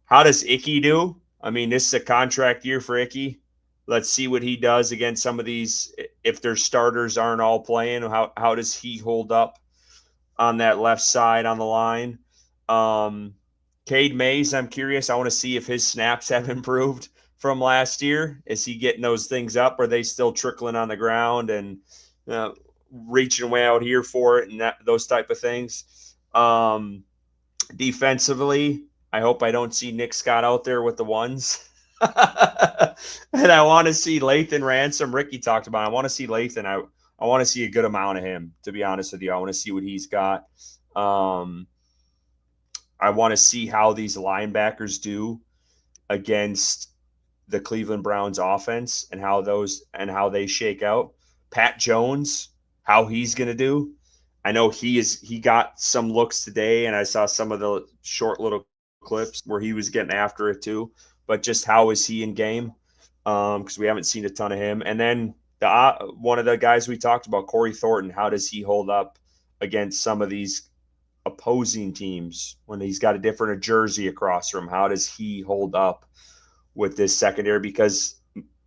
How does Icky do? I mean, this is a contract year for Icky. Let's see what he does against some of these. If their starters aren't all playing, how does he hold up on that left side on the line? Cade Mays, I'm curious. I want to see if his snaps have improved from last year. Is he getting those things up? Or are they still trickling on the ground and reaching way out here for it and those type of things? Defensively, I hope I don't see Nick Scott out there with the ones. And I want to see Lathan Ransom. Ricky talked about it. I want to see Lathan. I want to see a good amount of him, to be honest with you. I want to see what he's got. I want to see how these linebackers do against the Cleveland Browns offense and how they shake out. Pat Jones, how he's going to do. I know he got some looks today, and I saw some of the short little clips where he was getting after it too. But just how is he in game? Because we haven't seen a ton of him. And then one of the guys we talked about, Corey Thornton, how does he hold up against some of these opposing teams when he's got a different jersey across from him? How does he hold up with this secondary? Because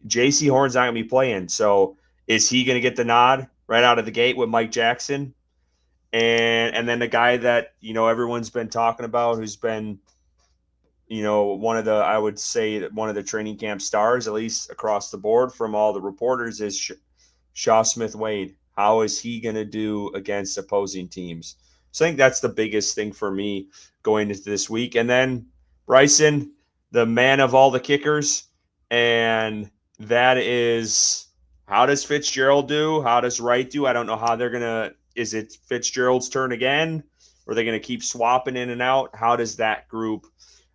J.C. Horn's not going to be playing. So is he going to get the nod right out of the gate with Mike Jackson? And then the guy that, everyone's been talking about, who's been, I would say that one of the training camp stars, at least across the board from all the reporters, is Shaw Smith-Wade. How is he going to do against opposing teams? So I think that's the biggest thing for me going into this week. And then Bryson, the man of all the kickers, and that is, how does Fitzgerald do? How does Wright do? I don't know how they're going to – is it Fitzgerald's turn again? Or are they going to keep swapping in and out? How does that group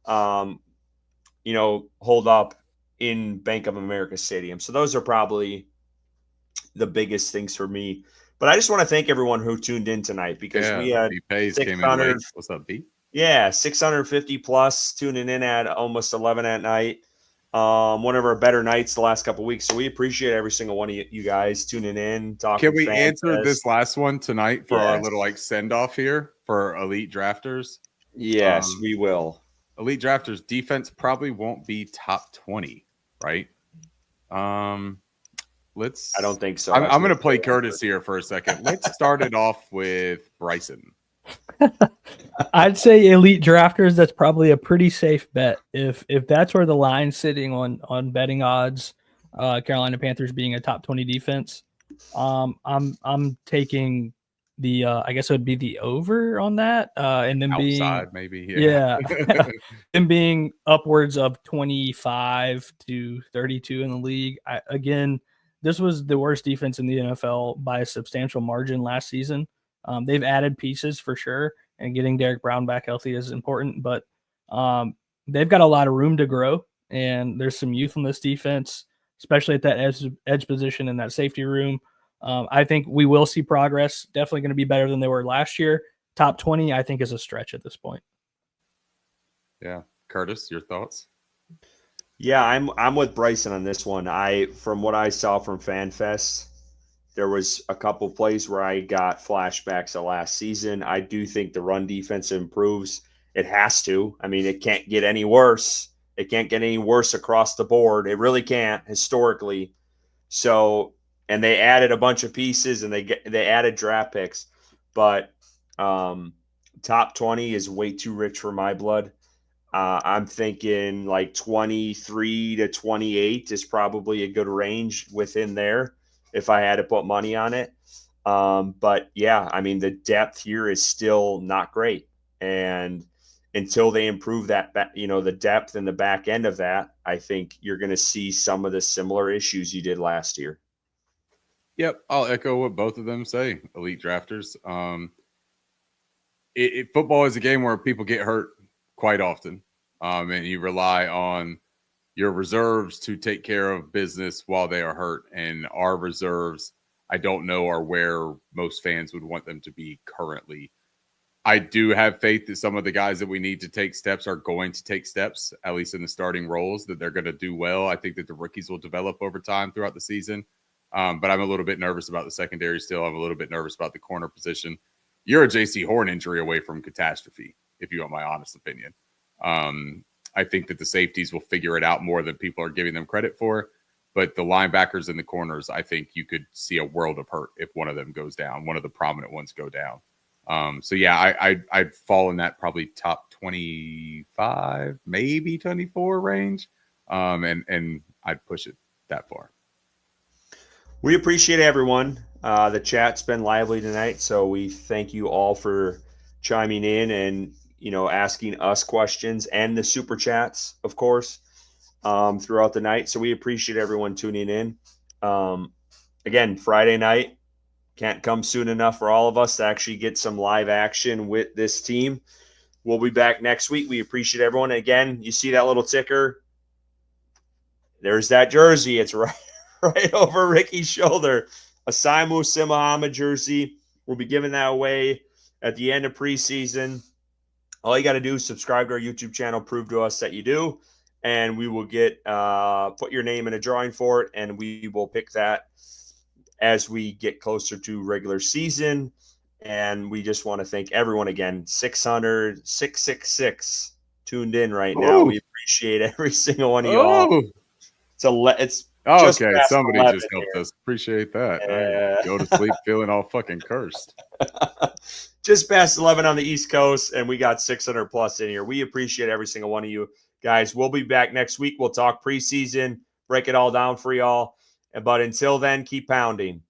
hold up in Bank of America Stadium? So those are probably the biggest things for me. But I just want to thank everyone who tuned in tonight, because we had came in late. What's up, B? Yeah, 650 plus tuning in at almost 11 at night. One of our better nights the last couple of weeks. So we appreciate every single one of you guys tuning in. Can we answer this last one tonight for our little send off here for elite drafters? Yes, we will. Elite drafters defense probably won't be top 20, right? I don't think so. I'm going to play Curtis here for a second. Let's start it off with Bryson. I'd say elite drafters, that's probably a pretty safe bet. If that's where the line's sitting on betting odds, Carolina Panthers being a top 20 defense, I'm taking the I guess it would be the over on that, and then outside maybe and being upwards of 25 to 32 in the league. Again, this was the worst defense in the NFL by a substantial margin last season. They've added pieces for sure, and getting Derek Brown back healthy is important, but they've got a lot of room to grow, and there's some youth on this defense, especially at that edge position and that safety room. I think we will see progress. Definitely going to be better than they were last year. Top 20, I think, is a stretch at this point. Yeah. Curtis, your thoughts? Yeah, I'm with Bryson on this one. From what I saw from FanFest, there was a couple plays where I got flashbacks of last season. I do think the run defense improves. It has to. I mean, it can't get any worse. It can't get any worse across the board. It really can't historically. So and they added a bunch of pieces and they added draft picks, but top 20 is way too rich for my blood. I'm thinking like 23 to 28 is probably a good range within there if I had to put money on it. But yeah, I mean, the depth here is still not great. And until they improve that, the depth and the back end of that, I think you're going to see some of the similar issues you did last year. Yep, I'll echo what both of them say, elite drafters. Football is a game where people get hurt quite often, and you rely on your reserves to take care of business while they are hurt. And our reserves, I don't know, are where most fans would want them to be currently. I do have faith that some of the guys that we need to take steps are going to take steps, at least in the starting roles, that they're going to do well. I think that the rookies will develop over time throughout the season. But I'm a little bit nervous about the secondary still. I'm a little bit nervous about the corner position. You're a JC Horn injury away from catastrophe, if you want my honest opinion. I think that the safeties will figure it out more than people are giving them credit for. But the linebackers and the corners, I think you could see a world of hurt if one of them goes down, one of the prominent ones go down. So yeah, I'd fall in that probably top 25, maybe 24 range. And I'd push it that far. We appreciate everyone. The chat's been lively tonight, so we thank you all for chiming in and asking us questions and the super chats, of course, throughout the night. So we appreciate everyone tuning in. Again, Friday night can't come soon enough for all of us to actually get some live action with this team. We'll be back next week. We appreciate everyone. Again, you see that little ticker? There's that jersey. It's right over Ricky's shoulder. A Saimu Simahama jersey. We'll be giving that away at the end of preseason. All you got to do is subscribe to our YouTube channel, prove to us that you do, and we will get put your name in a drawing for it, and we will pick that as we get closer to regular season. And we just want to thank everyone again. 666 tuned in right now. We appreciate every single one of you all. It's just okay. Somebody just helped us. Appreciate that. I go to sleep feeling all fucking cursed. Just past 11 on the East Coast, and we got 600 plus in here. We appreciate every single one of you guys. We'll be back next week. We'll talk preseason, break it all down for y'all. But until then, keep pounding.